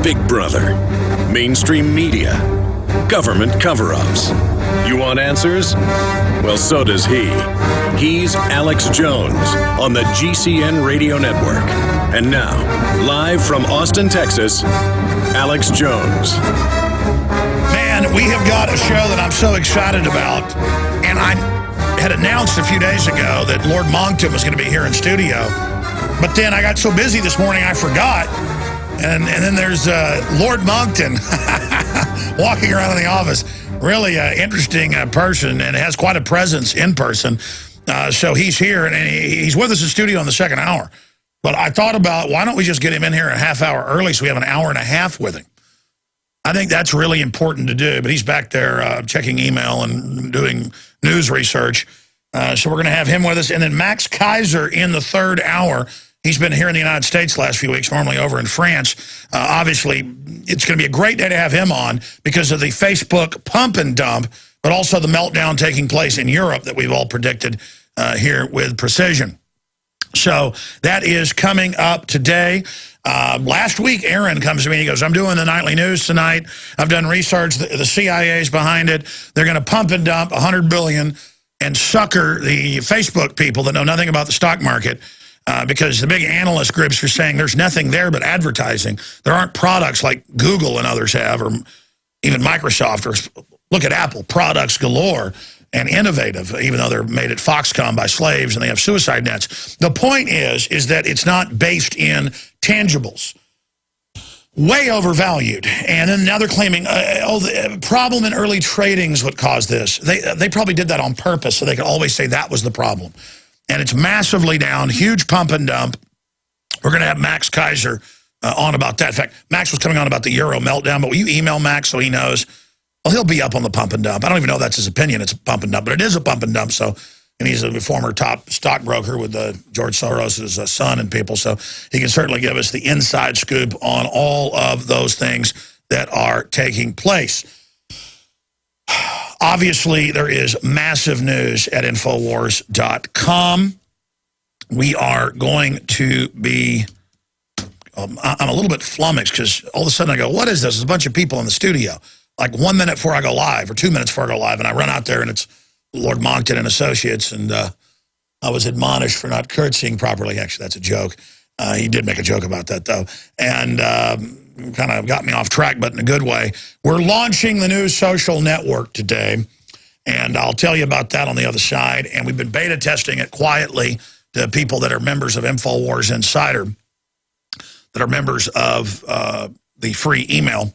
Big Brother, mainstream media, government cover-ups. You want answers? Well, so does he. He's Alex Jones on the GCN Radio Network. And now, live from Austin, Texas, Alex Jones. Man, we have got a show that I'm so excited about. And I had announced a few days ago that Lord Monckton was going to be here in studio. But then I got so busy this morning, I forgot. And then there's Lord Monckton walking around in the office. Really interesting person, and has quite a presence in person. So he's here, and he's with us in studio in the second hour. But I thought about, why don't we just get him in here a half hour early so we have an hour and a half with him? I think that's really important to do. But he's back there checking email and doing news research. So we're going to have him with us. And then Max Keiser in the third hour. He's been here in the United States the last few weeks, normally over in France. Obviously, it's going to be a great day to have him on because of the Facebook pump and dump, but also the meltdown taking place in Europe that we've all predicted here with precision. So that is coming up today. Last week, Aaron comes to me and he goes, I'm doing the nightly news tonight. I've done research. The CIA's behind it. They're going to pump and dump $100 billion and sucker the Facebook people that know nothing about the stock market. Because the big analyst groups are saying there's nothing there but advertising. There aren't products like Google and others have, or even Microsoft, or look at Apple, products galore and innovative, even though they're made at Foxconn by slaves and they have suicide nets. The point is that it's not based in tangibles. Way overvalued. And then now they're claiming, the problem in early trading is what caused this. They probably did that on purpose so they could always say that was the problem. And it's massively down, huge pump and dump. We're going to have Max Keiser on about that. In fact, Max was coming on about the Euro meltdown, but will you email Max so he knows? Well, he'll be up on the pump and dump. I don't even know if that's his opinion. It's a pump and dump, but it is a pump and dump. So, and he's a former top stockbroker with George Soros' son and people. So he can certainly give us the inside scoop on all of those things that are taking place. Obviously, there is massive news at Infowars.com. We are going to be, I'm a little bit flummoxed because all of a sudden I go, what is this? There's a bunch of people in the studio. Like 1 minute before I go live or 2 minutes before I go live, and I run out there and it's Lord Monckton and Associates, and I was admonished for not curtsying properly. Actually, that's a joke. He did make a joke about that, though. And kind of got me off track, but in a good way. We're launching the new social network today, and I'll tell you about that on the other side. And we've been beta testing it quietly to people that are members of InfoWars Insider, that are members of the free email.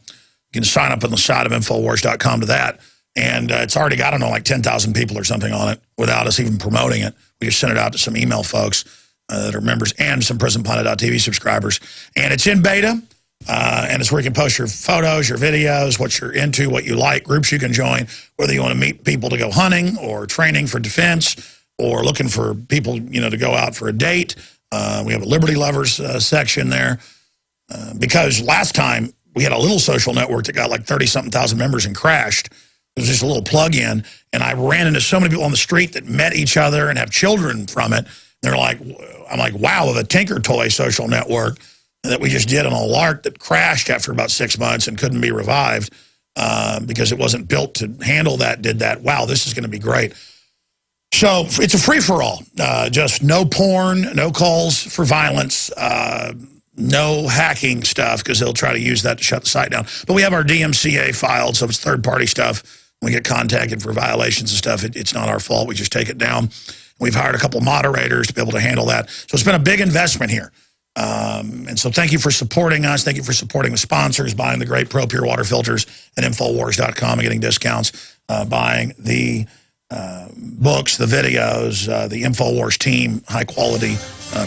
You can sign up on the side of Infowars.com to that. And it's already got, I don't know, like 10,000 people or something on it without us even promoting it. We just sent it out to some email folks that are members and some PrisonPlanet.tv subscribers. And it's in beta. And it's where you can post your photos, your videos, what you're into, what you like, groups you can join, whether you want to meet people to go hunting or training for defense or looking for people, to go out for a date. We have a Liberty Lovers section there because last time we had a little social network that got like 30-something thousand members and crashed. It was just a little plug-in, and I ran into so many people on the street that met each other and have children from it. They're like, I'm like, wow, the Tinker Toy social network that we just did on a lark that crashed after about 6 months and couldn't be revived because it wasn't built to handle that, did that. Wow, this is going to be great. So it's a free-for-all. Just no porn, no calls for violence, no hacking stuff because they'll try to use that to shut the site down. But we have our DMCA filed, so it's third-party stuff. We get contacted for violations and stuff. It's not our fault. We just take it down. We've hired a couple moderators to be able to handle that. So it's been a big investment here. And so thank you for supporting us. Thank you for supporting the sponsors, buying the great Pro Pure water filters at Infowars.com and getting discounts, buying the books, the videos, the Infowars team, high-quality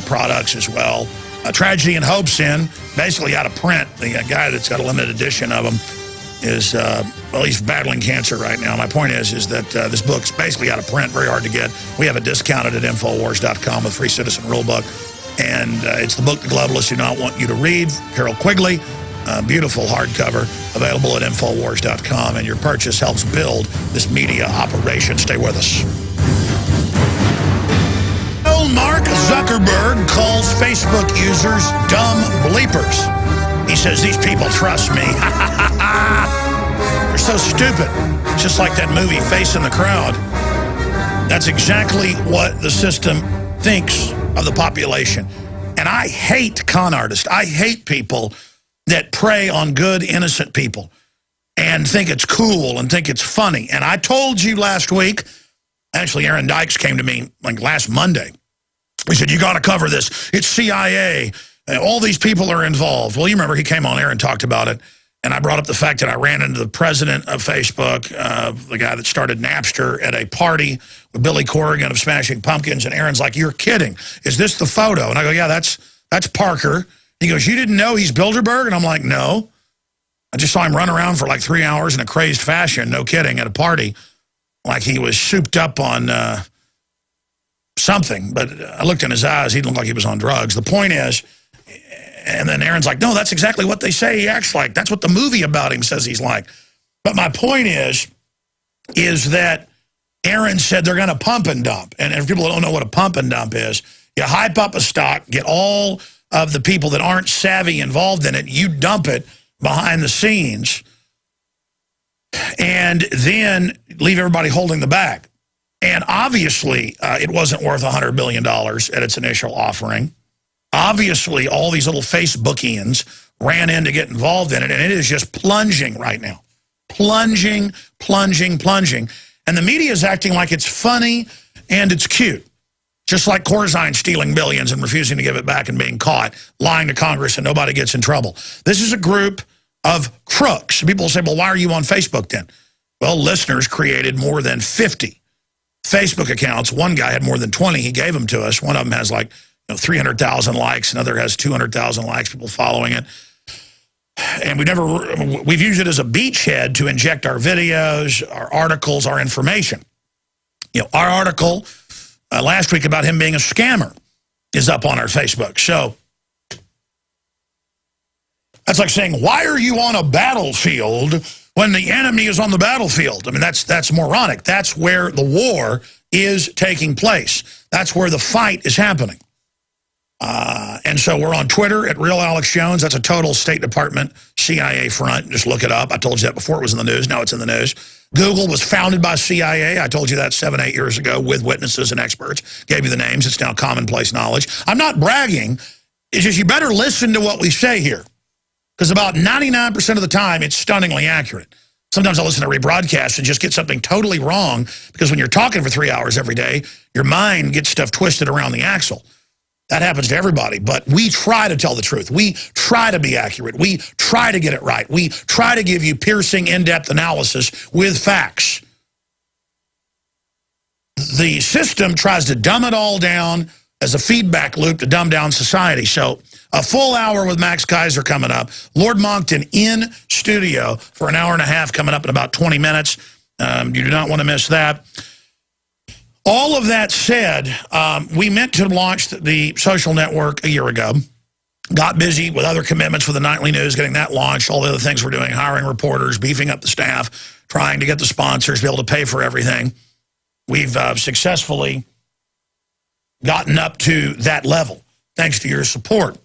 products as well. Tragedy and Hope's in, basically out of print. The guy that's got a limited edition of them is, well, he's battling cancer right now. My point is that this book's basically out of print, very hard to get. We have it discounted at Infowars.com with free Citizen Rule Book. And it's the book the globalists do not want you to read, Carol Quigley. Beautiful hardcover, available at Infowars.com. And your purchase helps build this media operation. Stay with us. Mark Zuckerberg calls Facebook users dumb bleepers. He says, these people trust me. They're so stupid. Just like that movie, Face in the Crowd. That's exactly what the system thinks of the population. And I hate con artists. I hate people that prey on good, innocent people and think it's cool and think it's funny. And I told you last week, actually Aaron Dykes came to me like last Monday. He said, you got to cover this. It's CIA. All these people are involved. Well, you remember he came on air and talked about it. And I brought up the fact that I ran into the president of Facebook, the guy that started Napster, at a party with Billy Corrigan of Smashing Pumpkins. And Aaron's like, you're kidding. Is this the photo? And I go, yeah, that's Parker. He goes, you didn't know he's Bilderberg? And I'm like, no. I just saw him run around for like 3 hours in a crazed fashion, no kidding, at a party, like he was souped up on something. But I looked in his eyes. He looked like he was on drugs. The point is, and then Aaron's like, no, that's exactly what they say he acts like. That's what the movie about him says he's like. But my point is that Aaron said they're going to pump and dump. And if people don't know what a pump and dump is, you hype up a stock, get all of the people that aren't savvy involved in it, you dump it behind the scenes, and then leave everybody holding the bag. And obviously, it wasn't worth $100 billion at its initial offering. Obviously, all these little Facebookians ran in to get involved in it, and it is just plunging right now. Plunging, plunging, plunging. And the media is acting like it's funny and it's cute. Just like Corzine stealing billions and refusing to give it back and being caught, lying to Congress, and nobody gets in trouble. This is a group of crooks. People say, well, why are you on Facebook then? Well, listeners created more than 50 Facebook accounts. One guy had more than 20. He gave them to us. One of them has like 300,000 likes. Another has 200,000 likes, people following it. And we've used it as a beachhead to inject our videos, our articles, our information. Our article last week about him being a scammer is up on our Facebook. So that's like saying, why are you on a battlefield when the enemy is on the battlefield? I mean, that's moronic. That's where the war is taking place. That's where the fight is happening. And so we're on Twitter at Real Alex Jones. That's a total State Department CIA front. Just look it up. I told you that before it was in the news. Now it's in the news. Google was founded by CIA. I told you that 7, 8 years ago with witnesses and experts. Gave you the names. It's now commonplace knowledge. I'm not bragging. It's just you better listen to what we say here. Because about 99% of the time, it's stunningly accurate. Sometimes I'll listen to rebroadcasts and just get something totally wrong because when you're talking for 3 hours every day, your mind gets stuff twisted around the axle. That happens to everybody, but we try to tell the truth. We try to be accurate. We try to get it right. We try to give you piercing, in-depth analysis with facts. The system tries to dumb it all down as a feedback loop to dumb down society. So a full hour with Max Keiser coming up. Lord Monckton in studio for an hour and a half coming up in about 20 minutes. You do not want to miss that. All of that said, we meant to launch the social network a year ago. Got busy with other commitments for the nightly news, getting that launched, all the other things we're doing, hiring reporters, beefing up the staff, trying to get the sponsors, be able to pay for everything. We've successfully gotten up to that level, thanks to your support.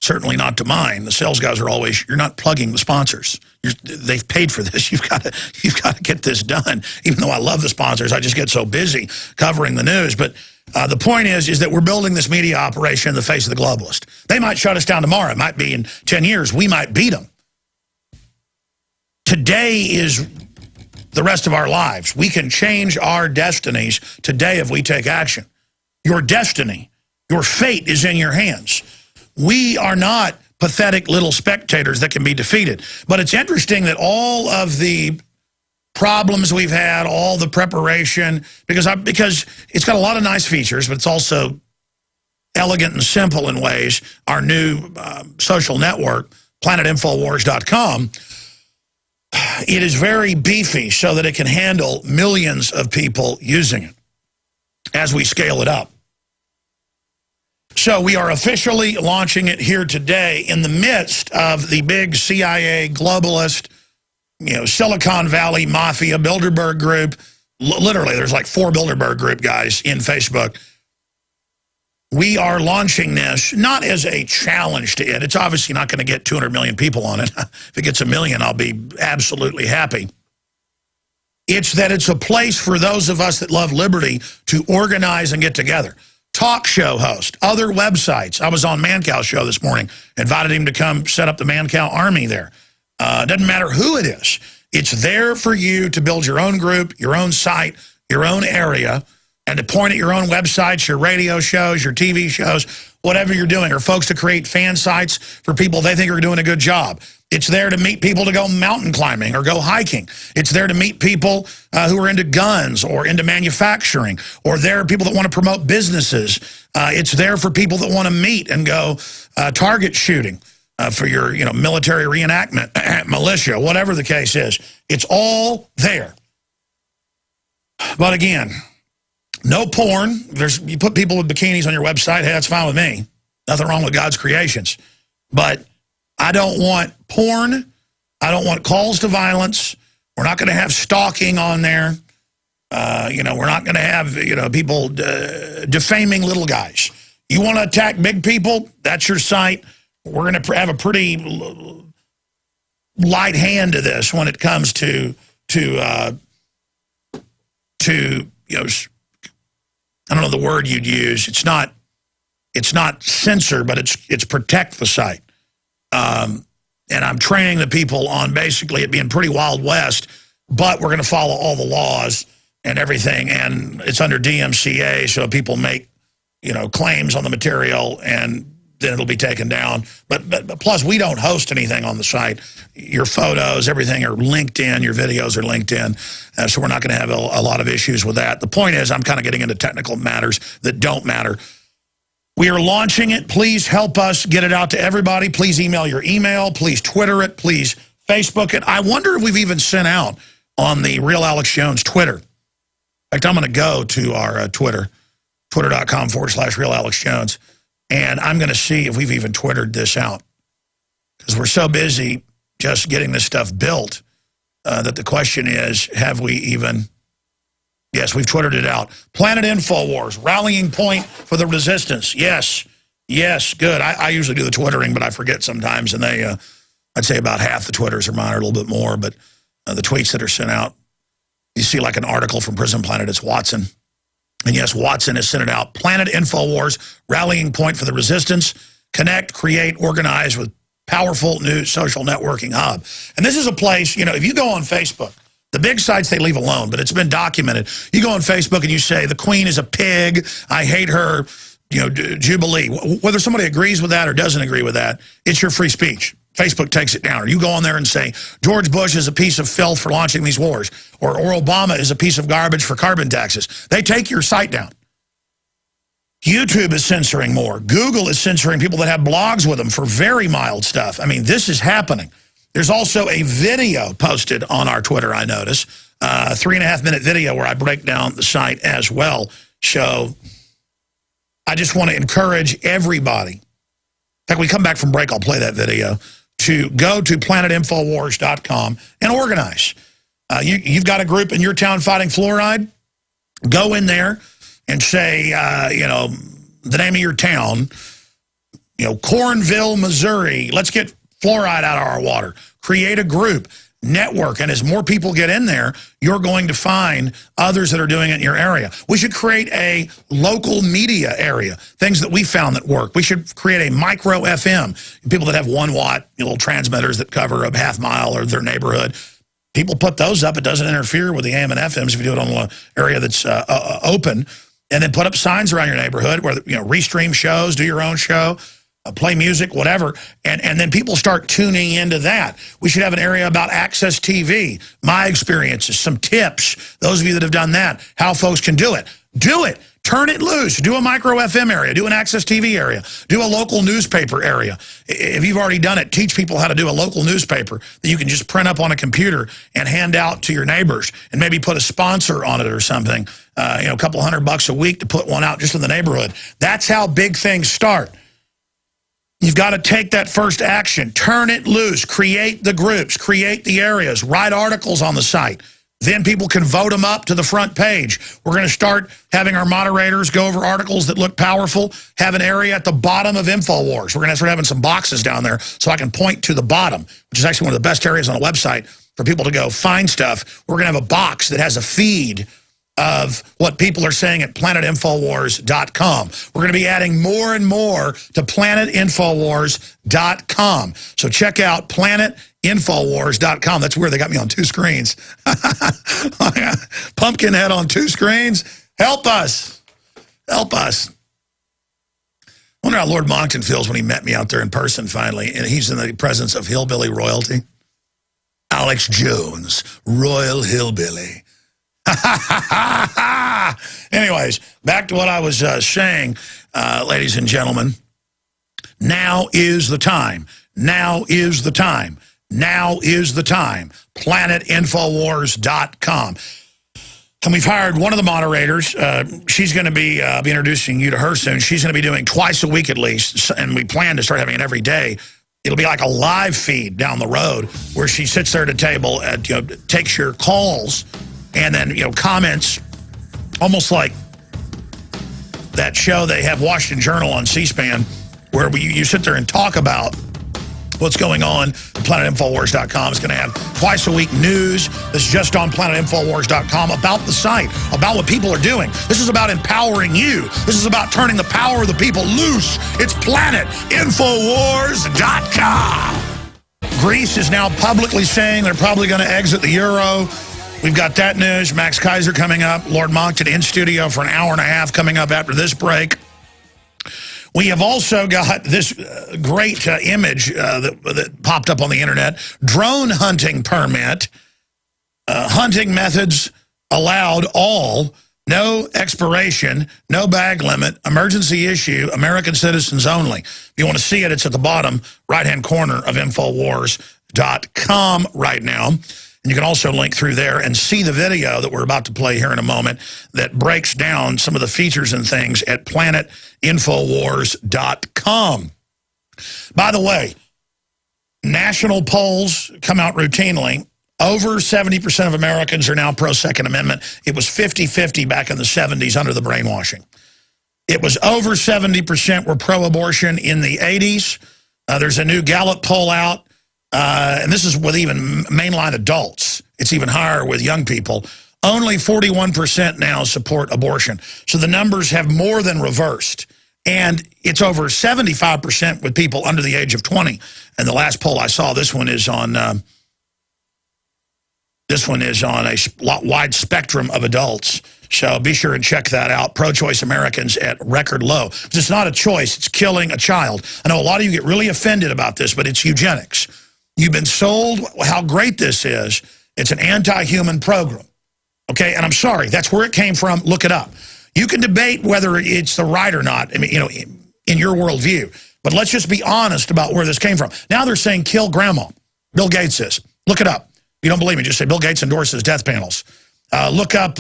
Certainly not to mine. The sales guys are always, you're not plugging the sponsors. They've paid for this. You've got to get this done. Even though I love the sponsors, I just get so busy covering the news. But the point is that we're building this media operation in the face of the globalist. They might shut us down tomorrow. It might be in 10 years. We might beat them. Today is the rest of our lives. We can change our destinies today if we take action. Your destiny, your fate is in your hands. We are not pathetic little spectators that can be defeated. But it's interesting that all of the problems we've had, all the preparation, because it's got a lot of nice features, but it's also elegant and simple in ways. Our new social network, planetinfowars.com, it is very beefy so that it can handle millions of people using it as we scale it up. So we are officially launching it here today in the midst of the big CIA globalist, Silicon Valley mafia, Bilderberg group. Literally, there's like 4 Bilderberg group guys in Facebook we are launching this not as a challenge to it. It's obviously not going to get 200 million people on it. If it gets 1 million, I'll be absolutely happy. It's that it's a place for those of us that love liberty to organize and get together. Talk show host, other websites. I was on Mancow's show this morning, invited him to come set up the Mancow Army there. Doesn't matter who it is. It's there for you to build your own group, your own site, your own area, and to point at your own websites, your radio shows, your TV shows, whatever you're doing, or folks to create fan sites for people they think are doing a good job. It's there to meet people to go mountain climbing or go hiking. It's there to meet people who are into guns or into manufacturing, or there are people that want to promote businesses. It's there for people that want to meet and go target shooting for your military reenactment, militia, whatever the case is. It's all there. But again, no porn. You put people with bikinis on your website, hey, that's fine with me. Nothing wrong with God's creations. But I don't want porn. I don't want calls to violence. We're not going to have stalking on there. We're not going to have people defaming little guys. You want to attack big people? That's your site. We're going to have a pretty light hand to this when it comes to I don't know the word you'd use. It's not censor, but it's protect the site. And I'm training the people on basically it being pretty Wild West, but we're going to follow all the laws and everything, and it's under DMCA, so people make claims on the material, and then it'll be taken down. But plus, we don't host anything on the site. Your photos, everything are linked in. Your videos are linked in. So we're not going to have a lot of issues with that. The point is, I'm kind of getting into technical matters that don't matter. We are launching it. Please help us get it out to everybody. Please email your email. Please Twitter it. Please Facebook it. I wonder if we've even sent out on the Real Alex Jones Twitter. In fact, I'm going to go to our Twitter, twitter.com/Real Alex Jones. And I'm going to see if we've even Twittered this out. Because we're so busy just getting this stuff built that the question is, have we even... Yes, we've Twittered it out. Planet InfoWars, rallying point for the resistance. Yes, good. I usually do the Twittering, but I forget sometimes. And they, I'd say about half the Twitters are mine, or a little bit more. But the tweets that are sent out, you see like an article from Prison Planet, it's Watson. And yes, Watson has sent it out. Planet InfoWars, rallying point for the resistance. Connect, create, organize with powerful new social networking hub. And this is a place, if you go on Facebook, the big sites they leave alone, but it's been documented. You go on Facebook and you say, the Queen is a pig, I hate her, Jubilee. Whether somebody agrees with that or doesn't agree with that, it's your free speech. Facebook takes it down. Or you go on there and say, George Bush is a piece of filth for launching these wars, or Obama is a piece of garbage for carbon taxes. They take your site down. YouTube is censoring more. Google is censoring people that have blogs with them for very mild stuff. I mean, this is happening. There's also a video posted on our Twitter, I notice, a 3.5-minute video where I break down the site as well. So I just want to encourage everybody. In fact, we come back from break, I'll play that video, to go to planetinfowars.com and organize. You've got a group in your town fighting fluoride? Go in there and say, the name of your town, Cornville, Missouri, let's get fluoride out of our water. Create a group, network, and as more people get in there, you're going to find others that are doing it in your area. We should create a local media area, things that we found that work. We should create a micro FM, people that have 1 watt little transmitters that cover a half mile or their neighborhood. People put those up. It doesn't interfere with the AM and FMs if you do it on an area that's open. And then put up signs around your neighborhood where, restream shows, do your own show, play music, whatever, and then people start tuning into that. We should have an area about Access TV, my experiences, some tips, those of you that have done that, how folks can do it. Do it. Turn it loose. Do a micro FM area. Do an Access TV area. Do a local newspaper area. If you've already done it, teach people how to do a local newspaper that you can just print up on a computer and hand out to your neighbors, and maybe put a sponsor on it or something, a couple $100 a week to put one out just in the neighborhood. That's how big things start. You've got to take that first action. Turn it loose. Create the groups. Create the areas. Write articles on the site. then people can vote them up to the front page. We're going to start having our moderators go over articles that look powerful, have an area at the bottom of InfoWars. We're going to start having some boxes down there so I can point to the bottom, which is actually one of the best areas on the website for people to go find stuff. We're going to have a box that has a feed of what people are saying at planetinfowars.com. We're going to be adding more and more to planetinfowars.com. So check out planetinfowars.com. That's where they got me on 2 screens. Pumpkinhead on 2 screens. Help us. Help us. I wonder how Lord Monckton feels when he met me out there in person finally, and he's in the presence of hillbilly royalty. Alex Jones, Royal Hillbilly. Anyways, back to what I was saying, ladies and gentlemen. Now is the time. Now is the time. Now is the time. PlanetInfowars.com. And we've hired one of the moderators. She's going to be introducing you to her soon. She's going to be doing twice a week at least, and we plan to start having it every day. It'll be like a live feed down the road where she sits there at a table and takes your calls and then comments, almost like that show they have, Washington Journal on C-SPAN, where you sit there and talk about what's going on. PlanetInfowars.com is going to have twice a week news that's just on PlanetInfowars.com about the site, about what people are doing. This is about empowering you. This is about turning the power of the people loose. It's PlanetInfowars.com. Greece is now publicly saying they're probably going to exit the euro. We've got that news. Max Keiser coming up. Lord Monckton in studio for an hour and a half coming up after this break. We have also got this great image that popped up on the internet. Drone hunting permit. Hunting methods allowed all. No expiration. No bag limit. Emergency issue. American citizens only. If you want to see it, it's at the bottom right-hand corner of Infowars.com right now. And you can also link through there and see the video that we're about to play here in a moment that breaks down some of the features and things at planetinfowars.com. By the way, national polls come out routinely. Over 70% of Americans are now pro-Second Amendment. It was 50-50 back in the 70s under the brainwashing. It was over 70% were pro-abortion in the 80s. There's a new Gallup poll out. And this is with even mainline adults. It's even higher with young people. Only 41% now support abortion. So the numbers have more than reversed. And it's over 75% with people under the age of 20. And the last poll I saw, this one is on a wide spectrum of adults. So be sure and check that out. Pro-choice Americans at record low. It's not a choice. It's killing a child. I know a lot of you get really offended about this, but it's eugenics. You've been sold how great this is. It's an anti-human program. Okay, and I'm sorry, that's where it came from. Look it up. You can debate whether it's the right or not, I mean, in your worldview. But let's just be honest about where this came from. Now they're saying kill grandma. Bill Gates is. Look it up. If you don't believe me, just say Bill Gates endorses death panels. Look up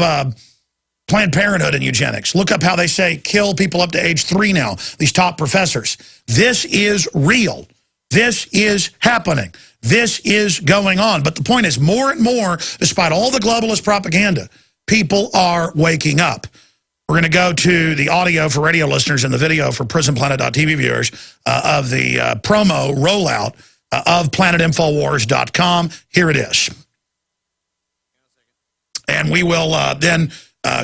Planned Parenthood and eugenics. Look up how they say kill people up to age 3 now, these top professors. This is real. This is happening. This is going on. But the point is, more and more, despite all the globalist propaganda, people are waking up. We're going to go to the audio for radio listeners and the video for prisonplanet.tv viewers of the promo rollout of planetinfowars.com. Here it is. And we will then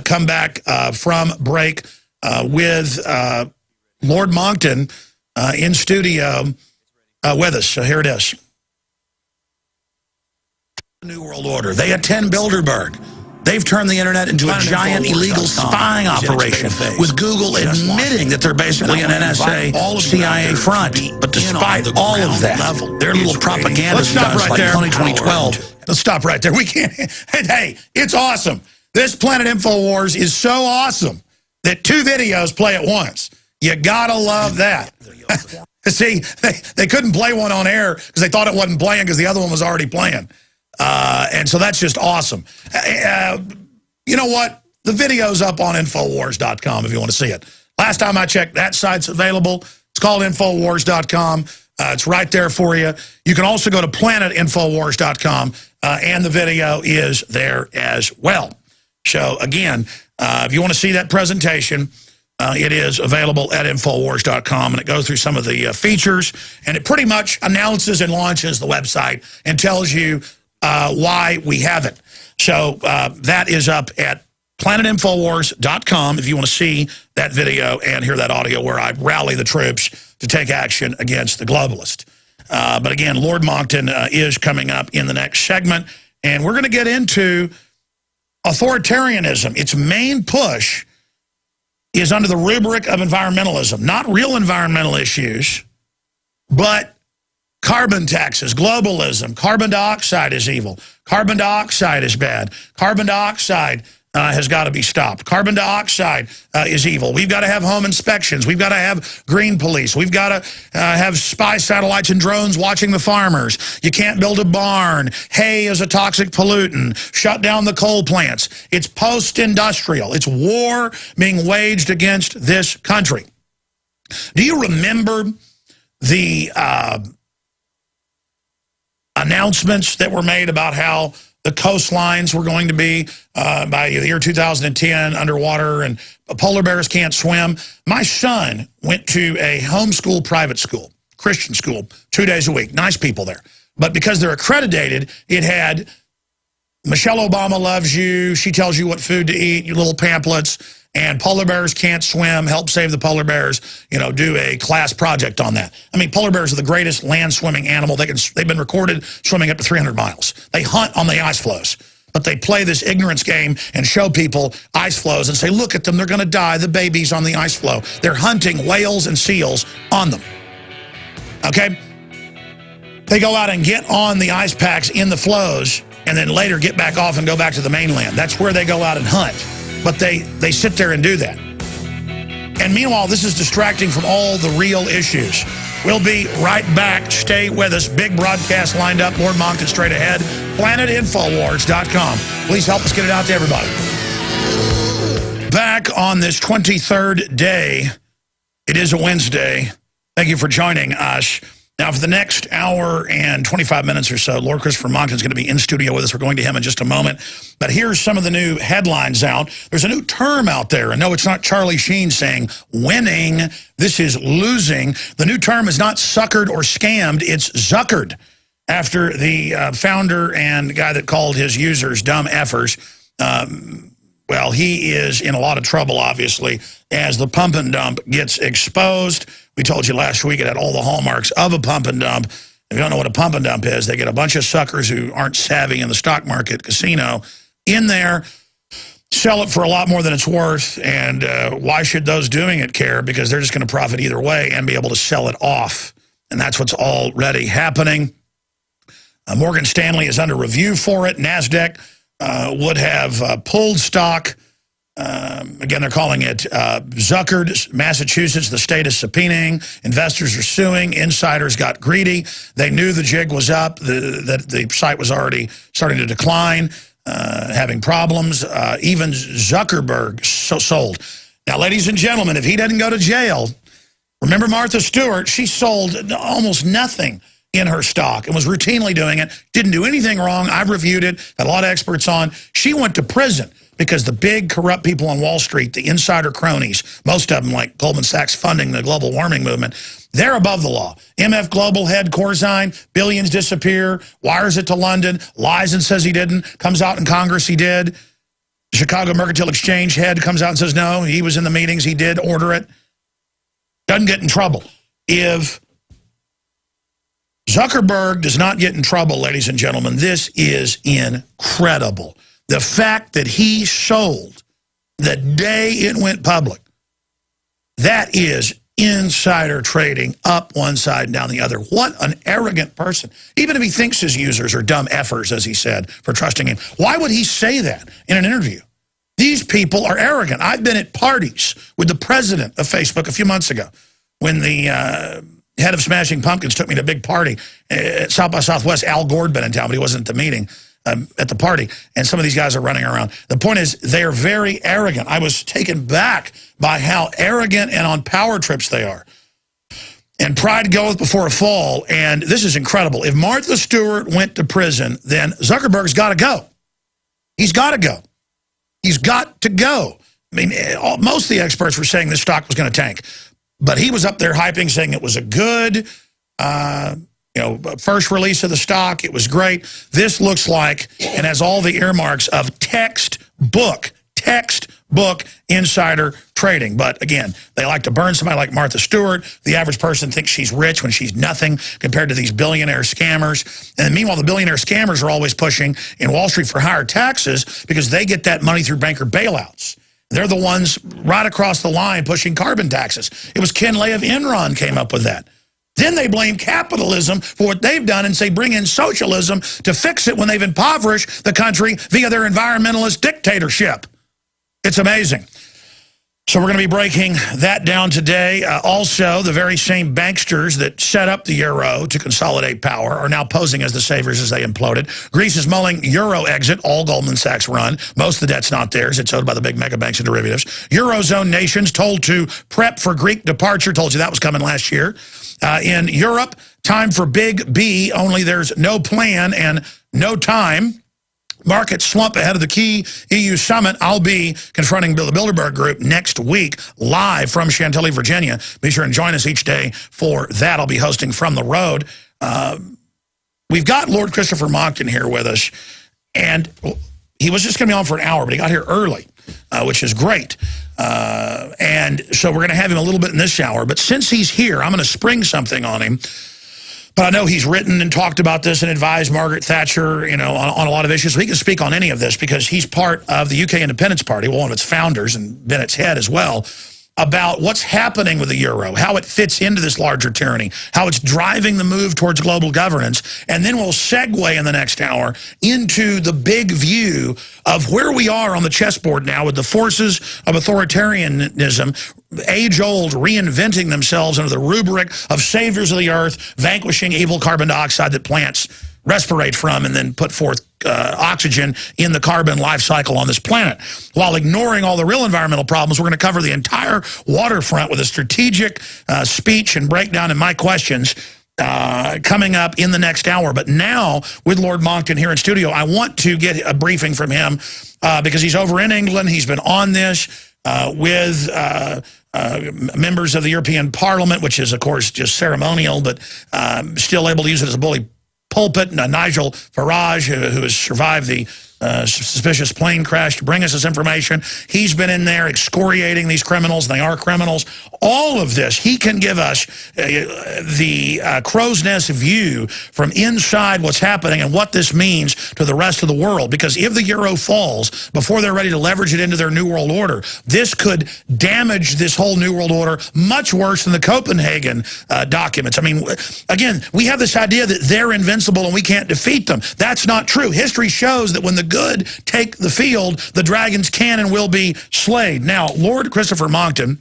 come back from break with Lord Monckton in studio with us. So here it is. The New World Order. They attend Bilderberg. They've turned the internet into a giant illegal spying operation, with Google admitting that they're basically an NSA, CIA front. But despite all of that, their little propaganda stunts like 2012. Let's stop right there. We can't. Hey, it's awesome. This Planet InfoWars is so awesome that 2 videos play at once. You gotta love that. See, they couldn't play one on air because they thought it wasn't playing because the other one was already playing. And so that's just awesome. You know what? The video's up on Infowars.com if you want to see it. Last time I checked, that site's available. It's called Infowars.com. It's right there for you. You can also go to PlanetInfowars.com and the video is there as well. So, again, if you want to see that presentation, it is available at Infowars.com, and it goes through some of the features, and it pretty much announces and launches the website and tells you why we have it. So that is up at planetinfowars.com if you want to see that video and hear that audio where I rally the troops to take action against the globalist. But again, Lord Monckton is coming up in the next segment, and we're going to get into authoritarianism. Its main push is under the rubric of environmentalism, not real environmental issues, but carbon taxes, globalism. Carbon dioxide is evil. Carbon dioxide is bad. Carbon dioxide has got to be stopped. Carbon dioxide is evil. We've got to have home inspections. We've got to have green police. We've got to have spy satellites and drones watching the farmers. You can't build a barn. Hay is a toxic pollutant. Shut down the coal plants. It's post-industrial. It's war being waged against this country. Do you remember the announcements that were made about how the coastlines were going to be by the year 2010 underwater, and polar bears can't swim? My son went to a homeschool private school, Christian school, 2 days a week. Nice people there. But because they're accredited, it had Michelle Obama loves you, she tells you what food to eat, your little pamphlets, and polar bears can't swim, help save the polar bears, you know, do a class project on that. I mean, polar bears are the greatest land swimming animal. They've been recorded swimming up to 300 miles. They hunt on the ice floes, but they play this ignorance game and show people ice floes and say, look at them, they're going to die, the babies on the ice floe. They're hunting whales and seals on them, okay? They go out and get on the ice packs in the floes and then later get back off and go back to the mainland. That's where they go out and hunt. But they sit there and do that. And meanwhile, this is distracting from all the real issues. We'll be right back. Stay with us. Big broadcast lined up. Lord Monckton straight ahead. PlanetInfowars.com. Please help us get it out to everybody. Back on this 23rd day. It is a Wednesday. Thank you for joining us. Now, for the next hour and 25 minutes or so, Lord Christopher Monckton is going to be in studio with us. We're going to him in just a moment. But here's some of the new headlines out. There's a new term out there. And no, it's not Charlie Sheen saying winning. This is losing. The new term is not suckered or scammed. It's zuckered, after the founder and guy that called his users dumb effers. Well, he is in a lot of trouble, obviously, as the pump and dump gets exposed. We told you last week it had all the hallmarks of a pump and dump. If you don't know what a pump and dump is, they get a bunch of suckers who aren't savvy in the stock market casino in there, sell it for a lot more than it's worth, and why should those doing it care? Because they're just going to profit either way and be able to sell it off. And that's what's already happening. Morgan Stanley is under review for it. NASDAQ would have pulled stock. Again, they're calling it Zuckered. Massachusetts, the state is subpoenaing. Investors are suing. Insiders got greedy. They knew the jig was up, that the site was already starting to decline, having problems. Even Zuckerberg sold. Now, ladies and gentlemen, if he doesn't go to jail, remember Martha Stewart? She sold almost nothing in her stock and was routinely doing it. Didn't do anything wrong. I've reviewed it, had a lot of experts on. She went to prison because the big corrupt people on Wall Street, the insider cronies, most of them like Goldman Sachs funding the global warming movement, they're above the law. MF Global head Corzine, billions disappear, wires it to London, lies and says he didn't, comes out in Congress he did. Chicago Mercantile Exchange head comes out and says no, he was in the meetings, he did order it. Doesn't get in trouble. If Zuckerberg does not get in trouble, ladies and gentlemen, this is incredible. The fact that he sold the day it went public, that is insider trading up one side and down the other. What an arrogant person. Even if he thinks his users are dumb effers, as he said, for trusting him. Why would he say that in an interview? These people are arrogant. I've been at parties with the president of Facebook a few months ago when the head of Smashing Pumpkins took me to a big party at South by Southwest. Al Gore had been in town, but he wasn't at the meeting. At the party, and some of these guys are running around. The point is, they are very arrogant. I was taken back by how arrogant and on power trips they are. And pride goeth before a fall. And this is incredible. If Martha Stewart went to prison, then Zuckerberg's got to go. He's got to go. He's got to go. I mean, most of the experts were saying this stock was going to tank. But he was up there hyping, saying it was a good, first release of the stock. It was great. This looks like, and has all the earmarks of textbook insider trading. But again, they like to burn somebody like Martha Stewart. The average person thinks she's rich when she's nothing compared to these billionaire scammers. And meanwhile, the billionaire scammers are always pushing in Wall Street for higher taxes because they get that money through banker bailouts. They're the ones right across the line pushing carbon taxes. It was Ken Lay of Enron came up with that. Then they blame capitalism for what they've done and say bring in socialism to fix it when they've impoverished the country via their environmentalist dictatorship. It's amazing. So we're going to be breaking that down today. Also, the very same banksters that set up the euro to consolidate power are now posing as the saviors as they imploded. Greece is mulling euro exit, all Goldman Sachs run. Most of the debt's not theirs. It's owed by the big mega banks and derivatives. Eurozone nations told to prep for Greek departure. Told you that was coming last year. In Europe, time for Big B, only there's no plan and no time. Markets slump ahead of the key EU summit. I'll be confronting the Bilderberg Group next week, live from Chantilly, Virginia. Be sure and join us each day for that. I'll be hosting from the road. We've got Lord Christopher Monckton here with us, and he was just going to be on for an hour, but he got here early, which is great. And so we're going to have him a little bit in this hour. But since he's here, I'm going to spring something on him. But I know he's written and talked about this and advised Margaret Thatcher, on a lot of issues. So he can speak on any of this because he's part of the UK Independence Party, one of its founders and been its head as well, about what's happening with the euro, how it fits into this larger tyranny, how it's driving the move towards global governance. And then we'll segue in the next hour into the big view of where we are on the chessboard now with the forces of authoritarianism, age-old, reinventing themselves under the rubric of saviors of the earth, vanquishing evil carbon dioxide that plants respirate from and then put forth oxygen in the carbon life cycle on this planet. While ignoring all the real environmental problems, we're going to cover the entire waterfront with a strategic speech and breakdown in my questions coming up in the next hour. But now, with Lord Monckton here in studio, I want to get a briefing from him because he's over in England. He's been on this with members of the European Parliament, which is, of course, just ceremonial, but still able to use it as a bully pulpit. Nigel Farage, who has survived the suspicious plane crash, to bring us this information. He's been in there excoriating these criminals, and they are criminals. All of this, he can give us the crow's nest view from inside what's happening and what this means to the rest of the world. Because if the euro falls before they're ready to leverage it into their New World Order, this could damage this whole New World Order much worse than the Copenhagen documents. I mean, again, we have this idea that they're invincible and we can't defeat them. That's not true. History shows that when the good take the field, the dragons can and will be slayed. Now, Lord Christopher Monckton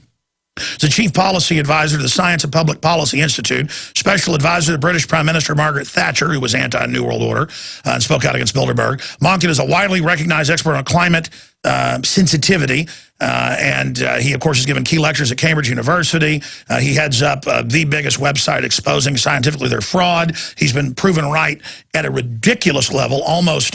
is the Chief Policy Advisor to the Science and Public Policy Institute, Special Advisor to British Prime Minister Margaret Thatcher, who was anti-New World Order and spoke out against Bilderberg. Monckton is a widely recognized expert on climate sensitivity, and he, of course, has given key lectures at Cambridge University. He heads up the biggest website exposing scientifically their fraud. He's been proven right at a ridiculous level, almost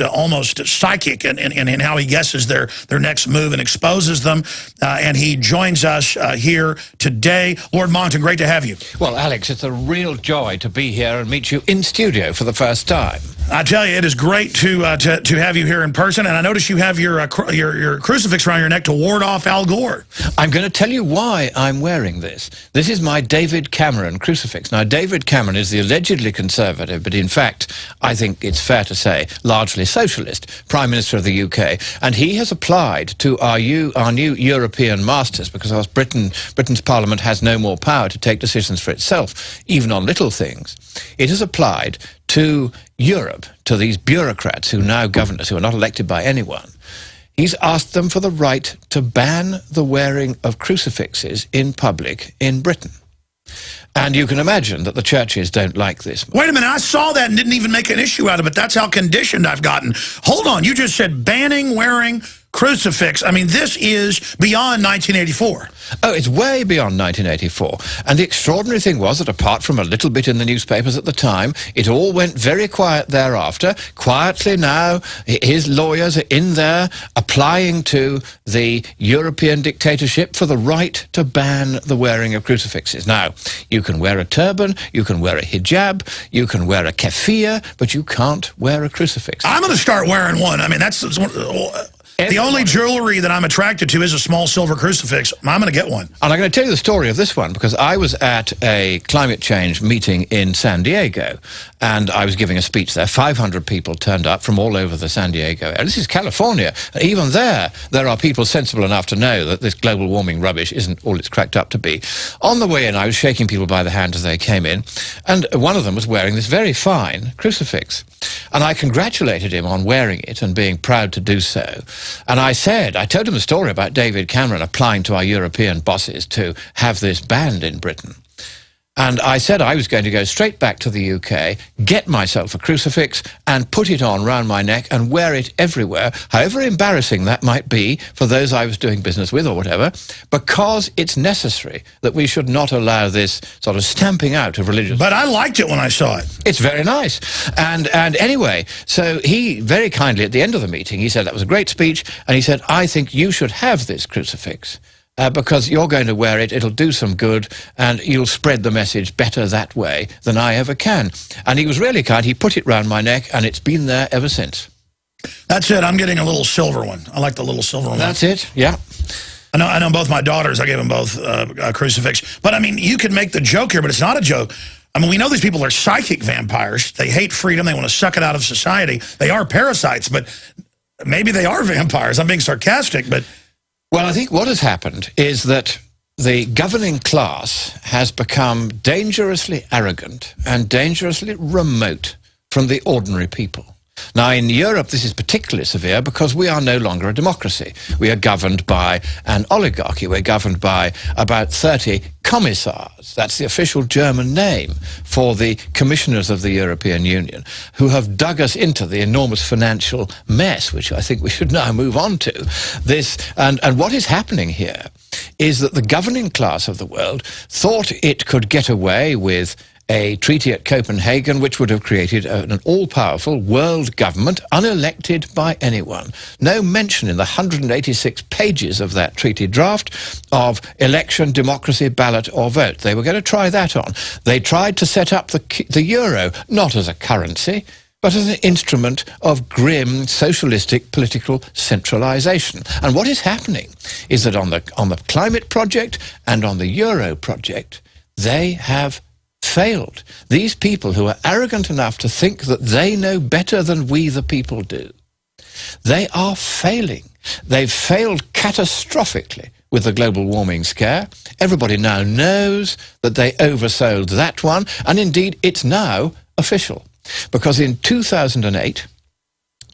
psychic in how he guesses their next move and exposes them. And he joins us here today. Lord Monckton, great to have you. Well, Alex, it's a real joy to be here and meet you in studio for the first time. I tell you, it is great to have you here in person, and I notice you have your crucifix around your neck to ward off Al Gore. I'm going to tell you why I'm wearing this. This is my David Cameron crucifix. Now, David Cameron is the allegedly conservative, but in fact, I think it's fair to say, largely socialist Prime Minister of the UK, and he has applied to our new European masters, because of course Britain's Parliament has no more power to take decisions for itself, even on little things. It has applied to Europe, to these bureaucrats who now govern us, who are not elected by anyone. He's asked them for the right to ban the wearing of crucifixes in public in Britain. And you can imagine that the churches don't like this. Wait a minute, I saw that and didn't even make an issue out of it. That's how conditioned I've gotten. Hold on, you just said banning wearing crucifix. I mean, this is beyond 1984. Oh, it's way beyond 1984. And the extraordinary thing was that apart from a little bit in the newspapers at the time, it all went very quiet thereafter. Quietly now, his lawyers are in there applying to the European dictatorship for the right to ban the wearing of crucifixes. Now, you can wear a turban, you can wear a hijab, you can wear a keffiyeh, but you can't wear a crucifix. I'm going to start wearing one. I mean, that's the only jewelry that I'm attracted to is a small silver crucifix. I'm going to get one. And I'm going to tell you the story of this one because I was at a climate change meeting in San Diego and I was giving a speech there. 500 people turned up from all over the San Diego area. This is California. And even there are people sensible enough to know that this global warming rubbish isn't all it's cracked up to be. On the way in, I was shaking people by the hand as they came in, and one of them was wearing this very fine crucifix. And I congratulated him on wearing it and being proud to do so. And I told him a story about David Cameron applying to our European bosses to have this banned in Britain. And I said I was going to go straight back to the UK, get myself a crucifix and put it on round my neck and wear it everywhere, however embarrassing that might be for those I was doing business with or whatever, because it's necessary that we should not allow this sort of stamping out of religious... But I liked it when I saw it. It's very nice. And anyway, so he very kindly at the end of the meeting, he said that was a great speech, and he said, I think you should have this crucifix. Because you're going to wear it, it'll do some good, and you'll spread the message better that way than I ever can. And he was really kind. He put it round my neck, and it's been there ever since. That's it. I'm getting a little silver one. I like the little silver one. That's it, yeah. I know both my daughters, I gave them both a crucifix. But, I mean, you could make the joke here, but it's not a joke. I mean, we know these people are psychic vampires. They hate freedom. They want to suck it out of society. They are parasites, but maybe they are vampires. I'm being sarcastic, but... Well, I think what has happened is that the governing class has become dangerously arrogant and dangerously remote from the ordinary people. Now, in Europe, this is particularly severe because we are no longer a democracy. We are governed by an oligarchy. We're governed by about 30 commissars. That's the official German name for the commissioners of the European Union, who have dug us into the enormous financial mess, which I think we should now move on to. And what is happening here is that the governing class of the world thought it could get away with a treaty at Copenhagen which would have created an all-powerful world government unelected by anyone. No mention in the 186 pages of that treaty draft of election, democracy, ballot or vote. They were going to try that on. They tried to set up the euro, not as a currency, but as an instrument of grim socialistic political centralization. And what is happening is that on the climate project and on the euro project, they have failed. These people who are arrogant enough to think that they know better than we the people do, they are failing. They've failed catastrophically with the global warming scare. Everybody now knows that they oversold that one, and indeed it's now official. Because in 2008,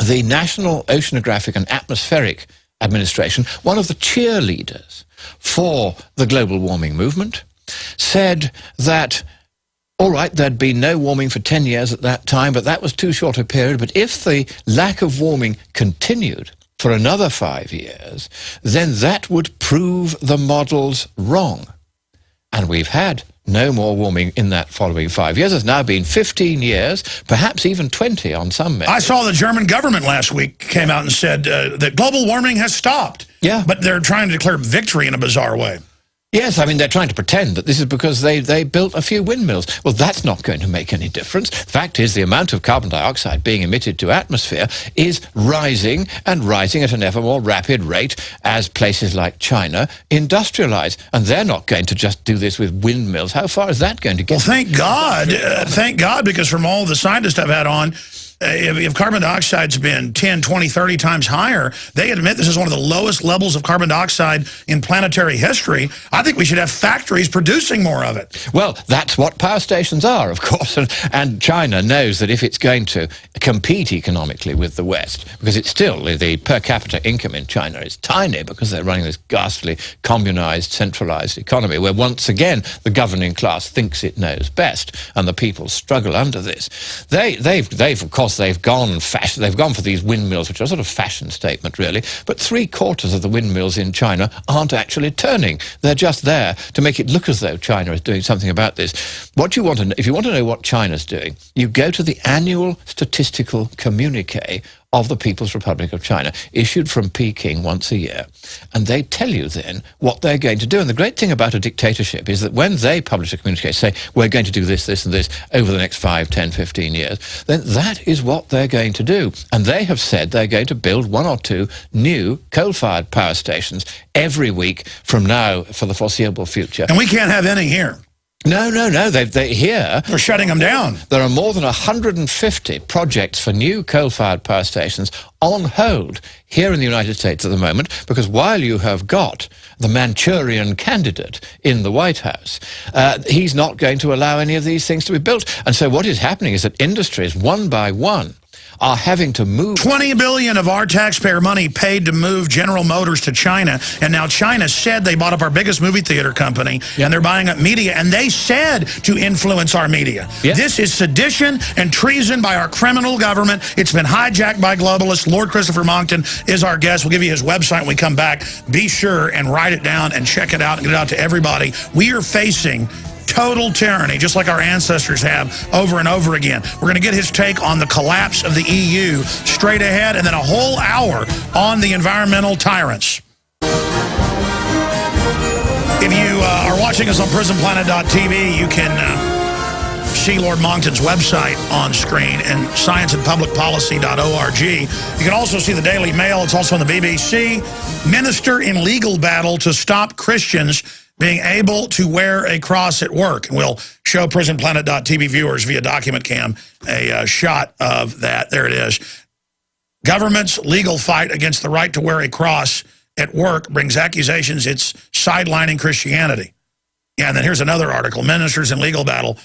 the National Oceanographic and Atmospheric Administration, one of the cheerleaders for the global warming movement, said that all right, there'd been no warming for 10 years at that time, but that was too short a period. But if the lack of warming continued for another 5 years, then that would prove the models wrong. And we've had no more warming in that following 5 years. It's now been 15 years, perhaps even 20 on some measures. I saw the German government last week came out and said that global warming has stopped. Yeah. But they're trying to declare victory in a bizarre way. Yes, I mean, they're trying to pretend that this is because they built a few windmills. Well, that's not going to make any difference. The fact is the amount of carbon dioxide being emitted to atmosphere is rising and rising at an ever more rapid rate as places like China industrialize. And they're not going to just do this with windmills. How far is that going to get? Well, thank God, because from all the scientists I've had on, if carbon dioxide's been 10, 20, 30 times higher, they admit this is one of the lowest levels of carbon dioxide in planetary history. I think we should have factories producing more of it. Well, that's what power stations are, of course. And China knows that if it's going to compete economically with the West, because it's still, the per capita income in China is tiny because they're running this ghastly communized, centralized economy where once again the governing class thinks it knows best and the people struggle under this. They've of course, course, they've gone for these windmills, which are sort of fashion statement, really. But 3/4 of the windmills in China aren't actually turning. They're just there to make it look as though China is doing something about this. What you want to know, if you want to know what China's doing, you go to the annual statistical communique of the People's Republic of China, issued from Peking once a year. And they tell you then what they're going to do. And the great thing about a dictatorship is that when they publish a communique, say, we're going to do this, this, and this over the next 5, 10, 15 years, then that is what they're going to do. And they have said they're going to build 1 or 2 new coal-fired power stations every week from now for the foreseeable future. And we can't have any here. No. They're shutting them down. There are more than 150 projects for new coal-fired power stations on hold here in the United States at the moment, because while you have got the Manchurian candidate in the White House, he's not going to allow any of these things to be built. And so what is happening is that industries, one by one, are having to move. $20 billion of our taxpayer money paid to move General Motors to China, and now China said they bought up our biggest movie theater company, and they're buying up media, and they said to influence our media. This is sedition and treason by our criminal government. It's been hijacked by globalists. Lord Christopher Monckton is our guest. We'll give you his website when we come back. Be sure and write it down and check it out and get it out to everybody. We are facing total tyranny, just like our ancestors have over and over again. We're going to get his take on the collapse of the EU straight ahead, and then a whole hour on the environmental tyrants. If you are watching us on prisonplanet.tv, you can see Lord Monckton's website on screen and scienceandpublicpolicy.org. You can also see the Daily Mail. It's also on the BBC. Minister in legal battle to stop Christians being able to wear a cross at work. And we'll show prisonplanet.tv viewers via document cam a shot of that. There it is. Government's legal fight against the right to wear a cross at work brings accusations it's sidelining Christianity. Yeah, and then here's another article, ministers in legal battle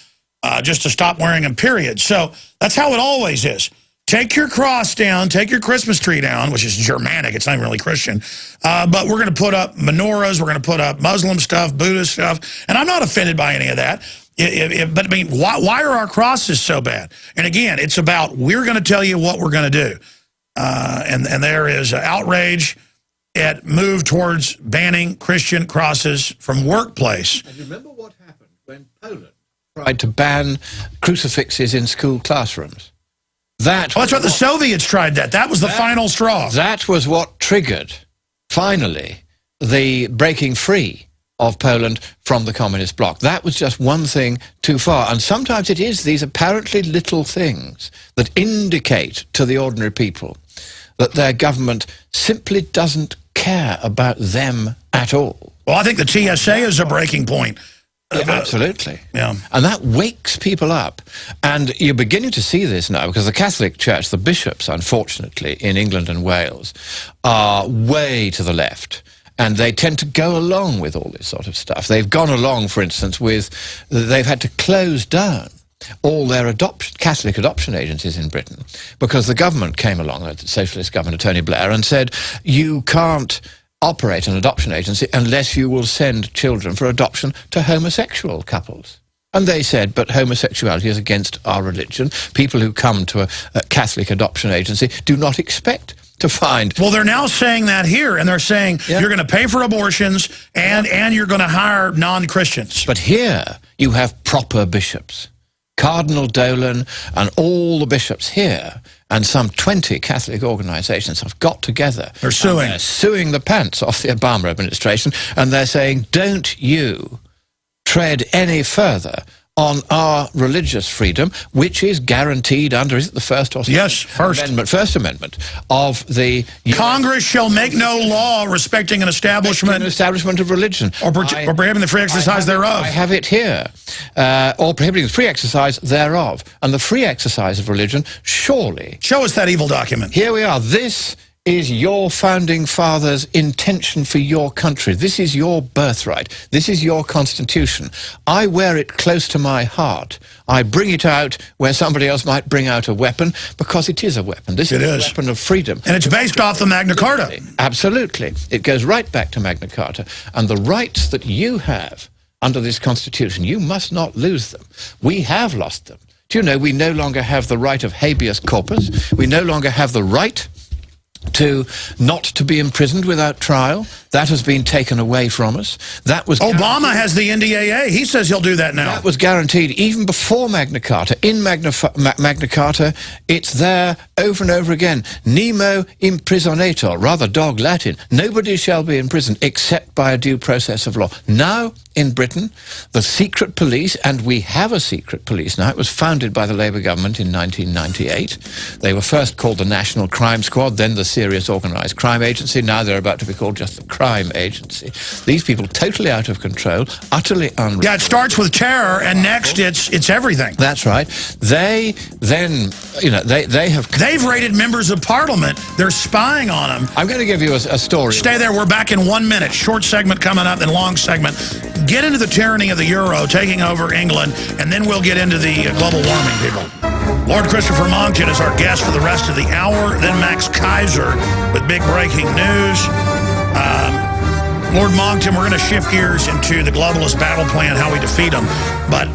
just to stop wearing them, period. So that's how it always is. Take your cross down, take your Christmas tree down, which is Germanic, it's not even really Christian. But we're going to put up menorahs, we're going to put up Muslim stuff, Buddhist stuff, and I'm not offended by any of that. But I mean, why are our crosses so bad? And again, it's about, we're going to tell you what we're going to do. And there is outrage at move towards banning Christian crosses from workplace. And you remember what happened when Poland tried to ban crucifixes in school classrooms? That's right, the Soviets tried that. That was the final straw. That was what triggered, finally, the breaking free of Poland from the communist bloc. That was just one thing too far. And sometimes it is these apparently little things that indicate to the ordinary people that their government simply doesn't care about them at all. Well, I think the TSA is a breaking point. Yeah, absolutely. Yeah. And that wakes people up. And you're beginning to see this now, because the Catholic Church, the bishops, unfortunately, in England and Wales, are way to the left. And they tend to go along with all this sort of stuff. They've gone along, for instance, with, they've had to close down all their Catholic adoption agencies in Britain, because the government came along, the socialist government, Tony Blair, and said, you can't operate an adoption agency unless you will send children for adoption to homosexual couples. And they said, but homosexuality is against our religion. People who come to a Catholic adoption agency do not expect to find... Well, they're now saying that here, and they're saying you're going to pay for abortions and you're going to hire non-Christians. But here you have proper bishops. Cardinal Dolan and all the bishops here and some 20 Catholic organizations have got together. They're suing. They're suing the pants off the Obama administration, and they're saying, don't you tread any further on our religious freedom, which is guaranteed under, is it the First or First Amendment of the... Congress shall make no law respecting an establishment of religion. Or prohibiting the free exercise thereof. I have it here. Or prohibiting the free exercise thereof. And the free exercise of religion, surely... Show us that evil document. Here we are. This is your founding fathers' intention for your country. This is your birthright. This is your constitution. I wear it close to my heart. I bring it out where somebody else might bring out a weapon, because it is a weapon. This is a weapon of freedom. And it's based off the Magna Carta. Absolutely. It goes right back to Magna Carta. And the rights that you have under this constitution, you must not lose them. We have lost them Do you know we no longer have the right of habeas corpus? We no longer have the right to not to be imprisoned without trial. That has been taken away from us. That was Obama has the NDAA. He says he'll do that now. That was guaranteed even before Magna Carta. In Magna Carta, it's there over and over again. Nemo imprisonator, rather dog Latin. Nobody shall be imprisoned except by a due process of law. Now, in Britain, the secret police, and we have a secret police now. It was founded by the Labour government in 1998. They were first called the National Crime Squad, then the Serious Organised Crime Agency. Now they're about to be called just the Crime Agency. These people totally out of control, utterly unreasonable. Yeah, it starts with terror, and next it's everything. That's right. They then, they've raided members of Parliament. They're spying on them. I'm going to give you a story. Stay there. We're back in 1 minute. Short segment coming up, then long segment. Get into the tyranny of the euro taking over England, and then we'll get into the global warming, people. Lord Christopher Monckton is our guest for the rest of the hour. Then Max Keiser with big breaking news. Lord Monckton, we're going to shift gears into the globalist battle plan, how we defeat them. But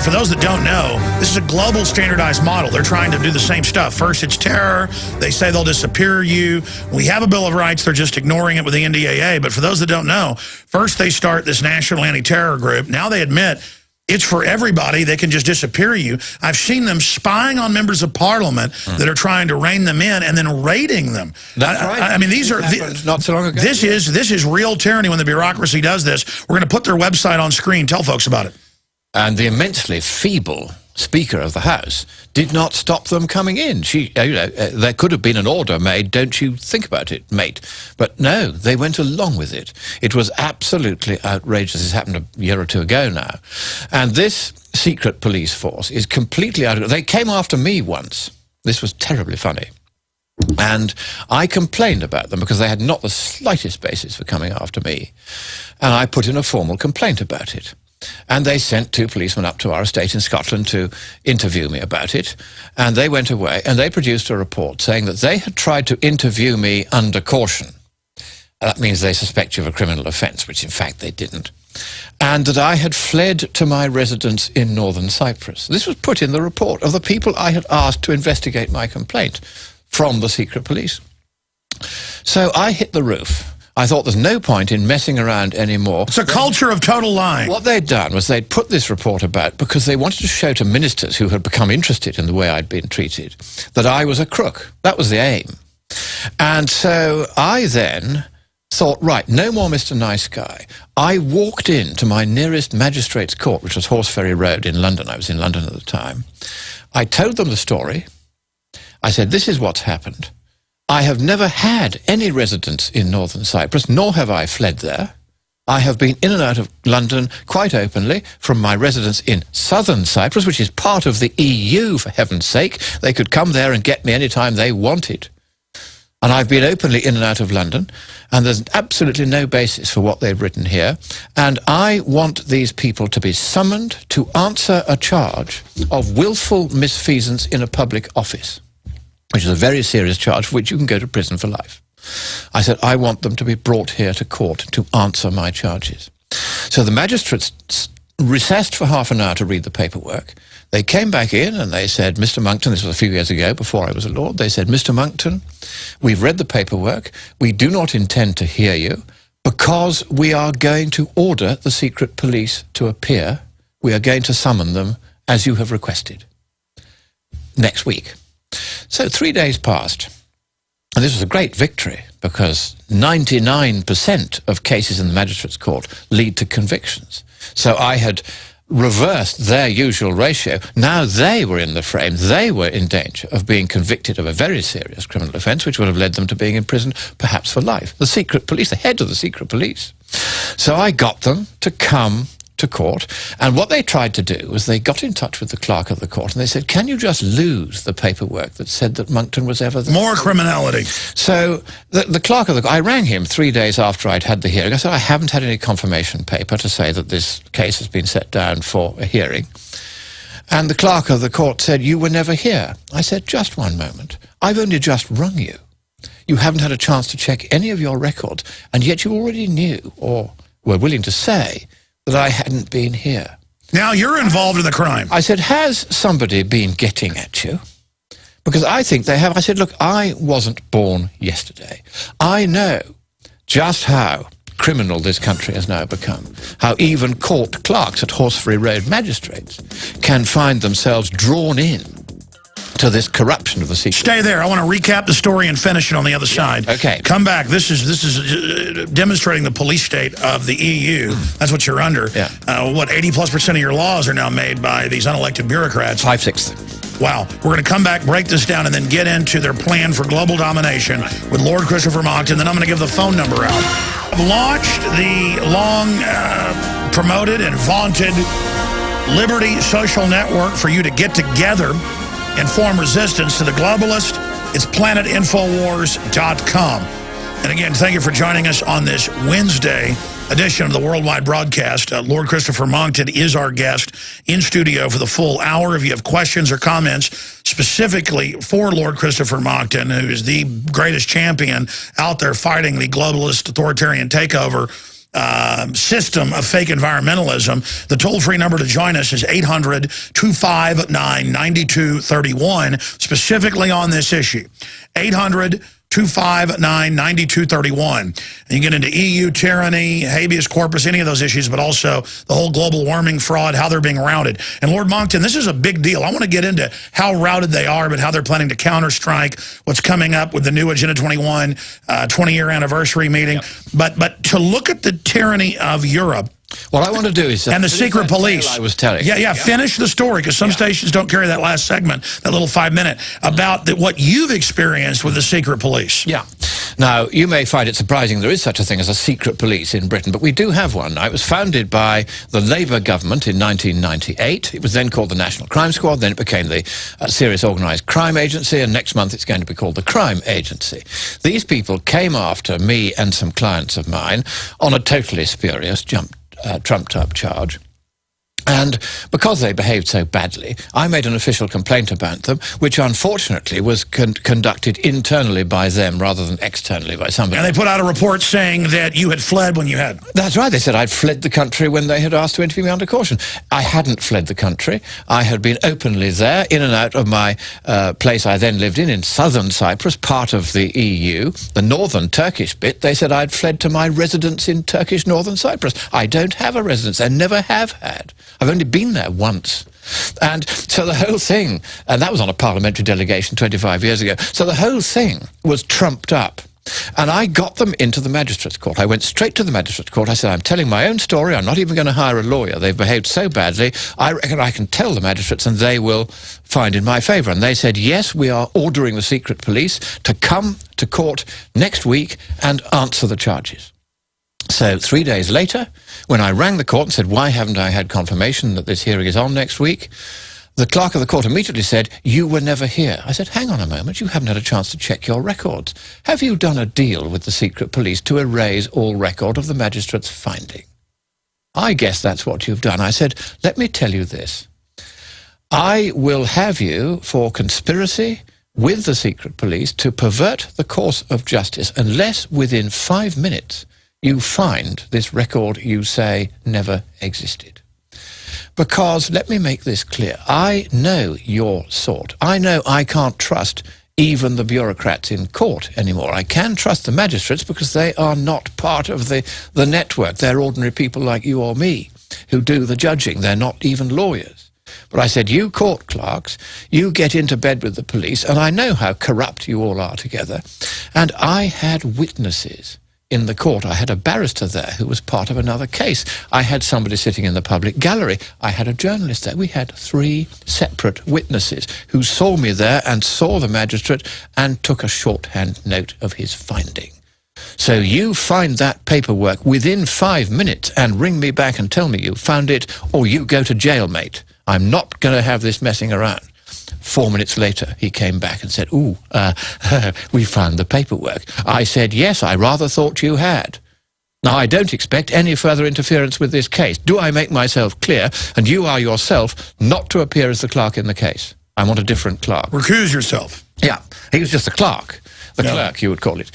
for those that don't know, this is a global standardized model. They're trying to do the same stuff. First, it's terror. They say they'll disappear you. We have a Bill of Rights. They're just ignoring it with the NDAA. But for those that don't know, first they start this national anti-terror group. Now they admit it's for everybody. They can just disappear you. I've seen them spying on members of Parliament that are trying to rein them in and then raiding them. That's right. I mean, these are not so long ago. This is real tyranny when the bureaucracy does this. We're going to put their website on screen. Tell folks about it. And the immensely feeble Speaker of the House did not stop them coming in. There could have been an order made, don't you think about it, mate. But no, they went along with it. It was absolutely outrageous. This happened a year or two ago now. And this secret police force is completely out of it. They came after me once. This was terribly funny. And I complained about them because they had not the slightest basis for coming after me. And I put in a formal complaint about it. And they sent 2 policemen up to our estate in Scotland to interview me about it. And they went away and they produced a report saying that they had tried to interview me under caution. That means they suspect you of a criminal offence, which in fact they didn't. And that I had fled to my residence in northern Cyprus. This was put in the report of the people I had asked to investigate my complaint from the secret police. So I hit the roof. I thought there's no point in messing around anymore. It's a culture of total lying. What they'd done was they'd put this report about because they wanted to show to ministers who had become interested in the way I'd been treated that I was a crook. That was the aim. And so I then thought, right, no more Mr. Nice Guy. I walked into my nearest magistrate's court, which was Horseferry Road in London. I was in London at the time. I told them the story. I said, this is what's happened. I have never had any residence in northern Cyprus, nor have I fled there. I have been in and out of London quite openly from my residence in southern Cyprus, which is part of the EU, for heaven's sake. They could come there and get me anytime they wanted. And I've been openly in and out of London, and there's absolutely no basis for what they've written here. And I want these people to be summoned to answer a charge of willful misfeasance in a public office, which is a very serious charge for which you can go to prison for life. I said, I want them to be brought here to court to answer my charges. So the magistrates recessed for half an hour to read the paperwork. They came back in and they said, Mr. Monckton, this was a few years ago before I was a lord, they said, Mr. Monckton, we've read the paperwork. We do not intend to hear you because we are going to order the secret police to appear. We are going to summon them as you have requested next week. So 3 days passed, and this was a great victory because 99% of cases in the magistrate's court lead to convictions. So I had reversed their usual ratio. Now they were in the frame. They were in danger of being convicted of a very serious criminal offence, which would have led them to being imprisoned perhaps for life. The secret police, the head of the secret police. So I got them to come to court, and what they tried to do was they got in touch with the clerk of the court and they said, can you just lose the paperwork that said that Monckton was ever there? More criminality. So the clerk of the court, I rang him 3 days after I'd had the hearing. I said, I haven't had any confirmation paper to say that this case has been set down for a hearing. And the clerk of the court said, you were never here. I said, just one moment. I've only just rung you. You haven't had a chance to check any of your records, and yet you already knew or were willing to say that I hadn't been here. Now you're involved in the crime. I said, has somebody been getting at you? Because I think they have. I said, look, I wasn't born yesterday. I know just how criminal this country has now become, how even court clerks at Horseferry Road magistrates can find themselves drawn in to this corruption of the secret. Stay there. I want to recap the story and finish it on the other side. Okay. Come back. This is demonstrating the police state of the EU. That's what you're under. Yeah. What, 80+% of your laws are now made by these unelected bureaucrats. 5/6. Wow. We're going to come back, break this down, and then get into their plan for global domination with Lord Christopher Monckton. Then I'm going to give the phone number out. I've launched the long promoted and vaunted Liberty social network for you to get together and form resistance to the globalist. It's planetinfowars.com. And again, thank you for joining us on this Wednesday edition of the worldwide broadcast. Lord Christopher Monckton is our guest in studio for the full hour. If you have questions or comments specifically for Lord Christopher Monckton, who is the greatest champion out there fighting the globalist authoritarian takeover system of fake environmentalism, the toll-free number to join us is 800-259-9231, specifically on this issue. 800-259-9231. And you get into EU tyranny, habeas corpus, any of those issues, but also the whole global warming fraud, how they're being routed. And Lord Monckton, this is a big deal. I want to get into how routed they are, but how they're planning to counter-strike, what's coming up with the new Agenda 21 20-year anniversary meeting. Yep. But to look at the tyranny of Europe, what I want to do is... and the secret police. I was telling. Yeah, finish the story, because some stations don't carry that last segment, that little 5-minute, about what you've experienced with the secret police. Yeah. Now, you may find it surprising there is such a thing as a secret police in Britain, but we do have one. Now, it was founded by the Labour government in 1998. It was then called the National Crime Squad, then it became the Serious Organised Crime Agency, and next month it's going to be called the Crime Agency. These people came after me and some clients of mine on a totally spurious trumped-up charge. And because they behaved so badly, I made an official complaint about them, which unfortunately was conducted internally by them rather than externally by somebody. And they put out a report saying that you had fled when you had. That's right. They said I'd fled the country when they had asked to interview me under caution. I hadn't fled the country. I had been openly there, in and out of my place I then lived in southern Cyprus, part of the EU. The northern Turkish bit, they said I'd fled to my residence in Turkish northern Cyprus. I don't have a residence. I never have had. I've only been there once. And so the whole thing, and that was on a parliamentary delegation 25 years ago, so the whole thing was trumped up. And I got them into the magistrate's court. I went straight to the magistrate's court. I said, I'm telling my own story. I'm not even going to hire a lawyer. They've behaved so badly. I reckon I can tell the magistrates and they will find in my favour. And they said, yes, we are ordering the secret police to come to court next week and answer the charges. So 3 days later, when I rang the court and said, why haven't I had confirmation that this hearing is on next week? The clerk of the court immediately said, you were never here. I said, hang on a moment, you haven't had a chance to check your records. Have you done a deal with the secret police to erase all record of the magistrate's finding? I guess that's what you've done. I said, let me tell you this. I will have you for conspiracy with the secret police to pervert the course of justice unless within 5 minutes you find this record you say never existed. Because, let me make this clear, I know your sort. I know I can't trust even the bureaucrats in court anymore. I can trust the magistrates because they are not part of the network. They're ordinary people like you or me who do the judging. They're not even lawyers. But I said, you court clerks, you get into bed with the police, and I know how corrupt you all are together. And I had witnesses in the court. I had a barrister there who was part of another case. I had somebody sitting in the public gallery. I had a journalist there. We had 3 separate witnesses who saw me there and saw the magistrate and took a shorthand note of his finding. So you find that paperwork within 5 minutes and ring me back and tell me you found it, or you go to jail, mate. I'm not going to have this messing around. 4 minutes later, he came back and said, ooh, we found the paperwork. I said, yes, I rather thought you had. Now, I don't expect any further interference with this case. Do I make myself clear? And you are yourself not to appear as the clerk in the case. I want a different clerk. Recuse yourself. Yeah, he was just a clerk. The clerk, you would call it,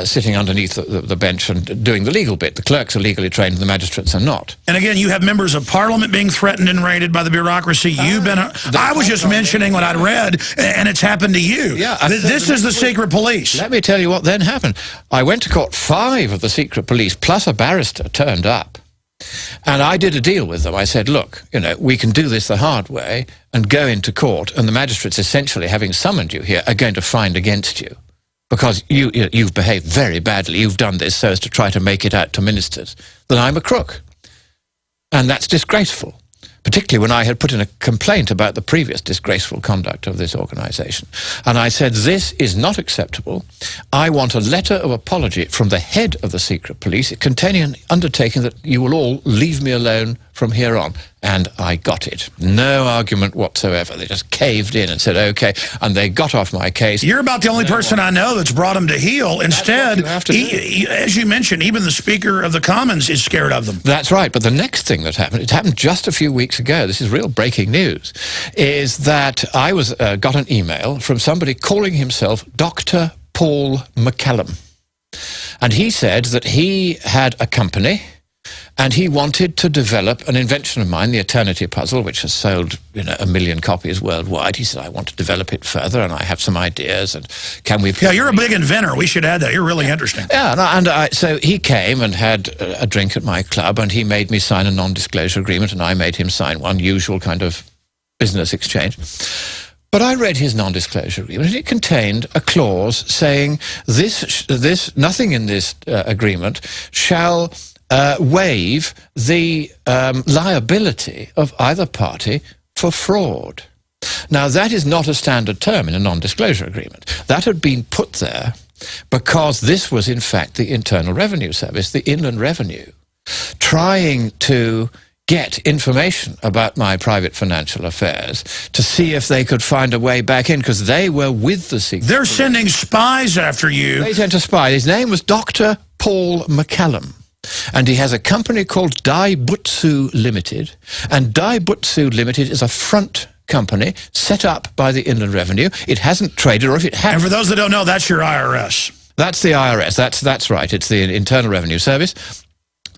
sitting underneath the bench and doing the legal bit. The clerks are legally trained, the magistrates are not. And again, you have members of parliament being threatened and raided by the bureaucracy. You've been... I was just mentioning what I'd read, and it's happened to you. Yeah, this is the secret police. Let me tell you what then happened. I went to court. 5 of the secret police, plus a barrister, turned up. And I did a deal with them. I said, look, you know, we can do this the hard way and go into court, and the magistrates, essentially, having summoned you here, are going to find against you. Because you've behaved very badly. You've done this so as to try to make it out to ministers that I'm a crook. And that's disgraceful, particularly when I had put in a complaint about the previous disgraceful conduct of this organization. And I said, this is not acceptable. I want a letter of apology from the head of the secret police containing an undertaking that you will all leave me alone from here on. And I got it. No argument whatsoever. They just caved in and said, okay, and they got off my case. You're about the only person I know that's brought them to heel. Instead, as you mentioned, even the Speaker of the Commons is scared of them. That's right, but the next thing that happened, it happened just a few weeks ago, this is real breaking news, is that I got an email from somebody calling himself Dr. Paul McCallum. And he said that he had a company and he wanted to develop an invention of mine, the Eternity Puzzle, which has sold, you know, 1 million copies worldwide. He said, I want to develop it further, and I have some ideas, and can we... Yeah, you're a big inventor. We should add that. You're really interesting. Yeah, so he came and had a drink at my club, and he made me sign a non-disclosure agreement, and I made him sign one, usual kind of business exchange. But I read his non-disclosure agreement, and it contained a clause saying nothing in this agreement shall waive the liability of either party for fraud. Now, that is not a standard term in a non-disclosure agreement. That had been put there because this was, in fact, the Internal Revenue Service, the Inland Revenue, trying to get information about my private financial affairs to see if they could find a way back in, because they were with the secret police. Sending spies after you. They sent a spy. His name was Dr. Paul McCallum. And he has a company called Daibutsu Limited. And Daibutsu Limited is a front company set up by the Inland Revenue. It hasn't traded, or if it has... And for those that don't know, that's your IRS. That's the IRS. That's right. It's the Internal Revenue Service.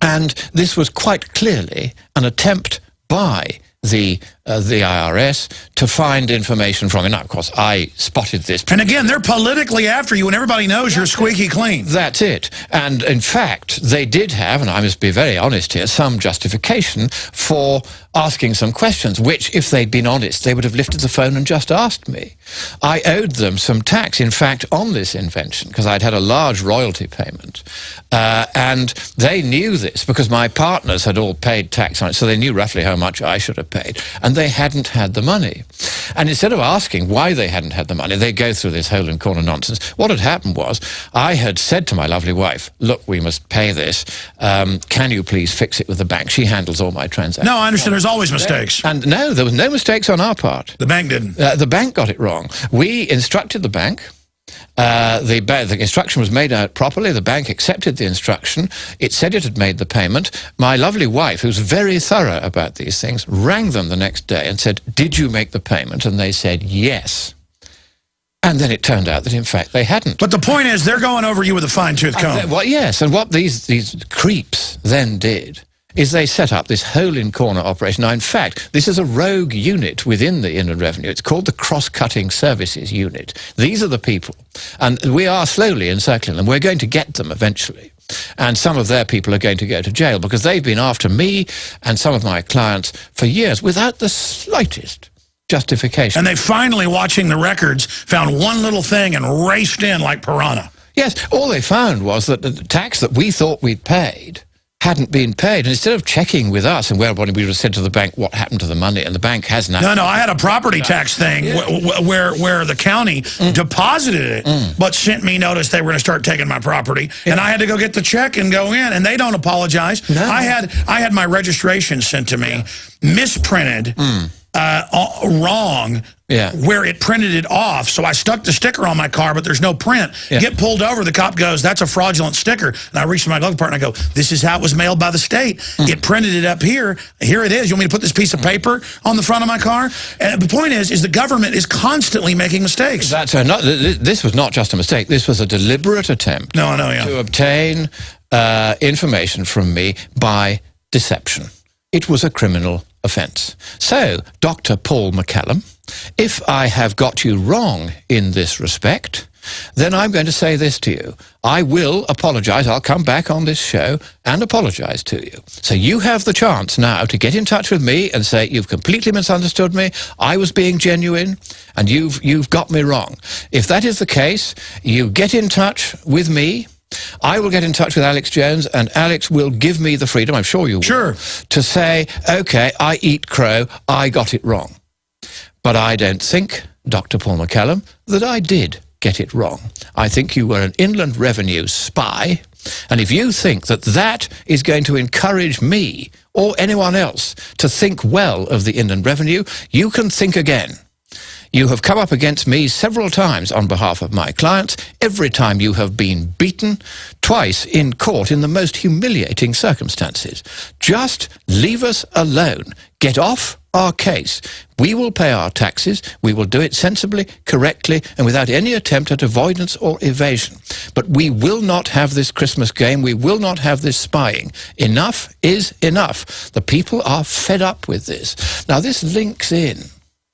And this was quite clearly an attempt by the IRS to find information from it. Now, of course, I spotted this. And again, they're politically after you, and everybody knows you're squeaky clean. That's it. And in fact, they did have, and I must be very honest here, some justification for asking some questions, which, if they'd been honest, they would have lifted the phone and just asked me. I owed them some tax, in fact, on this invention, because I'd had a large royalty payment. And they knew this because my partners had all paid tax on it, so they knew roughly how much I should have paid. And they hadn't had the money. And instead of asking why they hadn't had the money, they go through this hole and corner nonsense. What had happened was, I had said to my lovely wife, look, we must pay this. Can you please fix it with the bank? She handles all my transactions. No, I understand. There's always mistakes. And no, there was no mistakes on our part. The bank didn't. The bank got it wrong. We instructed the bank. The instruction was made out properly. The bank accepted the instruction. It said it had made the payment. My lovely wife, who's very thorough about these things, rang them the next day and said, did you make the payment? And they said, yes. And then it turned out that, in fact, they hadn't. But the point is, they're going over you with a fine-tooth comb. Well, yes, and what these creeps then did is they set up this hole-in-corner operation. Now, in fact, this is a rogue unit within the Inland Revenue. It's called the Cross-Cutting Services Unit. These are the people, and we are slowly encircling them. We're going to get them eventually. And some of their people are going to go to jail because they've been after me and some of my clients for years without the slightest justification. And they finally, watching the records, found one little thing and raced in like piranha. Yes, all they found was that the tax that we thought we'd paid hadn't been paid. And instead of checking with us, and we would have said to the bank what happened to the money, and the bank has now... No, I had a property tax thing where the county deposited it, but sent me notice they were going to start taking my property, and I had to go get the check and go in, and they don't apologize. No. I had my registration sent to me, misprinted, wrong where it printed it off. So I stuck the sticker on my car, but there's no print. Get pulled over, the cop goes, that's a fraudulent sticker. And I reach to my glove compartment and I go, this is how it was mailed by the state. It printed it up here. Here it is. You want me to put this piece of paper on the front of my car? And the point is the government is constantly making mistakes. This was not just a mistake. This was a deliberate attempt to obtain information from me by deception. It was a criminal offence. So, Dr. Paul McCallum, if I have got you wrong in this respect, then I'm going to say this to you. I will apologise. I'll come back on this show and apologise to you. So you have the chance now to get in touch with me and say, you've completely misunderstood me, I was being genuine, and you've got me wrong. If that is the case, you get in touch with me. I will get in touch with Alex Jones, and Alex will give me the freedom, I'm sure you will, to say, okay, I eat crow, I got it wrong. But I don't think, Dr. Paul McCallum, that I did get it wrong. I think you were an Inland Revenue spy, and if you think that that is going to encourage me or anyone else to think well of the Inland Revenue, you can think again. You have come up against me several times on behalf of my clients. Every time you have been beaten, twice in court in the most humiliating circumstances. Just leave us alone. Get off our case. We will pay our taxes. We will do it sensibly, correctly, and without any attempt at avoidance or evasion. But we will not have this Christmas game. We will not have this spying. Enough is enough. The people are fed up with this. Now, this links in,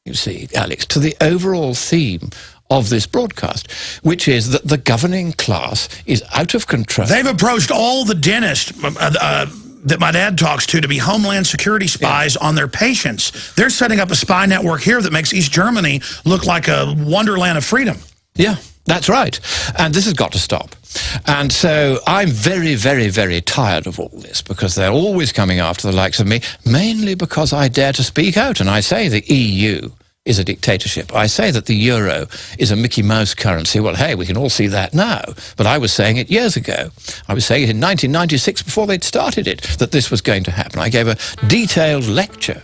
you see, Alex, to the overall theme of this broadcast, which is that the governing class is out of control. They've approached all the dentists that my dad talks to be Homeland Security spies on their patients. They're setting up a spy network here that makes East Germany look like a wonderland of freedom. Yeah, that's right. And this has got to stop. And so I'm very, very, very tired of all this, because they're always coming after the likes of me, mainly because I dare to speak out. And I say the EU is a dictatorship. I say that the euro is a Mickey Mouse currency. Well, hey, we can all see that now. But I was saying it years ago. I was saying it in 1996 before they'd started it, that this was going to happen. I gave a detailed lecture.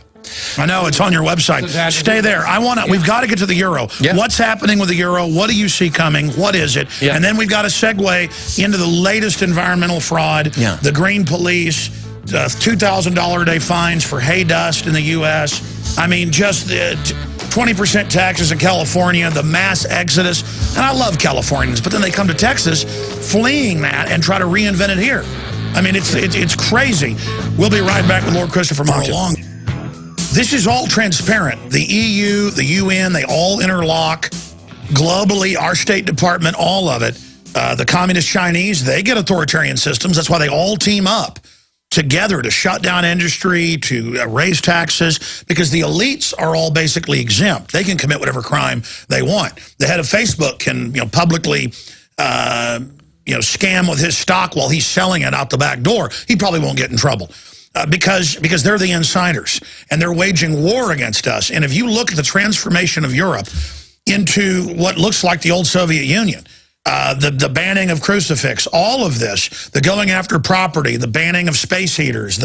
I know, it's on your website. Stay there. We've got to get to the euro. What's happening with the euro? What do you see coming? What is it? And then we've got to segue into the latest environmental fraud, the green police, $2,000 a day fines for hay dust in the U.S. I mean, just 20% taxes in California, the mass exodus. And I love Californians, but then they come to Texas fleeing that and try to reinvent it here. I mean, it's crazy. We'll be right back with Lord Christopher Monckton. This is all transparent. The EU, the UN, they all interlock. Globally, our State Department, all of it. The Communist Chinese, they get authoritarian systems. That's why they all team up together to shut down industry, to raise taxes, because the elites are all basically exempt. They can commit whatever crime they want. The head of Facebook can, publicly, scam with his stock while he's selling it out the back door. He probably won't get in trouble. Because they're the insiders, and they're waging war against us. And if you look at the transformation of Europe into what looks like the old Soviet Union, the banning of crucifix, all of this, the going after property, the banning of space heaters,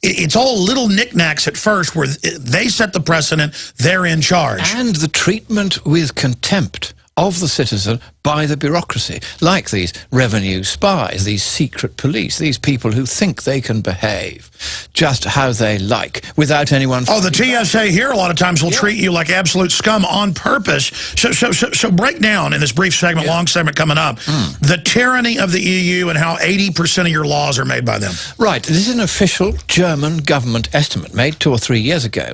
it's all little knickknacks at first where they set the precedent, they're in charge. And the treatment with contempt of the citizen by the bureaucracy, like these revenue spies, these secret police, these people who think they can behave just how they like without anyone... Oh, the TSA here a lot of times will treat you like absolute scum on purpose. So break down in this brief segment, long segment coming up, the tyranny of the EU and how 80% of your laws are made by them. Right. This is an official German government estimate made 2 or 3 years ago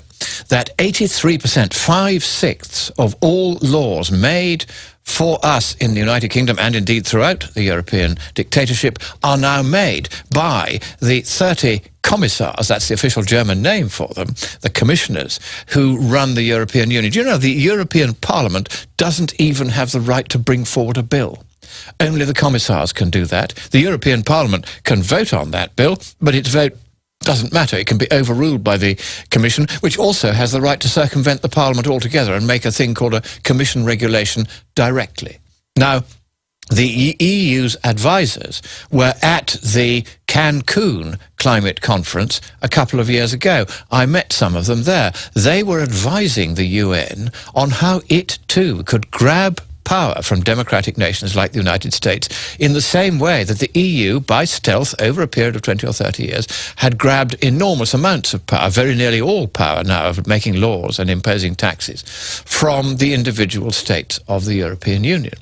that 83%, 5/6 of all laws made for us in the United Kingdom and indeed throughout the European dictatorship are now made by the 30 commissars, that's the official German name for them, the commissioners who run the European Union. Do you know the European Parliament doesn't even have the right to bring forward a bill? Only the commissars can do that. The European Parliament can vote on that bill, but its vote doesn't matter. It can be overruled by the Commission, which also has the right to circumvent the Parliament altogether and make a thing called a Commission regulation directly. Now, the EU's advisors were at the Cancun climate conference a couple of years ago. I met some of them there. They were advising the UN on how it too could grab power from democratic nations like the United States in the same way that the EU, by stealth, over a period of 20 or 30 years, had grabbed enormous amounts of power, very nearly all power now, of making laws and imposing taxes from the individual states of the European Union.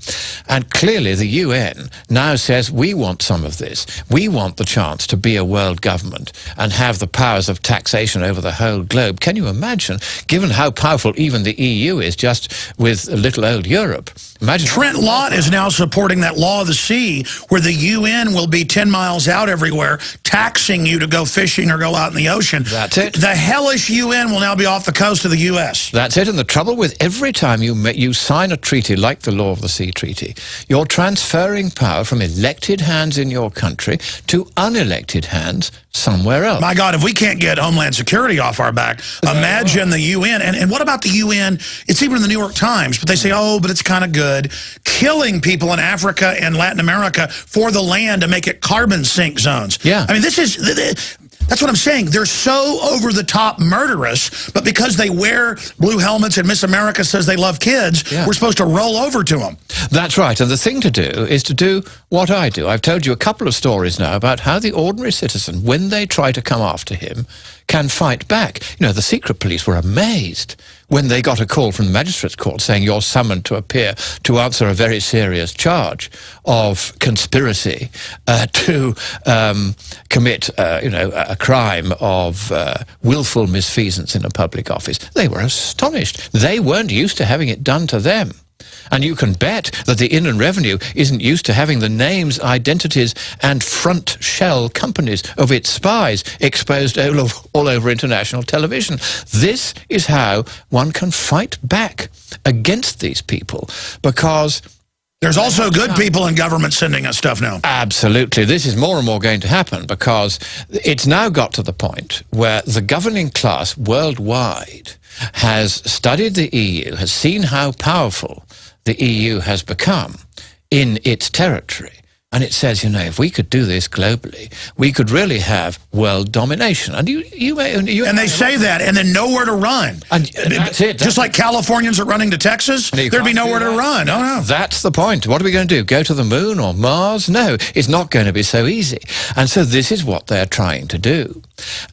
And clearly the UN now says, we want some of this. We want the chance to be a world government and have the powers of taxation over the whole globe. Can you imagine, given how powerful even the EU is, just with little old Europe? Imagine. Trent Lott is now supporting that law of the sea where the UN will be 10 miles out everywhere taxing you to go fishing or go out in the ocean. That's it. The hellish UN will now be off the coast of the U.S. That's it. And the trouble with every time you sign a treaty like the Law of the Sea Treaty, you're transferring power from elected hands in your country to unelected hands somewhere else. My God, if we can't get Homeland Security off our back, imagine the UN. And what about the UN? It's even in the New York Times, but they say, oh, but it's kind of good. Killing people in Africa and Latin America for the land to make it carbon sink zones. Yeah. I mean, that's what I'm saying. They're so over-the-top murderous, but because they wear blue helmets and Miss America says they love kids, we're supposed to roll over to them. That's right. And the thing to do is to do what I do. I've told you a couple of stories now about how the ordinary citizen, when they try to come after him, can fight back. You know, the secret police were amazed when they got a call from the magistrate's court saying you're summoned to appear to answer a very serious charge of conspiracy to commit, a crime of willful misfeasance in a public office. They were astonished. They weren't used to having it done to them. And you can bet that the Inland Revenue isn't used to having the names, identities, and front shell companies of its spies exposed all over international television. This is how one can fight back against these people, because there's also good people in government sending us stuff now. Absolutely. This is more and more going to happen, because it's now got to the point where the governing class worldwide has studied the EU, has seen how powerful the EU has become in its territory. And it says, you know, if we could do this globally, we could really have world domination. And and they say that, and then nowhere to run. And that's it. Just like Californians are running to Texas, there'd be nowhere to run. Oh, no. That's the point. What are we going to do? Go to the moon or Mars? No, it's not going to be so easy. And so this is what they're trying to do.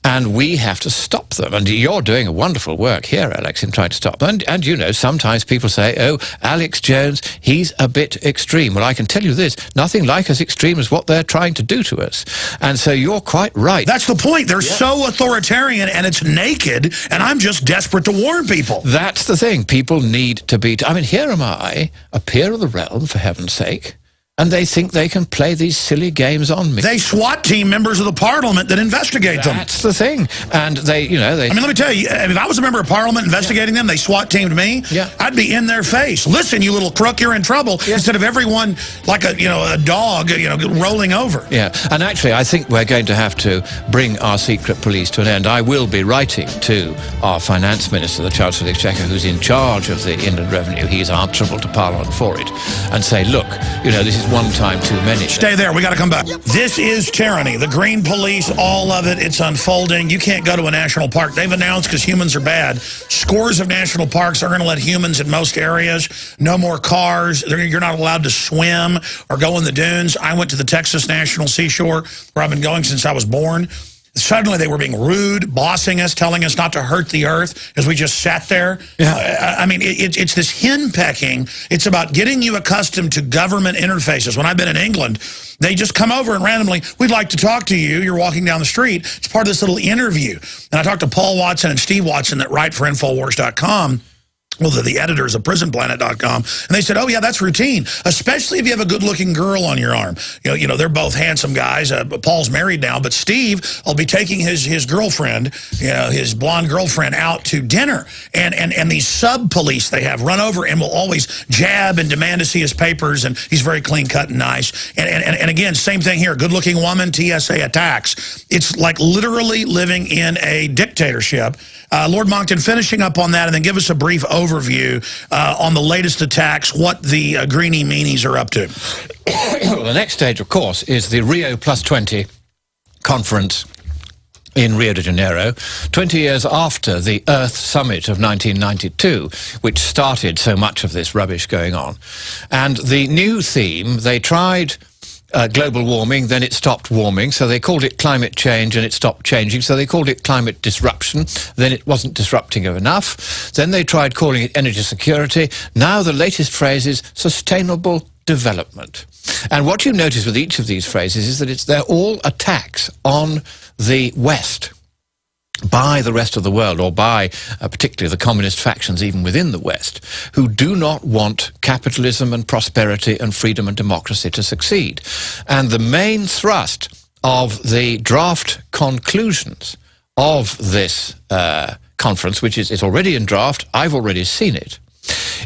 And we have to stop them. And you're doing a wonderful work here, Alex, in trying to stop them. And you know, sometimes people say, oh, Alex Jones, he's a bit extreme. Well, I can tell you this, nothing like as extreme as what they're trying to do to us. And so you're quite right. That's the point. They're so authoritarian and it's naked, and I'm just desperate to warn people. That's the thing. People need to be... I mean, here am I, a peer of the realm, for heaven's sake, and they think they can play these silly games on me. They SWAT team members of the parliament that investigate them. That's the thing. And they, you know, they... I mean, let me tell you, if I was a member of parliament investigating them, they SWAT teamed me, I'd be in their face. Listen, you little crook, you're in trouble. Instead of everyone like a dog, rolling over. Yeah, and actually, I think we're going to have to bring our secret police to an end. I will be writing to our finance minister, the Chancellor of the Exchequer, who's in charge of the Inland Revenue. He's answerable to Parliament for it. And say, look, this is one time too many. Stay there. We got to come back. This is tyranny. The green police, all of it. It's unfolding. You can't go to a national park. They've announced, because humans are bad, scores of national parks are going to let humans in most areas. No more cars. You're not allowed to swim or go in the dunes. I went to the Texas National Seashore, where I've been going since I was born. Suddenly they were being rude, bossing us, telling us not to hurt the earth as we just sat there. I mean, it's this henpecking. It's about getting you accustomed to government interfaces. When I've been in England, they just come over and randomly, we'd like to talk to you. You're walking down the street. It's part of this little interview. And I talked to Paul Watson and Steve Watson that write for Infowars.com. Well, they're the editors of PrisonPlanet.com, and they said, oh, yeah, that's routine, especially if you have a good-looking girl on your arm. They're both handsome guys. Paul's married now, but Steve will be taking his girlfriend, his blonde girlfriend, out to dinner, and these sub-police they have run over and will always jab and demand to see his papers, and he's very clean-cut and nice. And again, same thing here, good-looking woman, TSA attacks. It's like literally living in a dictatorship. Lord Monckton, finishing up on that, and then give us a brief overview on the latest attacks, what the greenie meanies are up to. Well, the next stage, of course, is the Rio +20 conference in Rio de Janeiro, 20 years after the Earth Summit of 1992, which started so much of this rubbish going on. And the new theme, they tried global warming, then it stopped warming, so they called it climate change and it stopped changing, so they called it climate disruption, then it wasn't disrupting enough, then they tried calling it energy security, now the latest phrase is sustainable development. And what you notice with each of these phrases is that they're all attacks on the West by the rest of the world, or by particularly the communist factions even within the West, who do not want capitalism and prosperity and freedom and democracy to succeed. And the main thrust of the draft conclusions of this conference, which is it's already in draft, I've already seen it,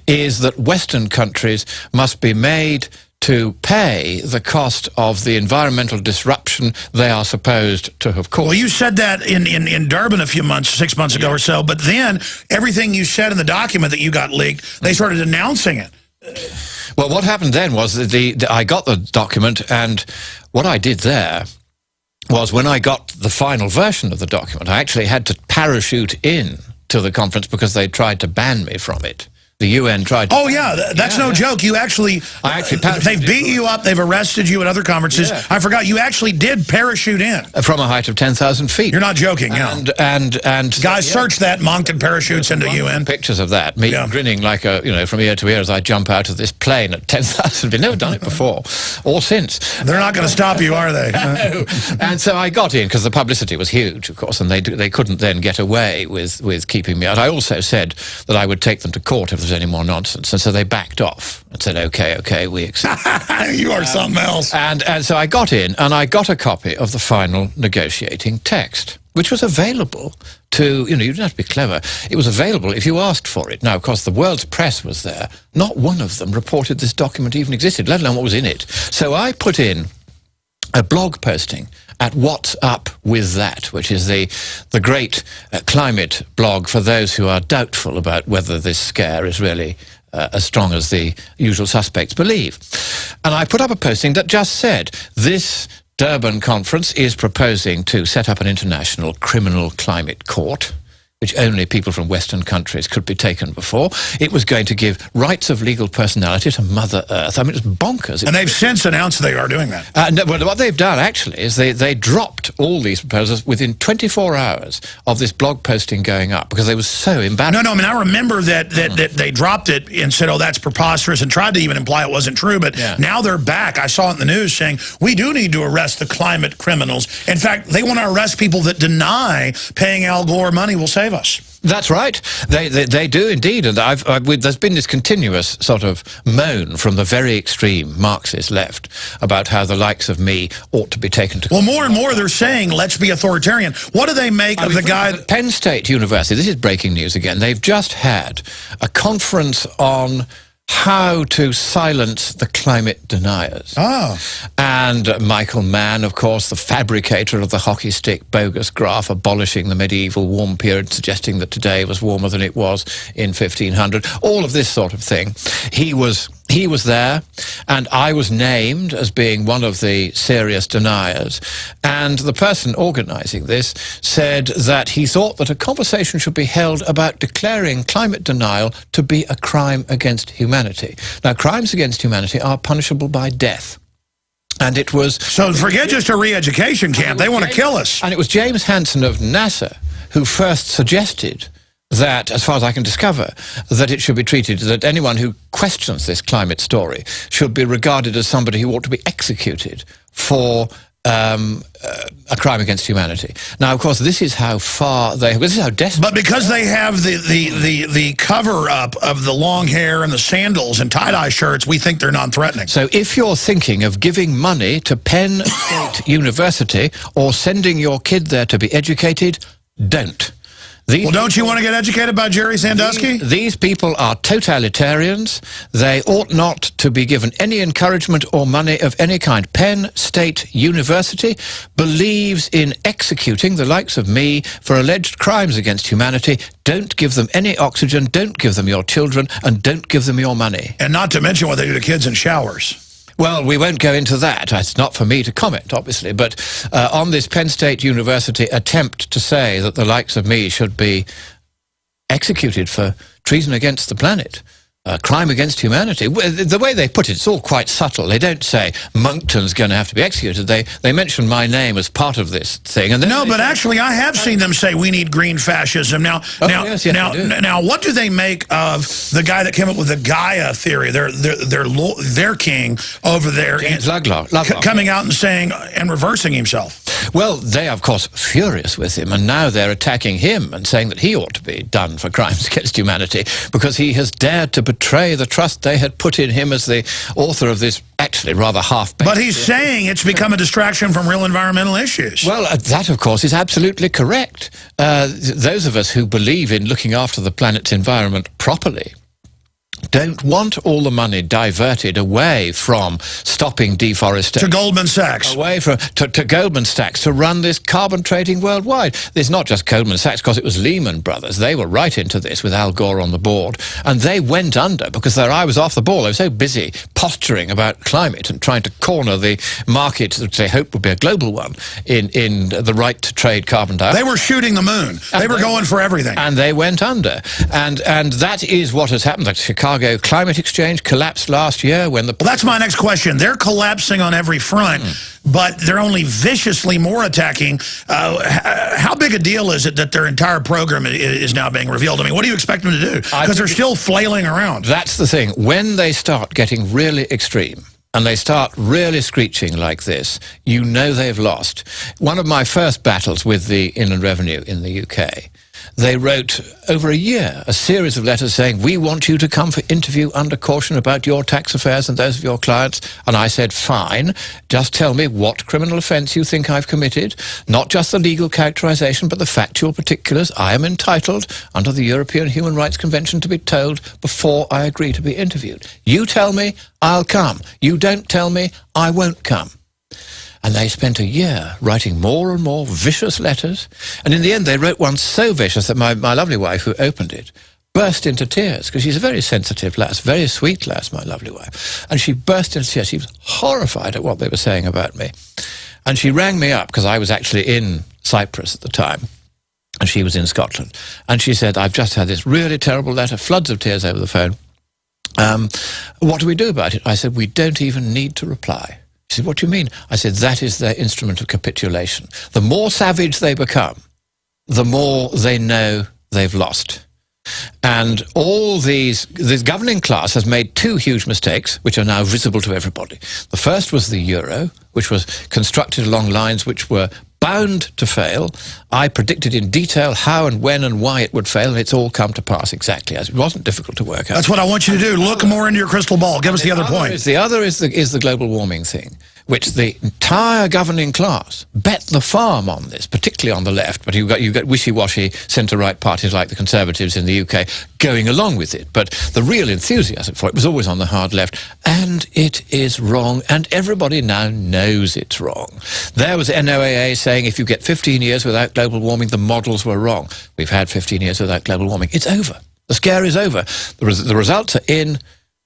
is that Western countries must be made to pay the cost of the environmental disruption they are supposed to have caused. Well, you said that in Durban a few months, 6 months ago or so, but then everything you said in the document that you got leaked, they started announcing it. Well, what happened then was that I got the document, and what I did there was when I got the final version of the document, I actually had to parachute in to the conference because they tried to ban me from it. The UN tried to... Oh, yeah, that's no joke. You actually... they've beat you up. They've arrested you at other conferences. Yeah. I forgot. You actually did parachute in. From a height of 10,000 feet. You're not joking, And guys, search that, Monckton parachutes into UN. Pictures of that. Me grinning like a, from ear to ear as I jump out of this plane at 10,000 feet. Never done it before, or since. They're not going to stop you, are they? No. And so I got in, because the publicity was huge, of course, and they couldn't then get away with keeping me out. I also said that I would take them to court if any more nonsense, and so they backed off and said, okay, we accept. You are something else. And so I got in, and I got a copy of the final negotiating text, which was available to, you didn't have to be clever. It was available if you asked for it. Now, of course, the world's press was there. Not one of them reported this document even existed, let alone what was in it. So I put in a blog posting at What's Up With That, which is the great climate blog for those who are doubtful about whether this scare is really as strong as the usual suspects believe. And I put up a posting that just said, this Durban conference is proposing to set up an international criminal climate court, which only people from Western countries could be taken before. It was going to give rights of legal personality to Mother Earth. I mean, it's bonkers. And they've since announced they are doing that. No, well, what they've done, actually, is they dropped all these proposals within 24 hours of this blog posting going up, because they were so embarrassed. No, I mean, I remember that they dropped it and said, oh, that's preposterous, and tried to even imply it wasn't true, but now they're back. I saw it in the news saying, we do need to arrest the climate criminals. In fact, they want to arrest people that deny paying Al Gore money will save us. That's right. They do indeed, and there's been this continuous sort of moan from the very extreme Marxist left about how the likes of me ought to be taken to court. Well, more and more they're saying, let's be authoritarian. What do they make of the guy... Penn State University, this is breaking news again, they've just had a conference on how to silence the climate deniers. Oh. And Michael Mann, of course, the fabricator of the hockey stick bogus graph abolishing the medieval warm period, suggesting that today was warmer than it was in 1500, all of this sort of thing. He was there, and I was named as being one of the serious deniers. And the person organizing this said that he thought that a conversation should be held about declaring climate denial to be a crime against humanity. Now, crimes against humanity are punishable by death. And it was... So forget just a re-education camp. They want to kill us. And it was James Hansen of NASA who first suggested that, as far as I can discover, that it should be treated, that anyone who questions this climate story should be regarded as somebody who ought to be executed for a crime against humanity. Now, of course, this is how far this is how desperate. But because they have the cover-up of the long hair and the sandals and tie-dye shirts, we think they're non-threatening. So if you're thinking of giving money to Penn State University or sending your kid there to be educated, don't. Well, don't you want to get educated by Jerry Sandusky? These people are totalitarians. They ought not to be given any encouragement or money of any kind. Penn State University believes in executing the likes of me for alleged crimes against humanity. Don't give them any oxygen, don't give them your children, and don't give them your money. And not to mention what they do to kids in showers. Well, we won't go into that. It's not for me to comment, obviously. But on this Penn State University attempt to say that the likes of me should be executed for treason against the planet, crime against humanity. The way they put it, it's all quite subtle. They don't say Monckton's going to have to be executed. They mention my name as part of this thing. And no, but actually, I have seen them say we need green fascism. Now, now, what do they make of the guy that came up with the Gaia theory? Their king over there, coming out and saying and reversing himself. Well, they are, of course, furious with him, and now they're attacking him and saying that he ought to be done for crimes against humanity because he has dared to betray the trust they had put in him as the author of this actually rather half-baked... But he's saying it's become a distraction from real environmental issues. Well, that, of course, is absolutely correct. Those of us who believe in looking after the planet's environment properly don't want all the money diverted away from stopping deforestation. To Goldman Sachs. Away from, to Goldman Sachs to run this carbon trading worldwide. It's not just Goldman Sachs, because it was Lehman Brothers. They were right into this with Al Gore on the board. And they went under because their eye was off the ball. They were so busy posturing about climate and trying to corner the market that they hoped would be a global one in the right to trade carbon dioxide. They were shooting the moon. They were going for everything. And they went under. And that is what has happened. The Chicago Climate Exchange collapsed last year when the... Well, that's my next question. They're collapsing on every front, but they're only viciously more attacking. How big a deal is it that their entire program is now being revealed? I mean, what do you expect them to do? Because they're still flailing around. That's the thing. When they start getting really extreme, and they start really screeching like this, you know they've lost. One of my first battles with the Inland Revenue in the UK, they wrote over a year a series of letters saying, we want you to come for interview under caution about your tax affairs and those of your clients. And I said, fine, just tell me what criminal offence you think I've committed, not just the legal characterisation, but the factual particulars. I am entitled under the European Human Rights Convention to be told before I agree to be interviewed. You tell me, I'll come. You don't tell me, I won't come. And they spent a year writing more and more vicious letters. And in the end, they wrote one so vicious that my lovely wife, who opened it, burst into tears, because she's a very sensitive lass, very sweet lass, my lovely wife. And she burst into tears. She was horrified at what they were saying about me. And she rang me up, because I was actually in Cyprus at the time, and she was in Scotland. And she said, I've just had this really terrible letter, floods of tears over the phone. What do we do about it? I said, we don't even need to reply. She said, what do you mean? I said, that is their instrument of capitulation. The more savage they become, the more they know they've lost. And all this governing class has made two huge mistakes, which are now visible to everybody. The first was the euro, which was constructed along lines which were bound to fail. I predicted in detail how and when and why it would fail, and it's all come to pass exactly as it wasn't difficult to work out. That's what I want you to do. Look more into your crystal ball. Give us the other point. The other is the global warming thing, which the entire governing class bet the farm on this, particularly on the left. But you've got wishy-washy centre-right parties like the Conservatives in the UK going along with it. But the real enthusiasm for it was always on the hard left, and it is wrong, and everybody now knows it's wrong. There was NOAA saying if you get 15 years without global warming, the models were wrong. We've had 15 years without global warming. It's over. The scare is over. The results are in,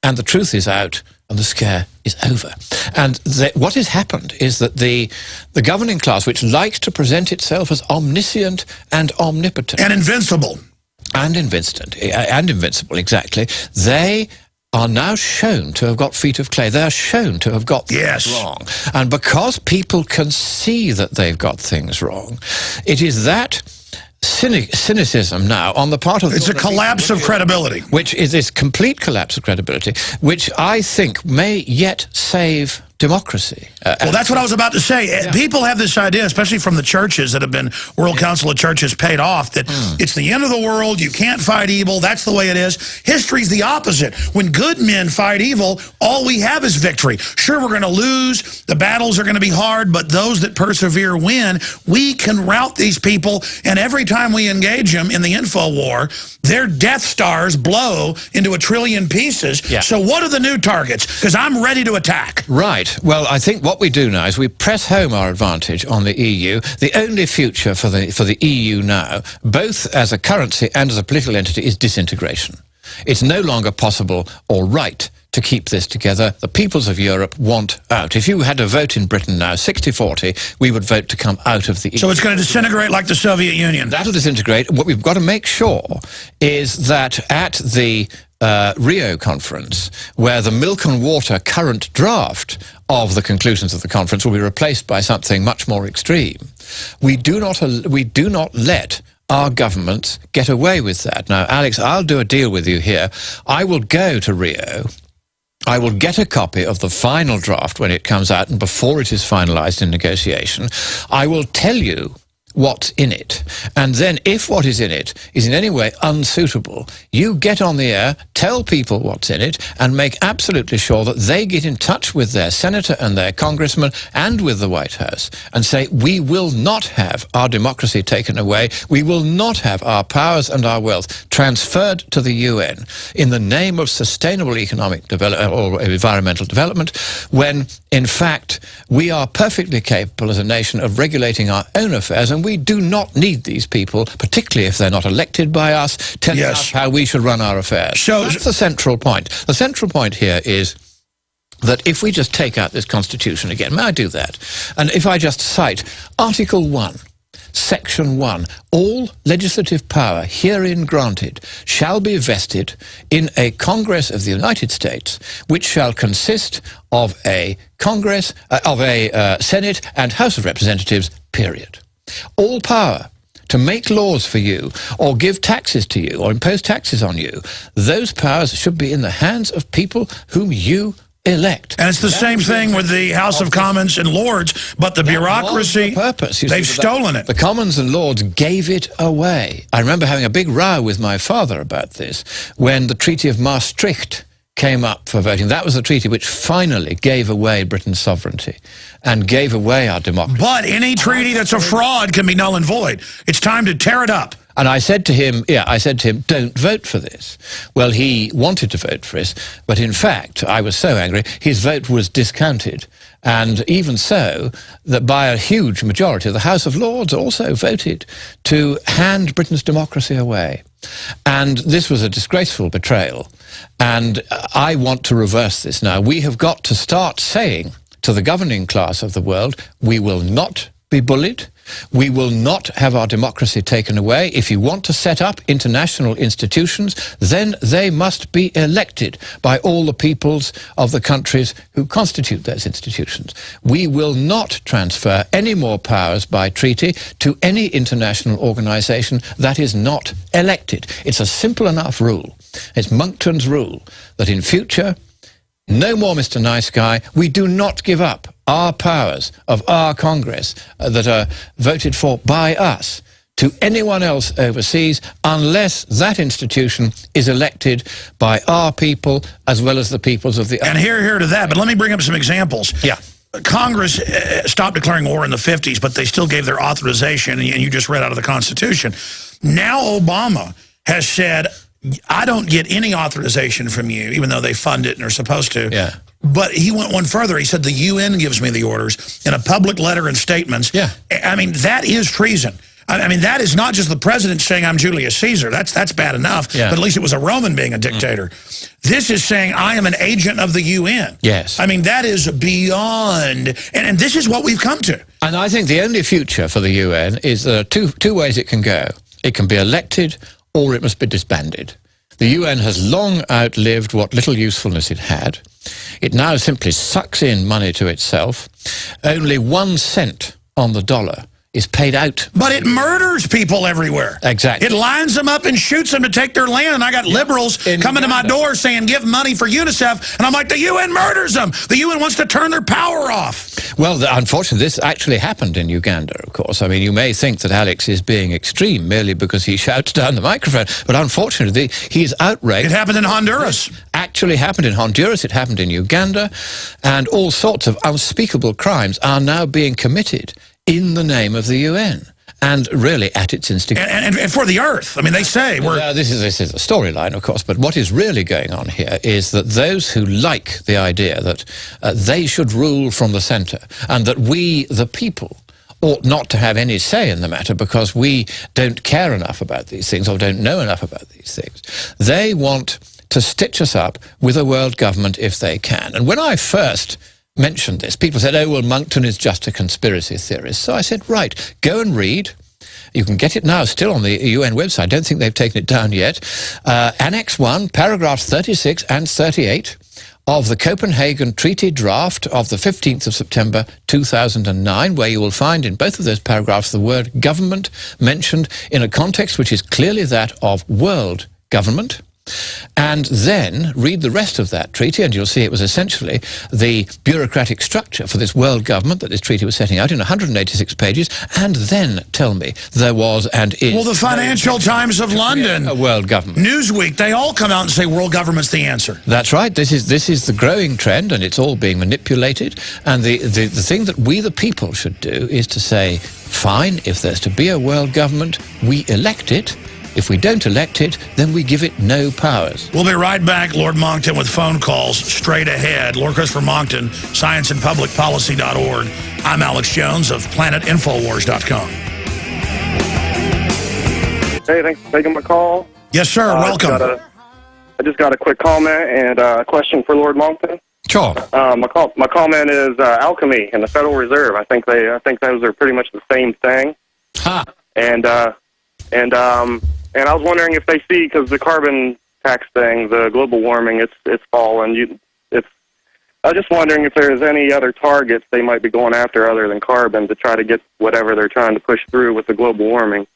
and the truth is out, and the scare is over. And what has happened is that the governing class, which likes to present itself as omniscient and omnipotent... And invincible. And invincible, exactly. They are now shown to have got feet of clay. They are shown to have got things wrong. And because people can see that they've got things wrong, it is that cynicism now on the part of... It's a collapse of credibility. Which is this complete collapse of credibility, which I think may yet save democracy. Well, that's what I was about to say. Yeah. People have this idea, especially from the churches that have been World Council of Churches paid off, that it's the end of the world, you can't fight evil, that's the way it is. History's the opposite. When good men fight evil, all we have is victory. Sure, we're going to lose, the battles are going to be hard, but those that persevere win. We can rout these people, and every time we engage them in the info war, their Death Stars blow into a trillion pieces. Yeah. So what are the new targets? Because I'm ready to attack. Right. Well, I think what we do now is we press home our advantage on the EU. The only future for the EU now, both as a currency and as a political entity, is disintegration. It's no longer possible or right to keep this together. The peoples of Europe want out. If you had a vote in Britain now, 60-40, we would vote to come out of the EU. So it's going to disintegrate like the Soviet Union. That'll disintegrate. What we've got to make sure is that at the Rio conference, where the milk and water current draft of the conclusions of the conference will be replaced by something much more extreme, we do not let our governments get away with that. Now, Alex, I'll do a deal with you here. I will go to Rio. I will get a copy of the final draft when it comes out and before it is finalized in negotiation. I will tell you what's in it. And then if what is in it is in any way unsuitable, you get on the air, tell people what's in it, and make absolutely sure that they get in touch with their senator and their congressman and with the White House and say, we will not have our democracy taken away. We will not have our powers and our wealth transferred to the UN in the name of sustainable economic development or environmental development, when in fact we are perfectly capable as a nation of regulating our own affairs, and we do not need these people, particularly if they're not elected by us, telling us how we should run our affairs. So that's the central point. The central point here is that if we just take out this Constitution again, may I do that? And if I just cite Article 1, Section 1, all legislative power herein granted shall be vested in a Congress of the United States, which shall consist of a Congress, Senate and House of Representatives, period. All power to make laws for you or give taxes to you or impose taxes on you, those powers should be in the hands of people whom you elect. And it's the same thing with the House of Commons and Lords, but the bureaucracy, they've stolen it. The Commons and Lords gave it away. I remember having a big row with my father about this when the Treaty of Maastricht came up for voting. That was the treaty which finally gave away Britain's sovereignty and gave away our democracy. But any treaty that's a fraud can be null and void. It's time to tear it up. And I said to him, don't vote for this. Well, he wanted to vote for it, but in fact, I was so angry, his vote was discounted. And even so, that by a huge majority, the House of Lords also voted to hand Britain's democracy away. And this was a disgraceful betrayal. And I want to reverse this now. We have got to start saying to the governing class of the world, we will not be bullied. We will not have our democracy taken away. If you want to set up international institutions, then they must be elected by all the peoples of the countries who constitute those institutions. We will not transfer any more powers by treaty to any international organization that is not elected. It's a simple enough rule. It's Monckton's rule that in future, no more Mr. Nice Guy. We do not give up our powers of our Congress that are voted for by us to anyone else overseas unless that institution is elected by our people as well as the peoples of the other. And here to that, but let me bring up some examples. Yeah. Congress stopped declaring war in the 50s, but they still gave their authorization, and you just read out of the Constitution. Now Obama has said, I don't get any authorization from you, even though they fund it and are supposed to. Yeah. But he went one further. He said the UN gives me the orders in a public letter and statements. Yeah. I mean, that is treason. I mean, that is not just the president saying I'm Julius Caesar. That's bad enough. Yeah. But at least it was a Roman being a dictator. This is saying I am an agent of the UN. Yes. I mean, that is beyond. And this is what we've come to. And I think the only future for the UN is there are two ways it can go. It can be elected or it must be disbanded. The UN has long outlived what little usefulness it had. It now simply sucks in money to itself. Only 1 cent on the dollar is paid out. But it murders people everywhere. Exactly. It lines them up and shoots them to take their land. And I got liberals coming to my door saying, give money for UNICEF. And I'm like, the UN murders them. The UN wants to turn their power off. Well, unfortunately, this actually happened in Uganda, of course. I mean, you may think that Alex is being extreme merely because he shouts down the microphone. But unfortunately, he's outraged. It happened in Honduras. It actually happened in Honduras. It happened in Uganda. And all sorts of unspeakable crimes are now being committed in the name of the UN, and really at its instigation. And for the earth. I mean, they say we're... This is a storyline, of course, but what is really going on here is that those who like the idea that they should rule from the center, and that we, the people, ought not to have any say in the matter because we don't care enough about these things or don't know enough about these things, they want to stitch us up with a world government if they can. And when I first mentioned this, people said, oh, well, Monckton is just a conspiracy theorist. So I said, right, go and read. You can get it now, still on the UN website. I don't think they've taken it down yet. Annex 1, paragraphs 36 and 38 of the Copenhagen Treaty draft of the 15th of September 2009, where you will find in both of those paragraphs the word government mentioned in a context which is clearly that of world government. And then read the rest of that treaty, and you'll see it was essentially the bureaucratic structure for this world government that this treaty was setting out in 186 pages, and then tell me there was and is... Well, the Financial Times of London, a world government. Newsweek, they all come out and say world government's the answer. That's right. This is the growing trend, and it's all being manipulated. And the thing that we, the people, should do is to say, fine, if there's to be a world government, we elect it. If we don't elect it, then we give it no powers. We'll be right back, Lord Monckton, with phone calls straight ahead. Lord Christopher Monckton, scienceandpublicpolicy.org. I'm Alex Jones of planetinfowars.com. Hey, thanks for taking my call. Yes, sir. Welcome. I just got a quick comment and a question for Lord Monckton. Sure. My comment is alchemy and the Federal Reserve. I think those are pretty much the same thing. Ha. And I was wondering if they see, because the carbon tax thing, the global warming, it's fallen. I was just wondering if there's any other targets they might be going after other than carbon to try to get whatever they're trying to push through with the global warming.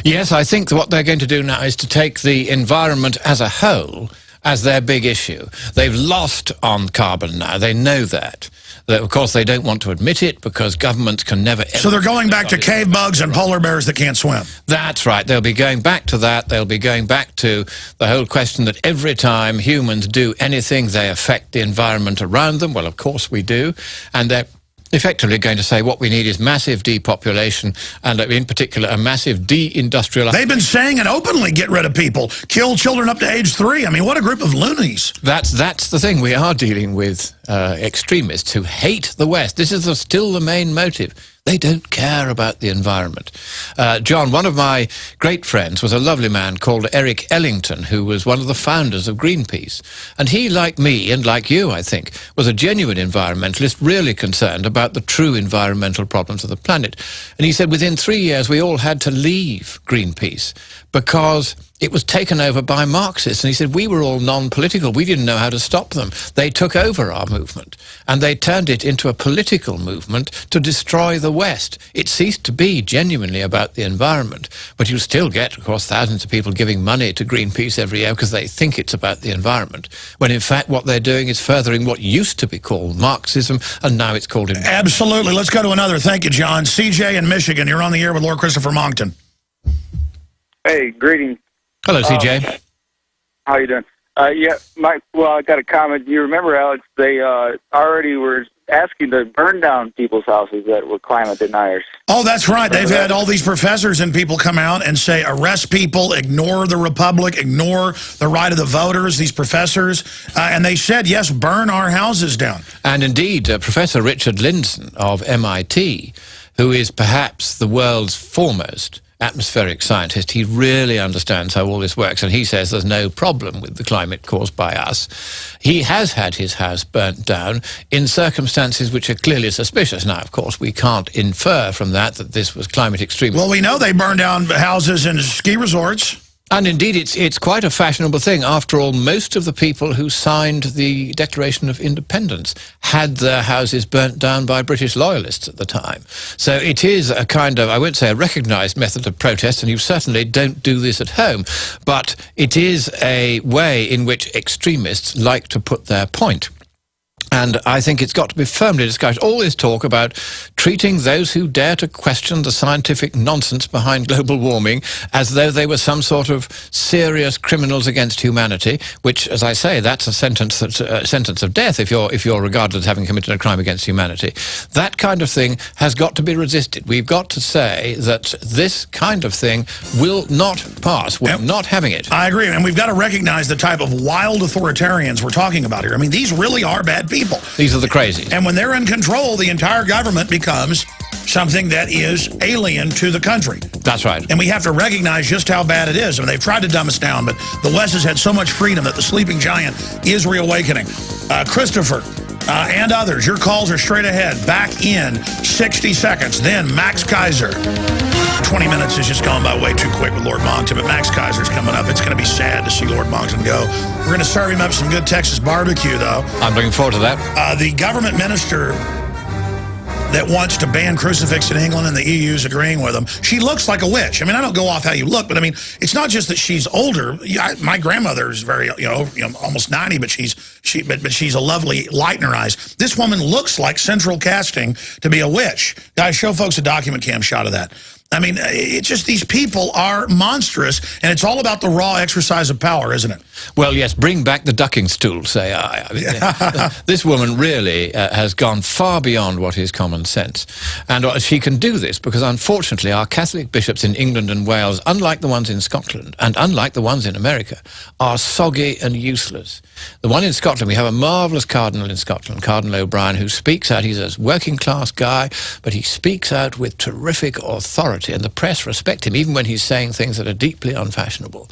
Yes, I think what they're going to do now is to take the environment as a whole as their big issue. They've lost on carbon now. They know that. Of course, they don't want to admit it because governments can never... So they're going back to cave bugs and polar bears that can't swim. That's right. They'll be going back to that. They'll be going back to the whole question that every time humans do anything, they affect the environment around them. Well, of course we do. And they're effectively going to say what we need is massive depopulation and in particular a massive deindustrialization. They've been saying it openly, get rid of people, kill children up to age 3. I mean, what a group of loonies. That's the thing. We are dealing with extremists who hate the West. This is still the main motive. They don't care about the environment. John, one of my great friends was a lovely man called Eric Ellington, who was one of the founders of Greenpeace. And he, like me, and like you, I think, was a genuine environmentalist, really concerned about the true environmental problems of the planet. And he said within 3 years we all had to leave Greenpeace because it was taken over by Marxists. And he said we were all non-political. We didn't know how to stop them. They took over our movement, and they turned it into a political movement to destroy the West. It ceased to be genuinely about the environment. But you still get, of course, thousands of people giving money to Greenpeace every year because they think it's about the environment, when in fact what they're doing is furthering what used to be called Marxism, and now it's called... Absolutely. Let's go to another. Thank you, John. CJ in Michigan, you're on the air with Lord Christopher Monckton. Hey, greetings. Hello, CJ. How you doing? Yeah, Mike. Well, I got a comment. You remember, Alex? They already were asking to burn down people's houses that were climate deniers. Oh, that's right. They've had all these professors and people come out and say, arrest people, ignore the republic, ignore the right of the voters, these professors. And they said, yes, burn our houses down. And indeed, Professor Richard Lindzen of MIT, who is perhaps the world's foremost atmospheric scientist, he really understands how all this works, and he says there's no problem with the climate caused by us. He has had his house burnt down in circumstances which are clearly suspicious. Now, of course, we can't infer from that this was climate extremism. Well, we know they burned down houses in ski resorts. And indeed, it's quite a fashionable thing. After all, most of the people who signed the Declaration of Independence had their houses burnt down by British loyalists at the time. So it is a kind of, I won't say a recognised method of protest, and you certainly don't do this at home, but it is a way in which extremists like to put their point. And I think it's got to be firmly discussed. All this talk about treating those who dare to question the scientific nonsense behind global warming as though they were some sort of serious criminals against humanity, which, as I say, that's a sentence of death if you're regarded as having committed a crime against humanity. That kind of thing has got to be resisted. We've got to say that this kind of thing will not pass. We're not having it. I agree, and we've got to recognize the type of wild authoritarians we're talking about here. I mean, these really are bad people. These are the crazies. And when they're in control, the entire government becomes something that is alien to the country. That's right. And we have to recognize just how bad it is. I mean, they've tried to dumb us down, but the West has had so much freedom that the sleeping giant is reawakening. Christopher and others, your calls are straight ahead. Back in 60 seconds. Then Max Keiser. 20 minutes has just gone by way too quick with Lord Monckton, but Max Keiser's coming up. It's going to be sad to see Lord Monckton go. We're going to serve him up some good Texas barbecue, though. I'm looking forward to that. The government minister that wants to ban crucifix in England, and the EU's agreeing with them. She looks like a witch. I mean, I don't go off how you look, but I mean, it's not just that she's older. My grandmother is very, almost 90, but she's a lovely light in her eyes. This woman looks like central casting to be a witch. Guys, show folks a document cam shot of that. I mean, it's just these people are monstrous, and it's all about the raw exercise of power, isn't it? Well, yes, bring back the ducking stool, say I. I mean, this woman really has gone far beyond what is common sense. And she can do this because, unfortunately, our Catholic bishops in England and Wales, unlike the ones in Scotland and unlike the ones in America, are soggy and useless. The one in Scotland, we have a marvellous cardinal in Scotland, Cardinal O'Brien, who speaks out. He's a working-class guy, but he speaks out with terrific authority, and the press respect him, even when he's saying things that are deeply unfashionable.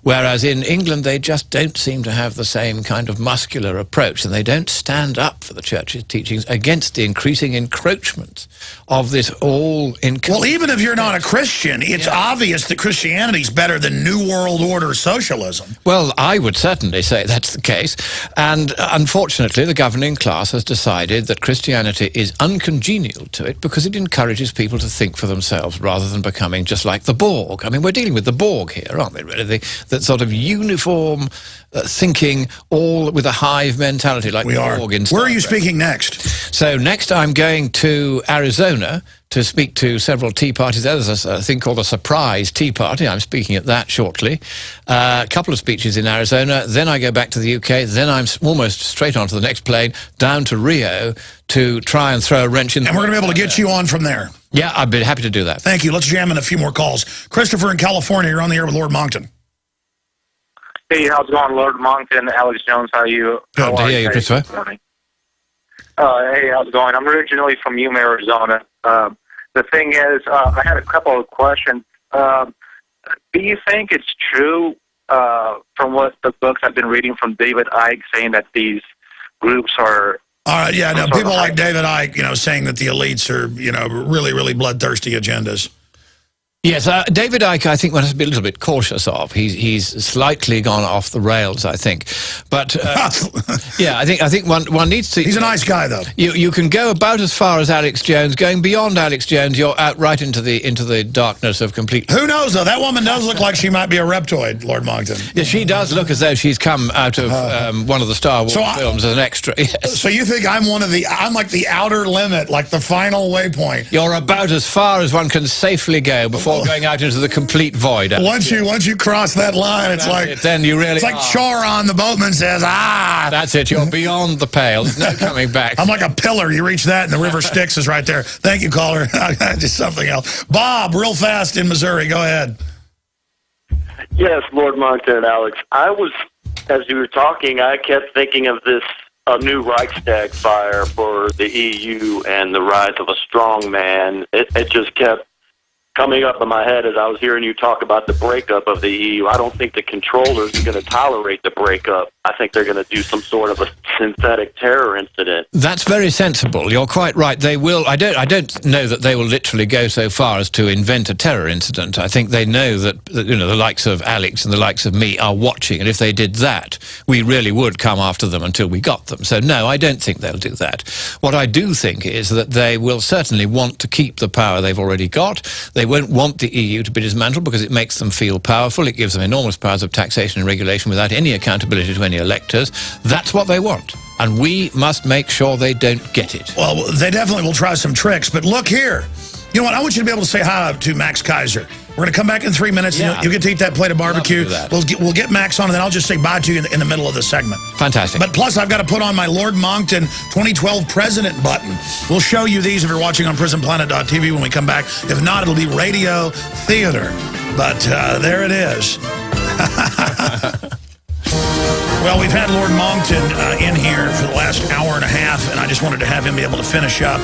Whereas in England, they just don't seem to have the same kind of muscular approach, and they don't stand up for the Church's teachings against the increasing encroachment of this Well, even if you're not a Christian, it's obvious that Christianity's better than New World Order socialism. Well, I would certainly say that's the case. And unfortunately, the governing class has decided that Christianity is uncongenial to it because it encourages people to think for themselves rather than becoming just like the Borg. I mean, we're dealing with the Borg here, aren't we, really? That sort of uniform thinking, all with a hive mentality like we the are. Borg in Where are you Star Trek. speaking next? So next I'm going to Arizona to speak to several tea parties. There's a thing called a surprise tea party. I'm speaking at that shortly. A couple of speeches in Arizona. Then I go back to the UK. Then I'm almost straight onto the next plane down to Rio to try and throw a wrench in. And we're going to be able to get you on from there. Yeah, I'd be happy to do that. Thank you. Let's jam in a few more calls. Christopher in California, you're on the air with Lord Monckton. Hey, how's it going, Lord Monckton? Alex Jones, how are you? Good to hear you, Christopher. Hey, how's it going? I'm originally from Yuma, Arizona. The thing is, I had a couple of questions. Do you think it's true, from what the books I've been reading from David Icke, saying that these groups are... Yeah, no, people like David Icke, saying that the elites are, really, really bloodthirsty agendas. Yes, David Icke, I think one has to be a little bit cautious of. He's slightly gone off the rails, I think. But yeah, I think one needs to. He's a nice guy, though. You can go about as far as Alex Jones. Going beyond Alex Jones, you're out right into the darkness of complete. Who knows, though? That woman does look like she might be a reptoid, Lord Monckton. Yeah, she does look as though she's come out of one of the Star Wars films as an extra. Yes. So you think I'm like the outer limit, like the final waypoint? You're about as far as one can safely go before going out into the complete void. Once you cross that line, it's like then you really. It's like Charon, the boatman says, ah. That's it. You're beyond the pale. There's no coming back. I'm like a pillar. You reach that, and the river Styx is right there. Thank you, caller. Just something else. Bob, real fast in Missouri. Go ahead. Yes, Lord Monckton and Alex. As you were talking, I kept thinking of this new Reichstag fire for the EU and the rise of a strong man. It just kept coming up in my head as I was hearing you talk about the breakup of the EU. I don't think the controllers are going to tolerate the breakup. I think they're going to do some sort of a synthetic terror incident. That's very sensible. You're quite right. They will. I don't know that they will literally go so far as to invent a terror incident. I think they know that the likes of Alex and the likes of me are watching, and if they did that, we really would come after them until we got them. So no, I don't think they'll do that. What I do think is that they will certainly want to keep the power they've already got. They won't want the EU to be dismantled because it makes them feel powerful. It gives them enormous powers of taxation and regulation without any accountability to any electors. That's what they want. And we must make sure they don't get it. Well, they definitely will try some tricks. But look here. You know what? I want you to be able to say hi to Max Keiser. We're going to come back in 3 minutes. Yeah. And you get to eat that plate of barbecue. We'll get Max on, and then I'll just say bye to you in the middle of the segment. Fantastic. But plus, I've got to put on my Lord Monckton 2012 President button. We'll show you these if you're watching on prisonplanet.tv when we come back. If not, it'll be radio theater. But there it is. Well, we've had Lord Monckton in here for the last hour and a half, and I just wanted to have him be able to finish up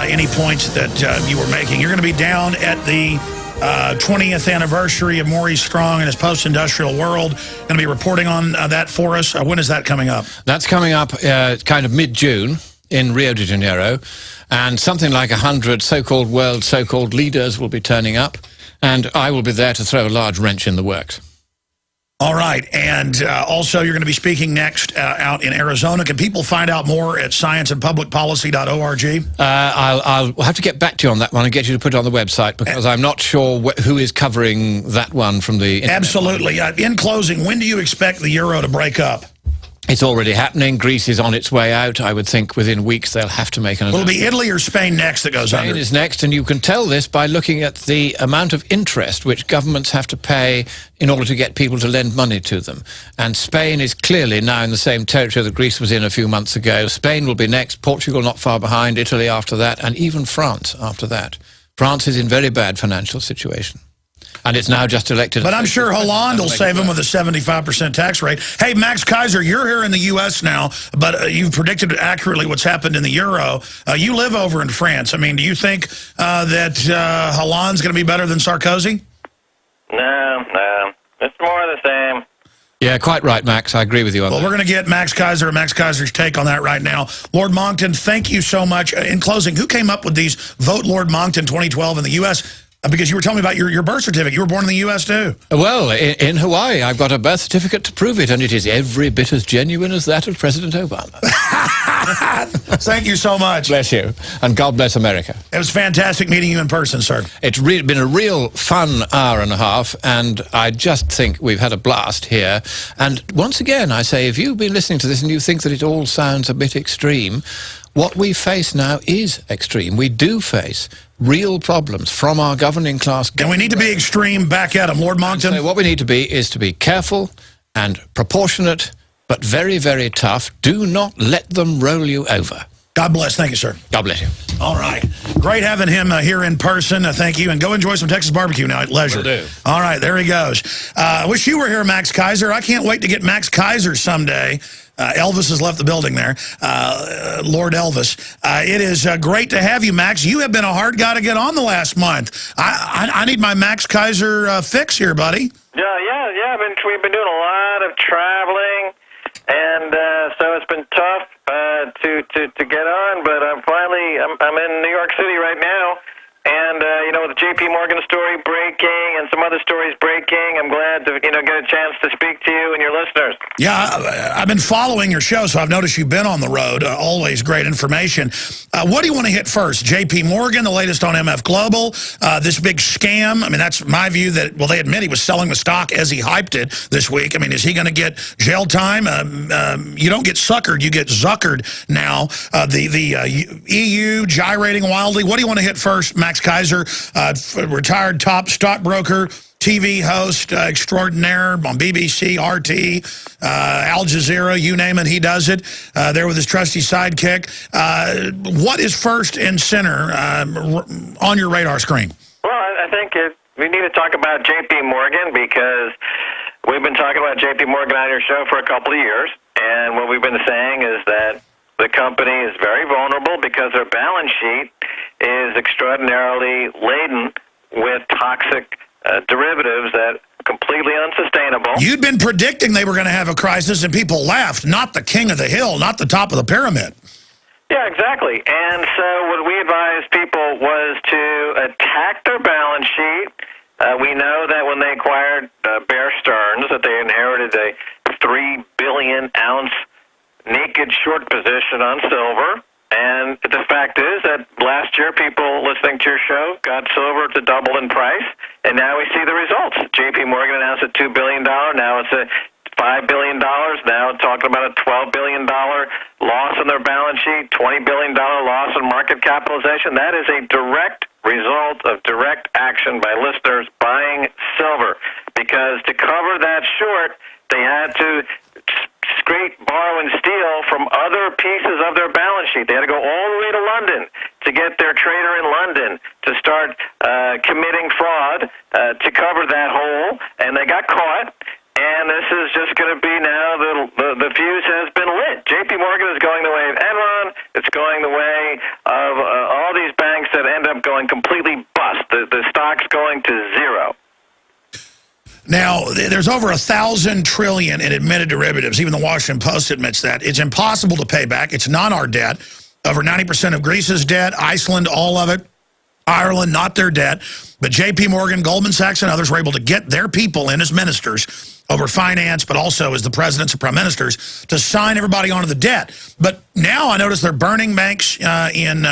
any points that you were making. You're going to be down at the 20th anniversary of Maurice Strong and his post-industrial world. Going to be reporting on that for us. When is that coming up? That's coming up kind of mid-June in Rio de Janeiro, and something like 100 so-called world, so-called leaders will be turning up, and I will be there to throw a large wrench in the works. All right, and also you're going to be speaking next out in Arizona. Can people find out more at scienceandpublicpolicy.org? I'll have to get back to you on that one and get you to put it on the website, because I'm not sure who is covering that one from the internet. Absolutely. In closing, when do you expect the euro to break up? It's already happening. Greece is on its way out. I would think within weeks they'll have to make an announcement. Will it be Italy or Spain next that goes under? Spain is next, and you can tell this by looking at the amount of interest which governments have to pay in order to get people to lend money to them. And Spain is clearly now in the same territory that Greece was in a few months ago. Spain will be next, Portugal not far behind, Italy after that, and even France after that. France is in very bad financial situation. And it's now just elected. But I'm sure Hollande will save them with a 75% tax rate. Hey, Max Keiser, you're here in the U.S. now, but you've predicted accurately what's happened in the euro. You live over in France. I mean, do you think that Hollande's going to be better than Sarkozy? No. It's more of the same. Yeah, quite right, Max. I agree with you on that. Well, we're going to get Max Keiser and Max Keiser's take on that right now. Lord Monckton, thank you so much. In closing, who came up with these Vote Lord Monckton 2012 in the U.S.? Because you were telling me about your birth certificate. You were born in the U.S., too. Well, in Hawaii, I've got a birth certificate to prove it, and it is every bit as genuine as that of President Obama. Thank you so much. Bless you, and God bless America. It was fantastic meeting you in person, sir. It's been a real fun hour and a half, and I just think we've had a blast here. And once again, I say, if you've been listening to this and you think that it all sounds a bit extreme, what we face now is extreme. We do face real problems from our governing class. And we need to be extreme back at them. Lord Monckton? So what we need to be is to be careful and proportionate, but very, very tough. Do not let them roll you over. God bless. Thank you, sir. God bless you. All right. Great having him here in person. Thank you. And go enjoy some Texas barbecue now at leisure. Will do. All right. There he goes. I wish you were here, Max Keiser. I can't wait to get Max Keiser someday. Elvis has left the building there. Lord Elvis. It is great to have you, Max. You have been a hard guy to get on the last month. I need my Max Keiser fix here, buddy. Yeah. We've been doing a lot of traveling, and so it's been tough to get on. But I'm in New York City right now, and with the J.P. Morgan story breaking and some other stories breaking, I'm glad to get a chance to speak to you and your listeners. Yeah, I've been following your show, so I've noticed you've been on the road. Always great information. What do you want to hit first? J.P. Morgan, the latest on MF Global, this big scam. I mean, that's my view that, well, they admit he was selling the stock as he hyped it this week. I mean, is he going to get jail time? You don't get suckered, you get zuckered now. The EU gyrating wildly. What do you want to hit first, Max Keiser, retired top stockbroker, TV host extraordinaire on BBC, RT, Al Jazeera, you name it, he does it, there with his trusty sidekick. What is first and center on your radar screen? Well, I think we need to talk about J.P. Morgan, because we've been talking about J.P. Morgan on your show for a couple of years, and what we've been saying is that the company is very vulnerable because their balance sheet is extraordinarily laden with toxic derivatives that are completely unsustainable. You'd been predicting they were going to have a crisis, and people laughed. Not the king of the hill, not the top of the pyramid. Yeah, exactly. And so what we advised people was to attack their balance sheet. We know that when they acquired Bear Stearns, that they inherited a 3 billion ounce naked short position on silver. And the fact is that last year, people listening to your show got silver to double in price, and now we see the results. J.P. Morgan announced a $2 billion. Now it's a $5 billion. Now talking about a $12 billion loss on their balance sheet, $20 billion loss in market capitalization. That is a direct result of direct action by listeners buying silver, because to cover that short, they had to scrape, borrow, and steal from other pieces of their balance sheet. They had to go all the way to London to get their trader in London to start committing fraud to cover that hole, and they got caught. And this is just going to be now the fuse has been lit. J.P. Morgan is going the way of Enron. It's going the way of all these Now, there's over 1,000 trillion in admitted derivatives. Even the Washington Post admits that. It's impossible to pay back. It's not our debt. Over 90% of Greece's debt, Iceland, all of it. Ireland, not their debt. But J.P. Morgan, Goldman Sachs, and others were able to get their people in as ministers over finance, but also as the presidents and prime ministers, to sign everybody onto the debt. But now I notice they're burning banks in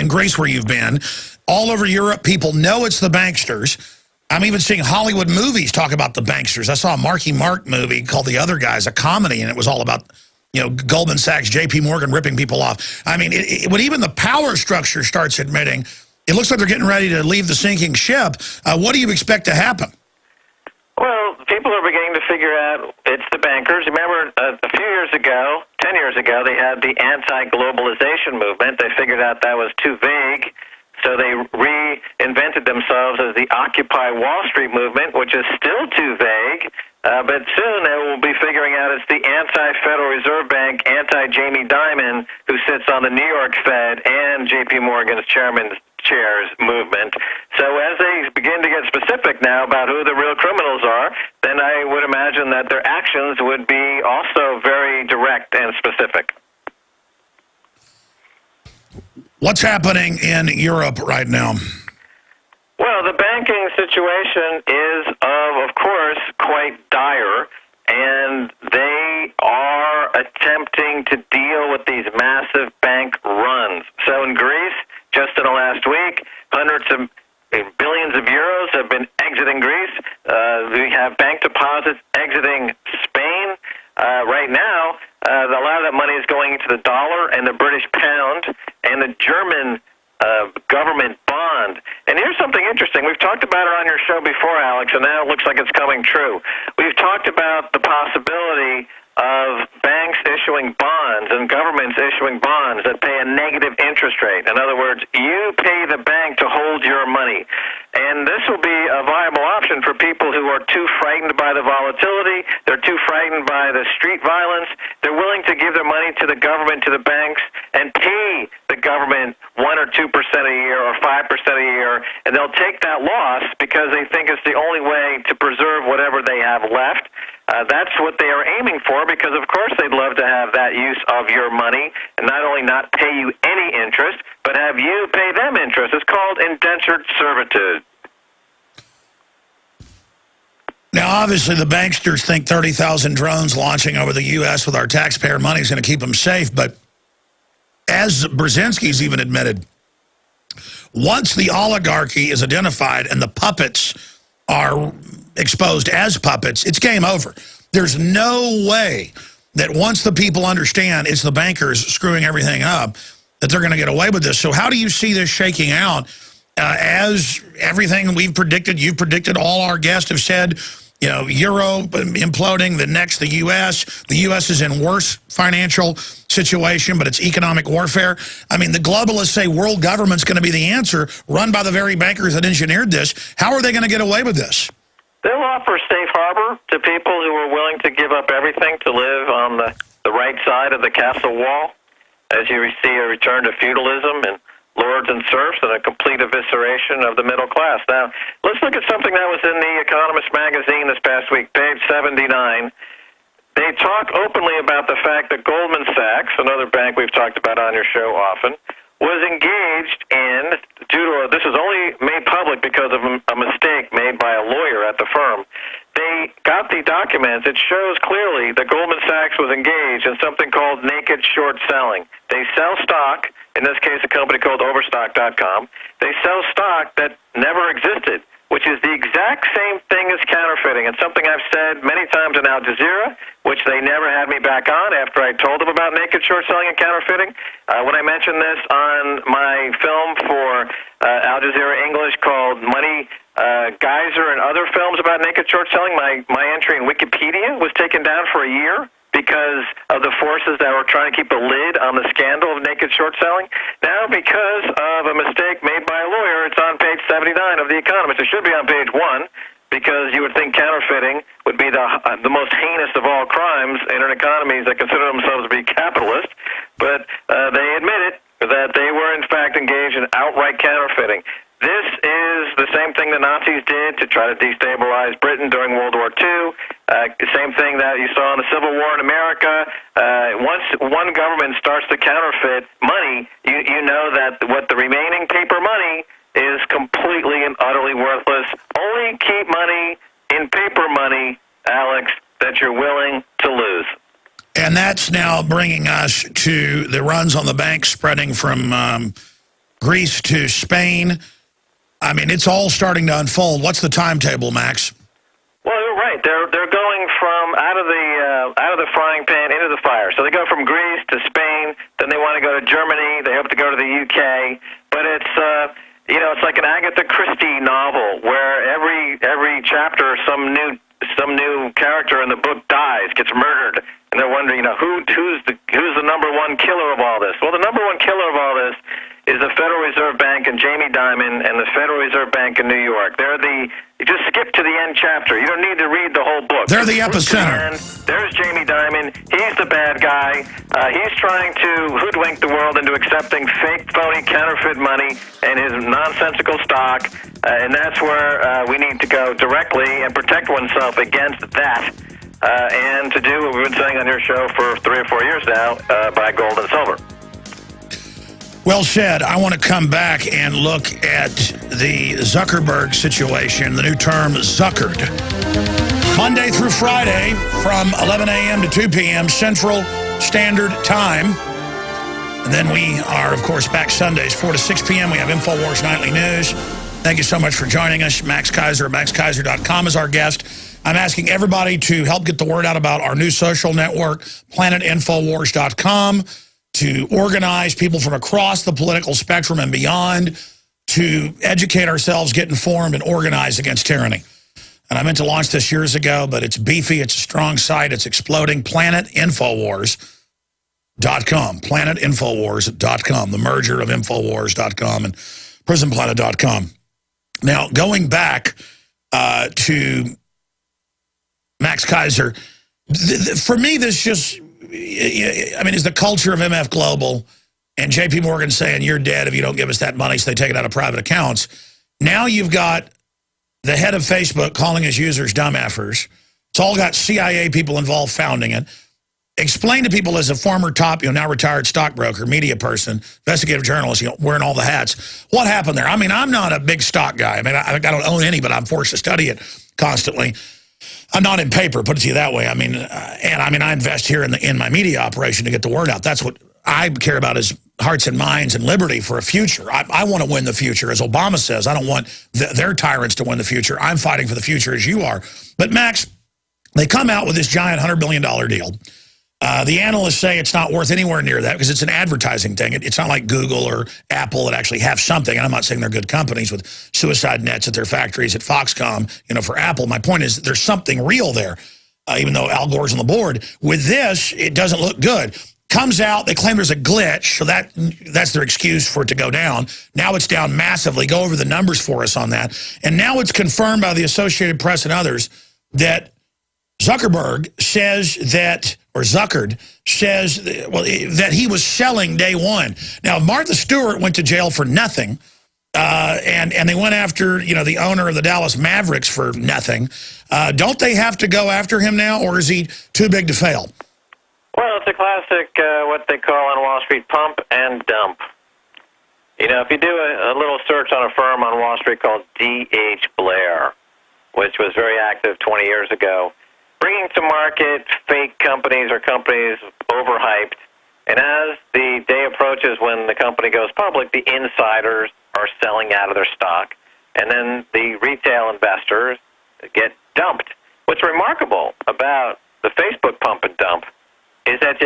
Greece, where you've been. All over Europe, people know it's the banksters. I'm even seeing Hollywood movies talk about the banksters. I saw a Marky Mark movie called The Other Guys, a comedy, and it was all about, you know, Goldman Sachs, J.P. Morgan ripping people off. I mean, when even the power structure starts admitting, it looks like they're getting ready to leave the sinking ship. What do you expect to happen? Well, people are beginning to figure out it's the bankers. Remember, a few years ago, 10 years ago, they had the anti-globalization movement. They figured out that was too vague. So they reinvented themselves as the Occupy Wall Street movement, which is still too vague. But soon they will be figuring out it's the anti-Federal Reserve Bank, anti-Jamie Dimon, who sits on the New York Fed, and J.P. Morgan's chairman's chairs movement. So as they begin to get specific now about who the real criminals are, then I would imagine that their actions would be also very direct and specific. What's happening in Europe right now? Well, the banking situation is, of course, quite dire, and they are attempting to deal with these massive bank runs. So in Greece, just in the last week, hundreds of billions of euros have been exiting Greece. We have bank deposits exiting Spain. Right now, a lot of that money is going into the dollar and the British pound and the German government bond. And here's something interesting. We've talked about it on your show before, Alex, and now it looks like it's coming true. We've talked about the possibility of banks issuing bonds and governments issuing bonds that pay a negative interest rate. In other words, you pay the bank to hold your money. And this will be a viable option for people who are too frightened by the volatility, they're too frightened by the street violence, they're willing to give their money to the government, to the banks, and pay the government 1 or 2% a year or 5% a year, and they'll take that loss because they think it's the only way to preserve whatever they have left. That's what they are aiming for because, of course, they'd love to have that use of your money and not only not pay you any interest, but have you pay them interest. It's called indentured servitude. Now, obviously, the banksters think 30,000 drones launching over the U.S. with our taxpayer money is going to keep them safe, but as Brzezinski's even admitted, once the oligarchy is identified and the puppets are exposed as puppets, it's game over. There's no way that once the people understand it's the bankers screwing everything up, that they're going to get away with this. So how do you see this shaking out as everything we've predicted, you've predicted, all our guests have said, you know, Euro imploding, the next the U.S. The U.S. is in worse financial situation, but it's economic warfare. I mean, the globalists say world government's going to be the answer, run by the very bankers that engineered this. How are they going to get away with this? They'll offer safe harbor to people who are willing to give up everything to live on the right side of the castle wall, as you see a return to feudalism and lords and serfs and a complete evisceration of the middle class. Now, let's look at something that was in the Economist magazine this past week, page 79. They talk openly about the fact that Goldman Sachs, another bank we've talked about on your show often, was engaged in, this was only made public because of a mistake made by a lawyer at the firm. They got the documents. It shows clearly that Goldman Sachs was engaged in something called naked short selling. They sell stock, in this case a company called Overstock.com. They sell stock that never existed, which is the exact same thing as counterfeiting. And something I've said many times on Al Jazeera, which they never had me back on after I told them about naked short selling and counterfeiting. When I mentioned this on my film for Al Jazeera English called Money, Keiser, and other films about naked short selling, my entry in Wikipedia was taken down for a year because of the forces that were trying to keep a lid on the scandal of naked short selling. Now, because of a mistake made by a lawyer, it's on page 79 of The Economist. It should be on page 1, because you would think counterfeiting would be the most heinous of all crimes in economies that consider themselves to be capitalist. But they admitted that they were, in fact, engaged in outright counterfeiting. This is the same thing the Nazis did to try to destabilize same thing that you saw in the Civil War in America. Once one government starts to counterfeit money, you know that what the remaining paper money is completely and utterly worthless. Only keep money in paper money, Alex, that you're willing to lose. And that's now bringing us to the runs on the bank spreading from Greece to Spain. I mean, it's all starting to unfold. What's the timetable, Max? Well, you're right. They're going from out of the frying pan into the fire. So they go from Greece to Spain, then they want to go to Germany. They hope to go to the UK. But it's it's like an Agatha Christie novel where every chapter some new character in the book dies, gets murdered, and they're wondering, who's the number one killer of all this? Well, the number one killer of all this is the Federal Reserve Bank and Jamie Dimon and the Federal Reserve Bank in New York. You just skip to the end chapter. You don't need to read the whole book. They're the epicenter. There's Jamie Dimon. He's the bad guy. He's trying to hoodwink the world into accepting fake, phony, counterfeit money and his nonsensical stock. And that's where we need to go directly and protect oneself against that. And to do what we've been saying on your show for 3 or 4 years now, buy gold and silver. Well said. I want to come back and look at the Zuckerberg situation, the new term Zuckered. Monday through Friday from 11 a.m. to 2 p.m. Central Standard Time. And then we are, of course, back Sundays, 4 to 6 p.m. We have InfoWars Nightly News. Thank you so much for joining us. Max Keiser, MaxKeiser.com is our guest. I'm asking everybody to help get the word out about our new social network, PlanetInfoWars.com, to organize people from across the political spectrum and beyond, to educate ourselves, get informed, and organize against tyranny. And I meant to launch this years ago, but it's beefy, it's a strong site, it's exploding. PlanetInfoWars.com, PlanetInfoWars.com, the merger of Infowars.com and PrisonPlanet.com. Now, going back to Max Keiser, for me, this just... is the culture of MF Global and J.P. Morgan saying you're dead if you don't give us that money, so they take it out of private accounts. Now you've got the head of Facebook calling his users dumb effers. It's all got CIA people involved founding it. Explain to people as a former top, now retired stockbroker, media person, investigative journalist, wearing all the hats. What happened there? I mean, I'm not a big stock guy. I mean, I don't own any, but I'm forced to study it constantly. I'm not in paper, put it to you that way. I mean, I invest here in my media operation to get the word out. That's what I care about, is hearts and minds and liberty for a future. I want to win the future. As Obama says, I don't want their tyrants to win the future. I'm fighting for the future as you are. But Max, they come out with this giant $100 billion deal. The analysts say it's not worth anywhere near that because it's an advertising thing. It's not like Google or Apple that actually have something. And I'm not saying they're good companies with suicide nets at their factories at Foxconn, for Apple. My point is there's something real there, even though Al Gore's on the board. With this, it doesn't look good. Comes out, they claim there's a glitch, so that's their excuse for it to go down. Now it's down massively. Go over the numbers for us on that. And now it's confirmed by the Associated Press and others that Zuckerberg says that, or Zuckered says, that he was selling day one. Now, Martha Stewart went to jail for nothing, and they went after, the owner of the Dallas Mavericks for nothing. Don't they have to go after him now, or is he too big to fail? Well, it's a classic, what they call on Wall Street, pump and dump. If you do a little search on a firm on Wall Street called D.H. Blair, which was very active 20 years ago, bringing to market fake companies or companies overhyped. And as the day approaches when the company goes public, the insiders are selling out of their stock. And then the retail investors get dumped. What's remarkable about the Facebook pump and dump is that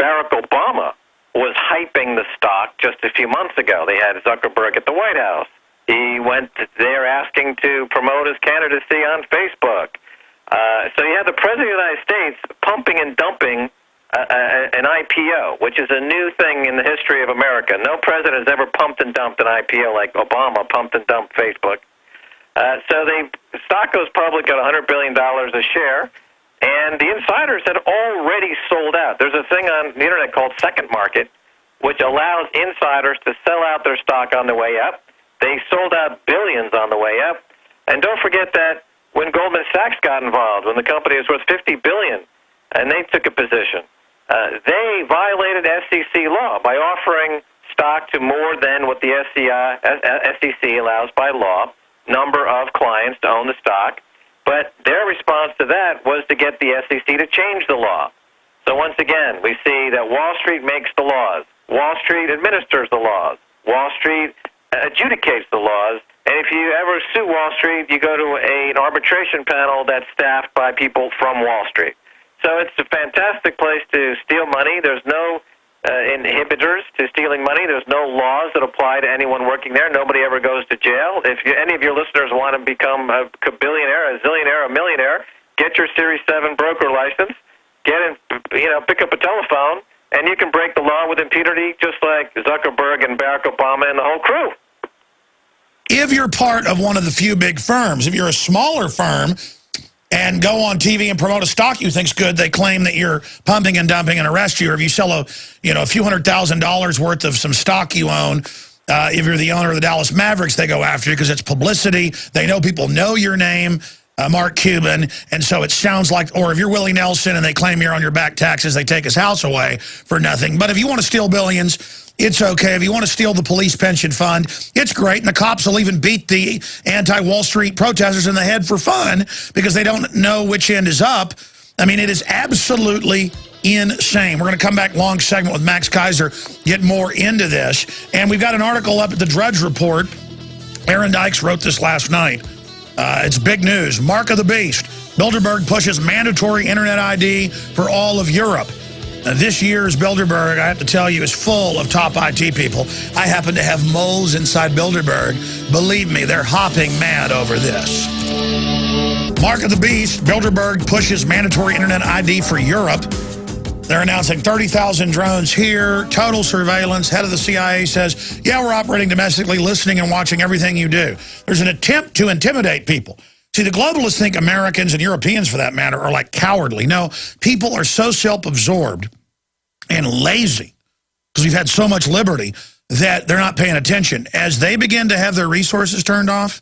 Barack Obama was hyping the stock just a few months ago. They had Zuckerberg at the White House. He went there asking to promote his candidacy on Facebook. So you have the President of the United States pumping and dumping an IPO, which is a new thing in the history of America. No president has ever pumped and dumped an IPO like Obama pumped and dumped Facebook. So the stock goes public at $100 billion a share, and the insiders had already sold out. There's a thing on the Internet called Second Market, which allows insiders to sell out their stock on the way up. They sold out billions on the way up. And don't forget that when Goldman Sachs got involved, when the company was worth $50 billion, and they took a position. They violated SEC law by offering stock to more than what the SEC allows by law, number of clients to own the stock. But their response to that was to get the SEC to change the law. So once again, we see that Wall Street makes the laws. Wall Street administers the laws. Wall Street adjudicates the laws. And if you ever sue Wall Street, you go to an arbitration panel that's staffed by people from Wall Street. So it's a fantastic place to steal money. There's no inhibitors to stealing money. There's no laws that apply to anyone working there. Nobody ever goes to jail. If any of your listeners want to become a billionaire, a zillionaire, a millionaire, get your Series 7 broker license, pick up a telephone, and you can break the law with impunity just like Zuckerberg and Barack Obama and the whole crew. If you're part of one of the few big firms, if you're a smaller firm and go on TV and promote a stock you think's good, they claim that you're pumping and dumping and arrest you. Or if you sell a few $100,000 worth of some stock you own, if you're the owner of the Dallas Mavericks, they go after you because it's publicity. They know people know your name, Mark Cuban, and so it sounds like, or if you're Willie Nelson and they claim you're on your back taxes, they take his house away for nothing. But if you want to steal billions, it's okay. If you want to steal the police pension fund, it's great. And the cops will even beat the anti-Wall Street protesters in the head for fun because they don't know which end is up. I mean, it is absolutely insane. We're going to come back, long segment with Max Keiser, get more into this. And we've got an article up at the Drudge Report. Aaron Dykes wrote this last night. It's big news. Mark of the Beast. Bilderberg pushes mandatory Internet ID for all of Europe. This year's Bilderberg, I have to tell you, is full of top IT people. I happen to have moles inside Bilderberg. Believe me, they're hopping mad over this. Mark of the Beast, Bilderberg pushes mandatory Internet ID for Europe. They're announcing 30,000 drones here, total surveillance. Head of the CIA says, yeah, we're operating domestically, listening and watching everything you do. There's an attempt to intimidate people. See, the globalists think Americans and Europeans, for that matter, are like cowardly. No, people are so self-absorbed and lazy because we've had so much liberty that they're not paying attention. As they begin to have their resources turned off,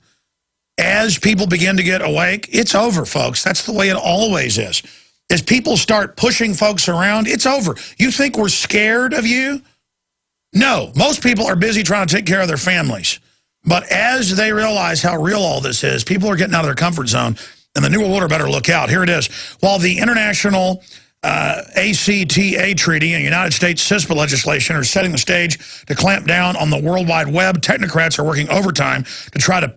as people begin to get awake, it's over, folks. That's the way it always is. As people start pushing folks around, it's over. You think we're scared of you? No, most people are busy trying to take care of their families. But as they realize how real all this is, people are getting out of their comfort zone, and the New World Order better look out. Here it is. While the International ACTA Treaty and United States CISPA legislation are setting the stage to clamp down on the World Wide Web, technocrats are working overtime to try to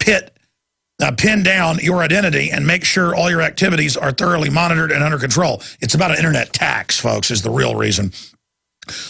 pin down your identity and make sure all your activities are thoroughly monitored and under control. It's about an internet tax, folks, is the real reason.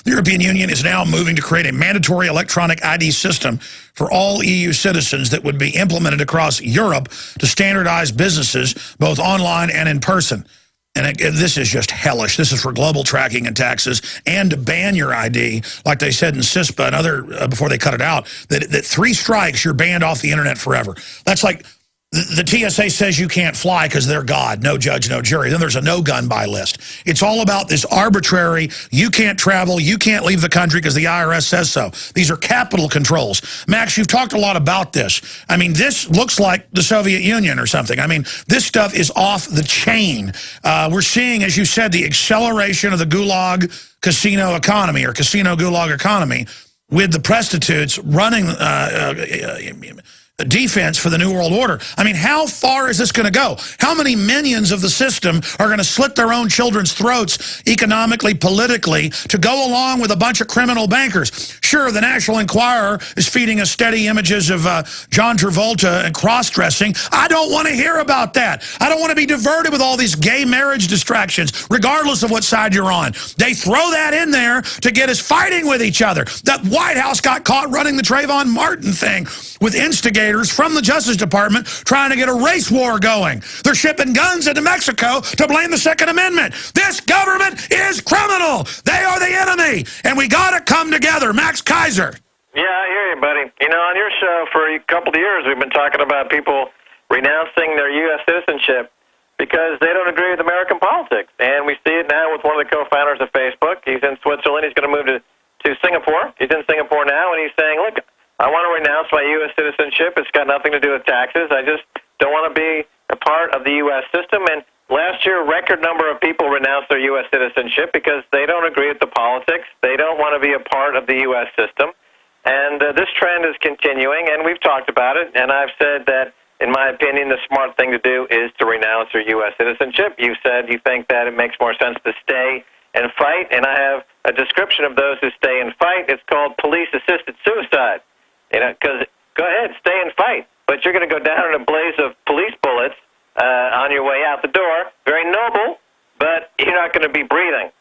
The European Union is now moving to create a mandatory electronic ID system for all EU citizens that would be implemented across Europe to standardize businesses, both online and in person. And this is just hellish. This is for global tracking and taxes and to ban your ID, like they said in CISPA and other, before they cut it out, that 3 strikes, you're banned off the internet forever. That's like the TSA says you can't fly because they're God, no judge, no jury. Then there's a no-gun buy list. It's all about this arbitrary, you can't travel, you can't leave the country because the IRS says so. These are capital controls. Max, you've talked a lot about this. I mean, this looks like the Soviet Union or something. I mean, this stuff is off the chain. We're seeing, as you said, the acceleration of the gulag casino economy or casino gulag economy with the prostitutes running defense for the New World Order. I mean, how far is this going to go? How many minions of the system are going to slit their own children's throats economically, politically, to go along with a bunch of criminal bankers? Sure, the National Enquirer is feeding us steady images of John Travolta and cross-dressing. I don't want to hear about that. I don't want to be diverted with all these gay marriage distractions, regardless of what side you're on. They throw that in there to get us fighting with each other. That White House got caught running the Trayvon Martin thing with instigators from the Justice Department trying to get a race war going. They're shipping guns into Mexico to blame the Second Amendment. This government is criminal. They are the enemy. And we got to come together. Max Keiser. Yeah, I hear you, buddy. You know, on your show for a couple of years, we've been talking about people renouncing their U.S. citizenship because they don't agree with American politics. And we see it now with one of the co-founders of Facebook. He's in Switzerland. He's going to move to Singapore. He's in Singapore now, and he's saying, look, I want to renounce my U.S. citizenship. It's got nothing to do with taxes. I just don't want to be a part of the U.S. system. And last year, a record number of people renounced their U.S. citizenship because they don't agree with the politics. They don't want to be a part of the U.S. system. And this trend is continuing, and we've talked about it. And I've said that, in my opinion, the smart thing to do is to renounce your U.S. citizenship. You've said you think that it makes more sense to stay and fight, and I have a description of those who stay and fight. It's called police-assisted suicide. You know, because go ahead, stay and fight, but you're going to go down in a blaze of police bullets on your way out the door. Very noble, but you're not going to be breathing.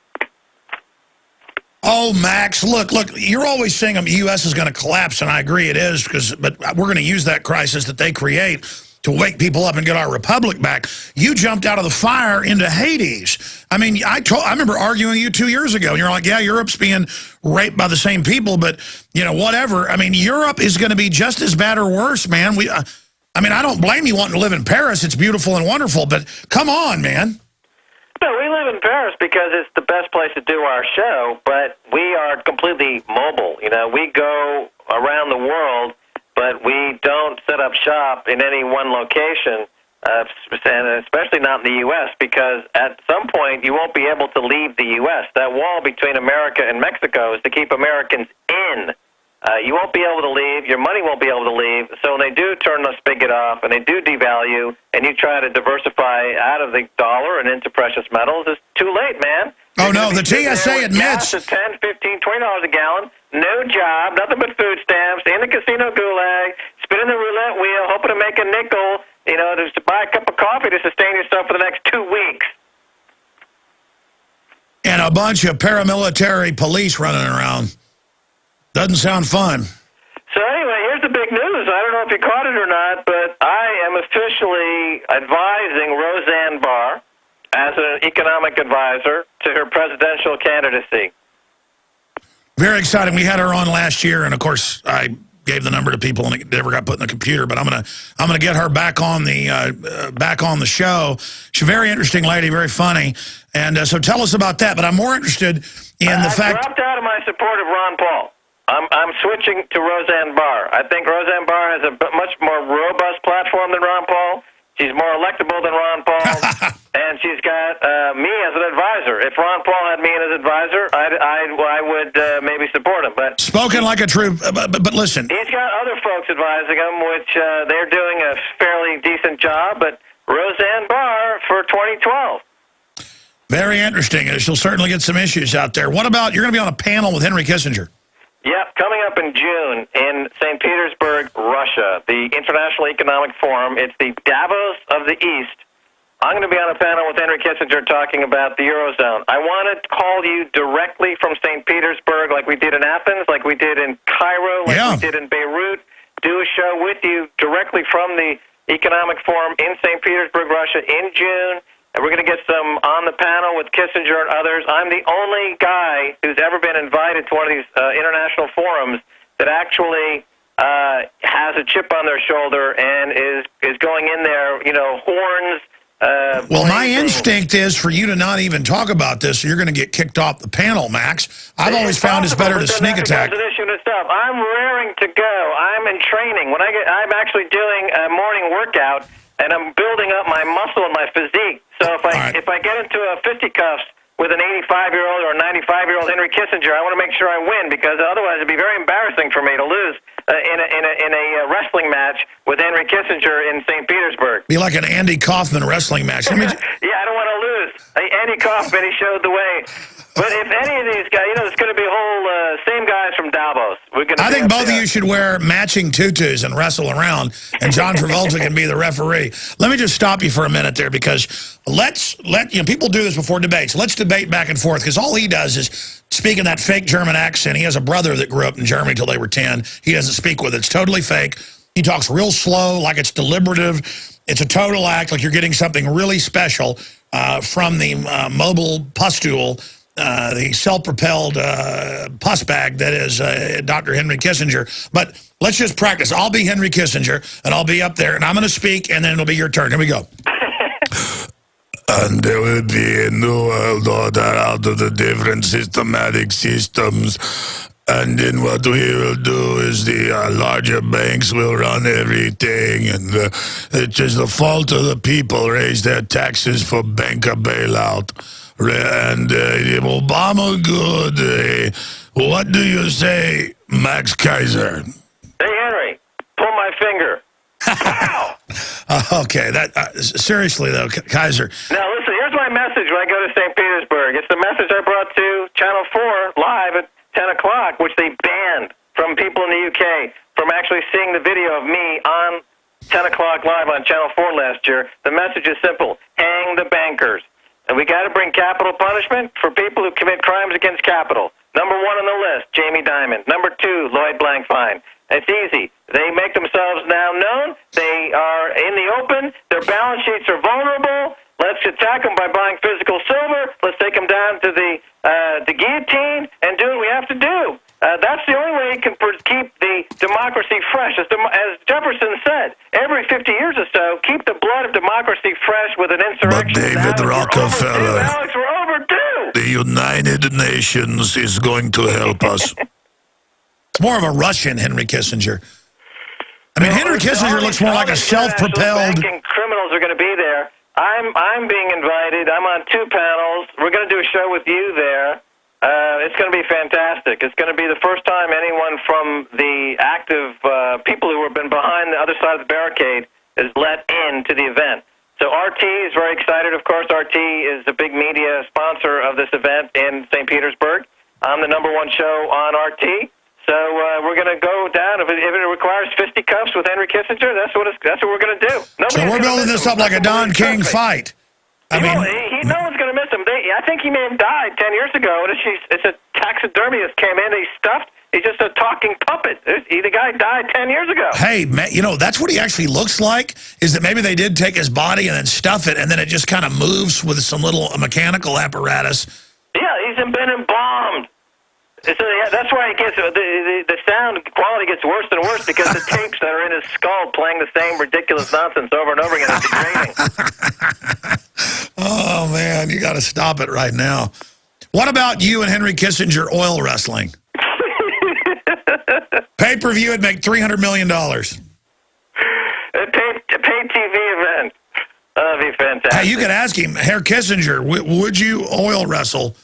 Oh, Max, look, you're always saying the U.S. is going to collapse, and I agree it is, but we're going to use that crisis that they create to wake people up and get our republic back. You jumped out of the fire into Hades. I mean, I remember arguing with you 2 years ago, and you're like, yeah, Europe's being raped by the same people, but, you know, whatever. I mean, Europe is going to be just as bad or worse, man. I mean, I don't blame you wanting to live in Paris. It's beautiful and wonderful, but come on, man. No, we live in Paris because it's the best place to do our show, but we are completely mobile. You know, we go around the world, but we don't set up shop in any one location, and especially not in the U.S., because at some point you won't be able to leave the U.S. That wall between America and Mexico is to keep Americans in. You won't be able to leave. Your money won't be able to leave. So when they do turn the spigot off and they do devalue and you try to diversify out of the dollar and into precious metals, it's too late, man. Oh, no, the TSA admits. Gas at $10, $15, $20 a gallon, no job, nothing but food stamps, in the casino gulag, spinning the roulette wheel, hoping to make a nickel, you know, to buy a cup of coffee to sustain yourself for the next 2 weeks. And a bunch of paramilitary police running around. Doesn't sound fun. So anyway, here's the big news. I don't know if you caught it or not, but I am officially advising Roseanne Barr as an economic advisor to her presidential candidacy. Very exciting. We had her on last year, and of course, I gave the number to people, and it never got put in the computer. But I'm gonna get her back on the show. She's a very interesting lady, very funny, and so tell us about that. But I'm more interested in the fact. I dropped out of my support of Ron Paul. I'm switching to Roseanne Barr. I think Roseanne Barr has a much more robust platform than Ron Paul. She's more electable than Ron Paul, and she's got me as an advisor. If Ron Paul had me as an advisor, I would maybe support him. But spoken like a true. But listen, he's got other folks advising him, which they're doing a fairly decent job. But Roseanne Barr for 2012. Very interesting, and she'll certainly get some issues out there. What about you're going to be on a panel with Henry Kissinger? Yep, coming up in June in St. Petersburg, Russia, the International Economic Forum. It's the Davos of the East. I'm going to be on a panel with Henry Kissinger talking about the Eurozone. I want to call you directly from St. Petersburg like we did in Athens, like we did in Cairo, like we did in Beirut. Do a show with you directly from the Economic Forum in St. Petersburg, Russia in June. And we're going to get some on the panel with Kissinger and others. I'm the only guy who's ever been invited to one of these international forums that actually has a chip on their shoulder and is going in there, you know, horns. Well, my instinct is for you to not even talk about this, or you're going to get kicked off the panel, Max. I've always found it's better to sneak attack. I'm raring to go. I'm in training. I'm actually doing a morning workout, and I'm building up my muscle and my physique. So if I get into a fisticuffs with an 85-year-old or a 95-year-old Henry Kissinger, I want to make sure I win, because otherwise it'd be very embarrassing for me to lose in a wrestling match with Henry Kissinger in St. Petersburg. Be like an Andy Kaufman wrestling match. Yeah, I don't want to lose. Andy Kaufman, he showed the way. But if any of these guys, you know, it's going to be a whole same guys from Davos. I think both of you should wear matching tutus and wrestle around, and John Travolta can be the referee. Let me just stop you for a minute there, because people do this before debates. Let's debate back and forth, because all he does is speak in that fake German accent. He has a brother that grew up in Germany till they were 10. He doesn't speak with it. It's totally fake. He talks real slow, like it's deliberative. It's a total act, like you're getting something really special from the mobile pustule, the self-propelled pus bag that is Dr. Henry Kissinger. But let's just practice. I'll be Henry Kissinger, and I'll be up there, and I'm going to speak, and then it'll be your turn. Here we go. And there will be a new world order out of the different systematic systems. And then what we will do is the larger banks will run everything, and it is the fault of the people raise their taxes for banker bailout. And Obama good. What do you say, Max Keiser? Hey, Henry, pull my finger. Okay, seriously though, Keiser. Now listen, here's my message when I go to St. Petersburg. It's the message I brought to Channel 4 live at 10 o'clock, which they banned from people in the UK from actually seeing the video of me on 10 o'clock live on Channel 4 last year. The message is simple: hang the bankers. And we got to bring capital punishment for people who commit crimes against capital. Number 1 on the list, Jamie Dimon. Number 2, Lloyd Blankfein. It's easy. They make themselves now known. They are in the open. Their balance sheets are vulnerable. Let's attack them by buying physical silver. Let's take them down to the guillotine and do what we have to do. That's the only way you can keep the democracy fresh. As Jefferson said, every 50 years or so, keep the blood of democracy fresh with an insurrection. But David Rockefeller, Alex, we're overdue. The United Nations is going to help us. It's more of a Russian Henry Kissinger. I mean, Henry Kissinger looks more like a self-propelled... Criminals are going to be there. I'm being invited. I'm on 2 panels. We're going to do a show with you there. It's going to be fantastic. It's going to be the first time anyone from the active people who have been behind the other side of the barricade is let into the event. So RT is very excited. Of course, RT is a big media sponsor of this event in St. Petersburg. I'm the #1 show on RT. So we're going to go down. If it requires fisticuffs with Henry Kissinger, that's what we're going to do. So we're building this up like a Don King fight. No one's going to miss him. I think he may have died 10 years ago. It's a taxidermist came in. He's just a talking puppet. The guy died 10 years ago. Hey, man, that's what he actually looks like, is that maybe they did take his body and then stuff it, and then it just kind of moves with some little mechanical apparatus. Yeah, he's been embalmed. So that's why it gets the sound quality gets worse and worse, because the tapes that are in his skull playing the same ridiculous nonsense over and over again is degrading. Oh man, you got to stop it right now. What about you and Henry Kissinger oil wrestling? Pay-per-view would make $300 million. A paid TV event. That'd be fantastic. Hey, you could ask him, Herr Kissinger, would you oil wrestle?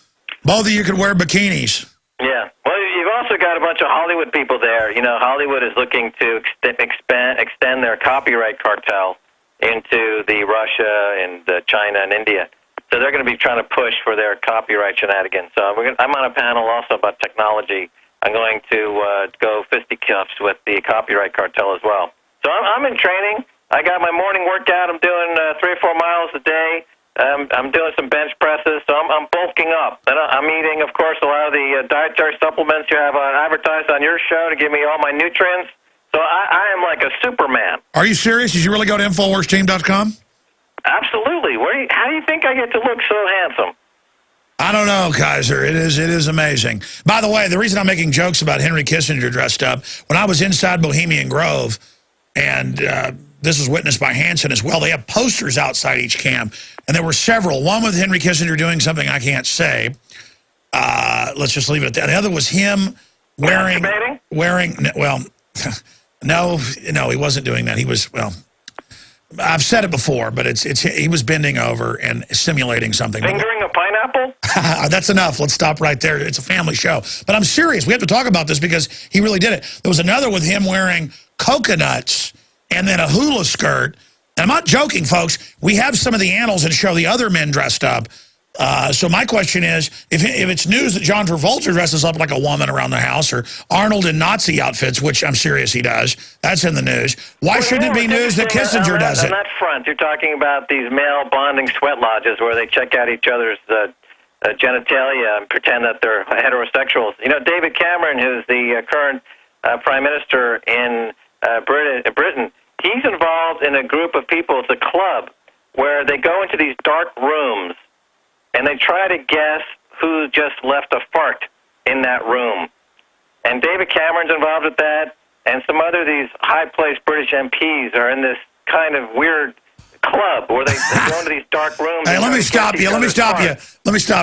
Both of you could wear bikinis. Yeah. Well, you've also got a bunch of Hollywood people there. Hollywood is looking to extend their copyright cartel into Russia and China and India. So they're going to be trying to push for their copyright shenanigans. So I'm on a panel also about technology. I'm going to go fisticuffs with the copyright cartel as well. So I'm in training. I got my morning workout. I'm doing 3 or 4 miles a day. I'm doing some bench presses, so I'm bulking up. And I'm eating, of course, a lot of the dietary supplements you have advertised on your show to give me all my nutrients. So I am like a Superman. Are you serious? Did you really go to InfoWarsTeam.com? Absolutely. How do you think I get to look so handsome? I don't know, Keiser. It is amazing. By the way, the reason I'm making jokes about Henry Kissinger dressed up, when I was inside Bohemian Grove, and this was witnessed by Hansen as well, they have posters outside each camp, and there were several. One with Henry Kissinger doing something I can't say. Let's just leave it at that. The other was him wearing well, no, he wasn't doing that. He was, well, I've said it before, but he was bending over and simulating something. Fingering a pineapple? That's enough. Let's stop right there. It's a family show. But I'm serious. We have to talk about this because he really did it. There was another with him wearing coconuts and then a hula skirt. And I'm not joking, folks. We have some of the annals that show the other men dressed up. So my question is, if it's news that John Travolta dresses up like a woman around the house, or Arnold in Nazi outfits, which I'm serious he does, that's in the news, why shouldn't it be news that Kissinger does it? On that front, you're talking about these male bonding sweat lodges where they check out each other's genitalia and pretend that they're heterosexuals. David Cameron, who's the current prime minister in Britain, he's involved in a group of people. It's a club where they go into these dark rooms and they try to guess who just left a fart in that room. And David Cameron's involved with that, and some other these high-placed British MPs are in this kind of weird club where they go into these dark rooms. Hey, let me stop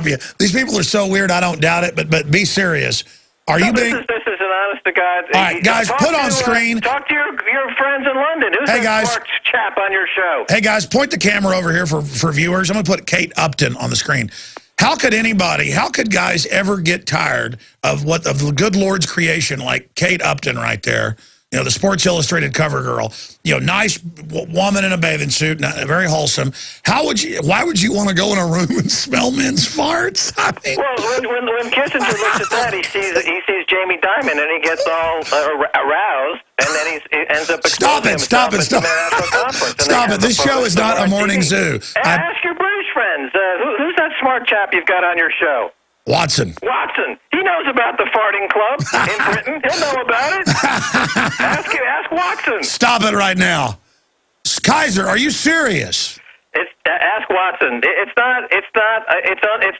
you. These people are so weird, I don't doubt it, but be serious. Are you being... This is an honest-to-God... All right, guys, put on screen... Talk to your friends in London. Who's the smart chap on your show? Hey, guys, point the camera over here for viewers. I'm going to put Kate Upton on the screen. How could guys ever get tired of the good Lord's creation like Kate Upton right there? You know, the Sports Illustrated cover girl, you know, nice woman in a bathing suit, very wholesome. Why would you want to go in a room and smell men's farts? I mean, well, when Kissinger looks at that, he sees Jamie Dimon and he gets all aroused, and then he ends up Stop it! Stop it! This show is not a morning zoo. Ask your British friends. Who's that smart chap you've got on your show? Watson. He knows about the farting club in Britain. He'll know about it. Ask Watson. Stop it right now. Keiser, are you serious? Ask Watson. It's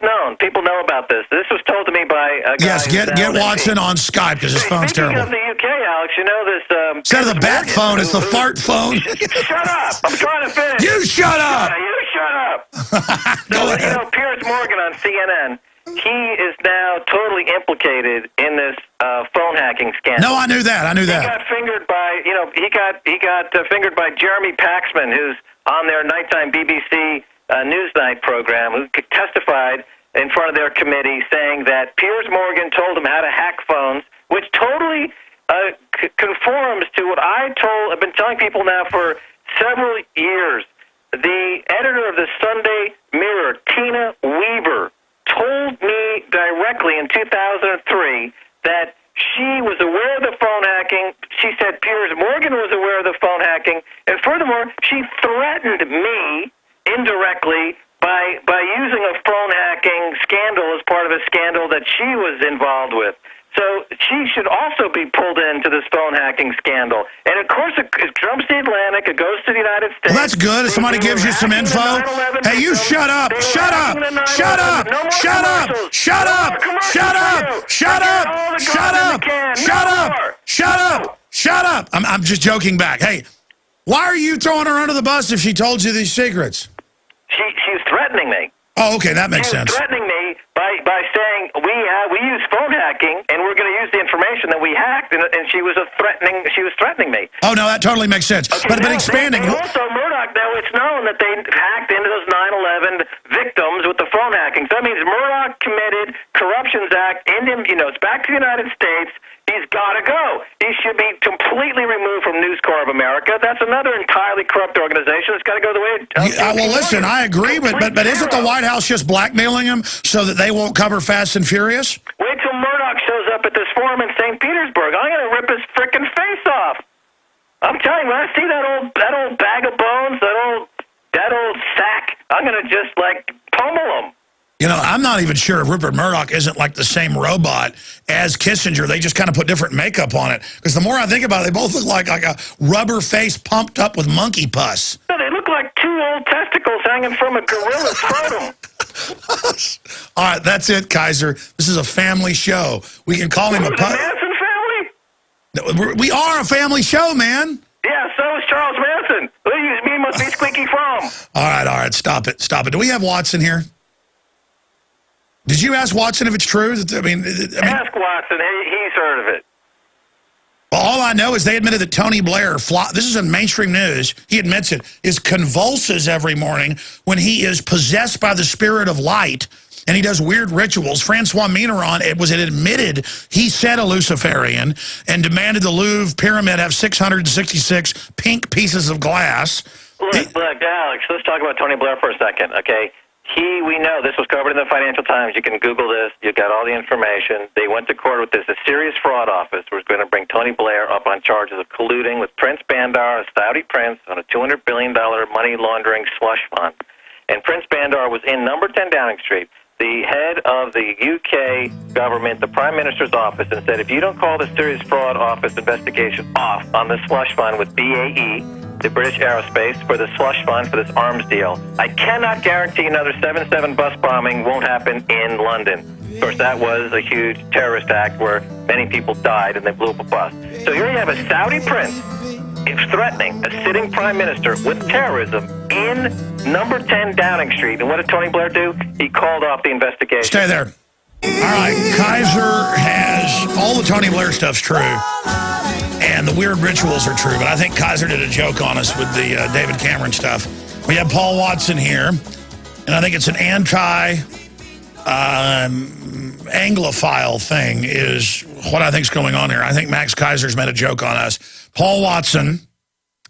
known. People know about this. This was told to me by a guy. Yes, get Watson on Skype because his phone's terrible. Speaking of the UK, Alex, you know this... Instead of the bat phone, it's the fart phone. Shut up! I'm trying to finish. You shut up! You shut up! Go ahead. You know, Piers Morgan on CNN... He is now totally implicated in this phone hacking scandal. No, I knew that. He got fingered by, he got fingered by Jeremy Paxman, who's on their nighttime BBC Newsnight program, who testified in front of their committee saying that Piers Morgan told him how to hack phones, which totally conforms to what I've been telling people now for several years. The editor of the Sunday Mirror, Tina Weaver, told me directly in 2003 that she was aware of the phone hacking. She said Piers Morgan was aware of the phone hacking. And furthermore, she threatened me indirectly by using a phone hacking scandal as part of a scandal that she was involved with. So she should also be pulled into this phone hacking scandal. And, of course, it jumps the Atlantic. It goes to the United States. Well, that's good. If somebody gives you some info. Hey, you shut up. Shut up. Shut up. Shut up. Shut up. Shut up. Shut up. Shut up. Shut up. Shut up. Shut up. I'm just joking back. Hey, why are you throwing her under the bus if she told you these secrets? She's threatening me. Oh, okay, that makes sense. She was threatening me by saying we use phone hacking and we're going to use the information that we hacked, and she was threatening me. Oh no, that totally makes sense. Okay, but expanding. Also, Murdoch. Now it's known that they hacked into those 9/11 victims with the phone hacking. So that means Murdoch committed Corruptions Act. It's back to the United States. He's got to go. He should be completely removed from News Corp of America. That's another entirely corrupt organization. It's got to go the way. Well, listen, I agree, but isn't the White House just blackmailing him so that they won't cover Fast and Furious? Wait till Murdoch shows up at this forum in St. Petersburg. I'm going to rip his frickin' face off. I'm telling you, when I see that old bag of bones, that old sack, I'm going to just pummel him. You know, I'm not even sure if Rupert Murdoch isn't like the same robot as Kissinger. They just kind of put different makeup on it. Because the more I think about it, they both look like a rubber face pumped up with monkey pus. No, they look like two old testicles hanging from a gorilla's scrotum. All right, that's it, Keiser. This is a family show. We can call him a Manson family? We are a family show, man. Yeah, so is Charles Manson. He must be squeaky from. All right, stop it. Do we have Watson here? Did you ask Watson if it's true? Ask Watson. He's heard of it. Well, all I know is they admitted that Tony Blair, this is in mainstream news, he admits it, is convulses every morning when he is possessed by the spirit of light, and he does weird rituals. Francois Mitterrand, it admitted he said a Luciferian and demanded the Louvre pyramid have 666 pink pieces of glass. Look, Alex, let's talk about Tony Blair for a second, okay? We know this was covered in the Financial Times. You can Google this. You got all the information. They went to court with this. A serious fraud office was going to bring Tony Blair up on charges of colluding with Prince Bandar, a Saudi prince, on a $200 billion money laundering slush fund. And Prince Bandar was in number 10 Downing Street, the head of the UK government, the Prime Minister's office, and said, if you don't call the Serious Fraud Office investigation off on the slush fund with BAE, the British Aerospace, for the slush fund for this arms deal, I cannot guarantee another 7/7 bus bombing won't happen in London. Of course, that was a huge terrorist act where many people died and they blew up a bus. So here you have a Saudi prince threatening a sitting prime minister with terrorism in number 10 Downing Street. And what did Tony Blair do? He called off the investigation. Stay there. All right, Keiser has all the Tony Blair stuff's true, and the weird rituals are true, but I think Keiser did a joke on us with the David Cameron stuff. We have Paul Watson here, and I think it's an Anglophile thing is what I think is going on here. I think Max Keiser's made a joke on us. Paul Watson,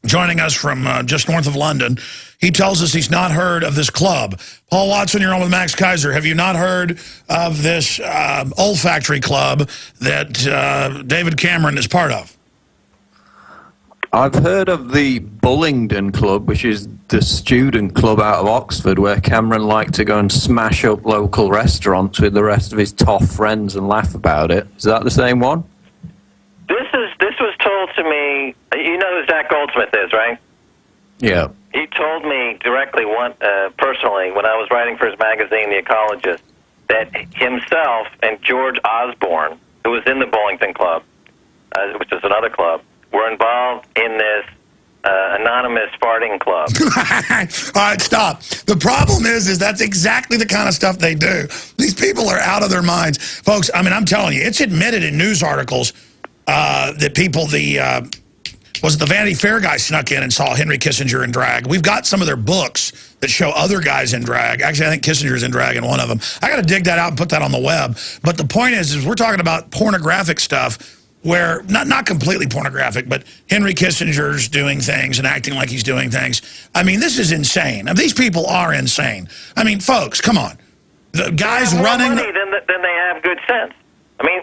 joining us from just north of London, he tells us he's not heard of this club. Paul Watson, you're on with Max Keiser. Have you not heard of this olfactory club that David Cameron is part of? I've heard of the Bullingdon Club, which is the student club out of Oxford, where Cameron liked to go and smash up local restaurants with the rest of his toff friends and laugh about it. Is that the same one? This was told to me. You know who Zach Goldsmith is, right? Yeah. He told me directly, personally, when I was writing for his magazine, The Ecologist, that himself and George Osborne, who was in the Bullingdon Club, which is another club, were involved in this anonymous farting club. All right, stop. The problem is that's exactly the kind of stuff they do. These people are out of their minds. Folks, I mean, I'm telling you, it's admitted in news articles that people, was it the Vanity Fair guy snuck in and saw Henry Kissinger in drag? We've got some of their books that show other guys in drag. Actually, I think Kissinger's in drag in one of them. I got to dig that out and put that on the web. But the point is we're talking about pornographic stuff where, not completely pornographic, but Henry Kissinger's doing things and acting like he's doing things. I mean, this is insane. Now, these people are insane. I mean, folks, come on. The guys running... More money than they have good sense. I mean,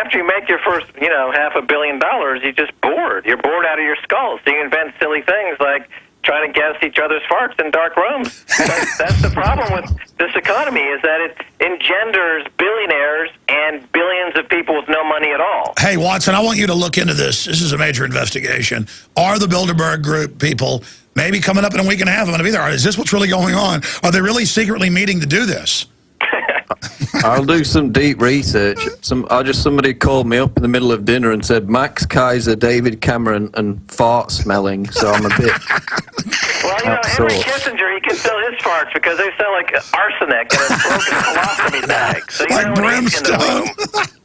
after you make your first, $500 million, you're just bored. You're bored out of your skull. So you invent silly things like trying to guess each other's farts in dark rooms. That's the problem with this economy, is that it engenders billionaires and billions of people with no money at all. Hey, Watson, I want you to look into this. This is a major investigation. Are the Bilderberg Group people maybe coming up in a week and a half? I'm going to be there. Is this what's really going on? Are they really secretly meeting to do this? I'll do some deep research. Somebody called me up in the middle of dinner and said Max Keiser, David Cameron, and fart smelling. So I'm a bit. Well, Henry Kissinger, he can sell his farts because they sell like arsenic in a broken colostomy bag. So like brimstone.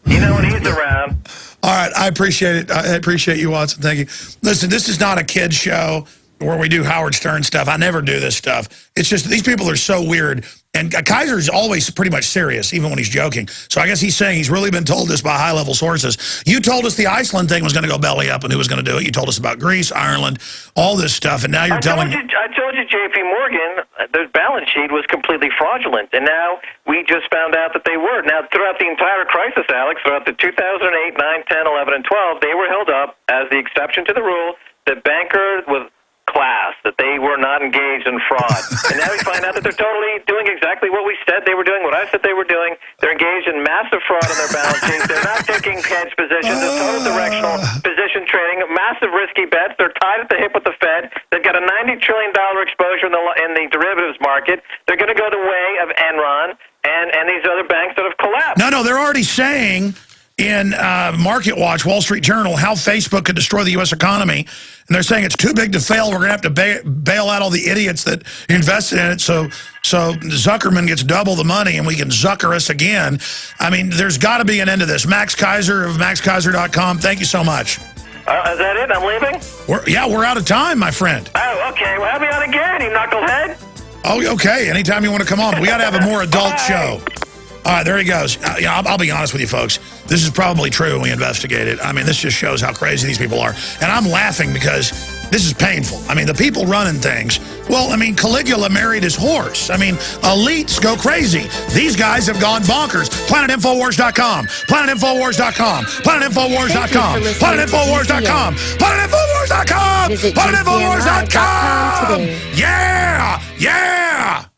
You know when he's around. All right, I appreciate it. I appreciate you, Watson. Thank you. Listen, this is not a kid show where we do Howard Stern stuff. I never do this stuff. It's just these people are so weird. And Keiser is always pretty much serious, even when he's joking. So I guess he's saying he's really been told this by high-level sources. You told us the Iceland thing was going to go belly up and who was going to do it. You told us about Greece, Ireland, all this stuff. And now you're telling... I told you J.P. Morgan, their balance sheet was completely fraudulent. And now we just found out that they were. Now, throughout the entire crisis, Alex, throughout the 2008, 9, 10, 11, and 12, they were held up as the exception to the rule that bankers with class, that they were not engaged in fraud. And now we find out that they're totally doing exactly what we said they were doing, what I said they were doing. They're engaged in massive fraud on their balance sheets. They're not taking hedge positions. They're total directional position trading, massive risky bets. They're tied at the hip with the Fed. They've got a $90 trillion exposure in the derivatives market. They're going to go the way of Enron and these other banks that have collapsed. No, they're already saying in Market Watch, Wall Street Journal, how Facebook could destroy the U.S. economy. And they're saying it's too big to fail. We're going to have to bail out all the idiots that invested in it so Zuckerman gets double the money and we can Zucker us again. I mean, there's got to be an end to this. Max Keiser of maxkeiser.com, thank you so much. Is that it? I'm leaving? We're out of time, my friend. Oh, okay. Well, have me on again, you knucklehead. Oh, okay. Anytime you want to come on. But we got to have a more adult show. All right, there he goes. I'll be honest with you, folks. This is probably true when we investigate it. I mean, this just shows how crazy these people are. And I'm laughing because this is painful. I mean, the people running things, well, I mean, Caligula married his horse. I mean, elites go crazy. These guys have gone bonkers. PlanetInfoWars.com. PlanetInfoWars.com. PlanetInfoWars.com. PlanetInfoWars.com. PlanetInfoWars.com. Visit PlanetInfoWars.com. today. Yeah! Yeah!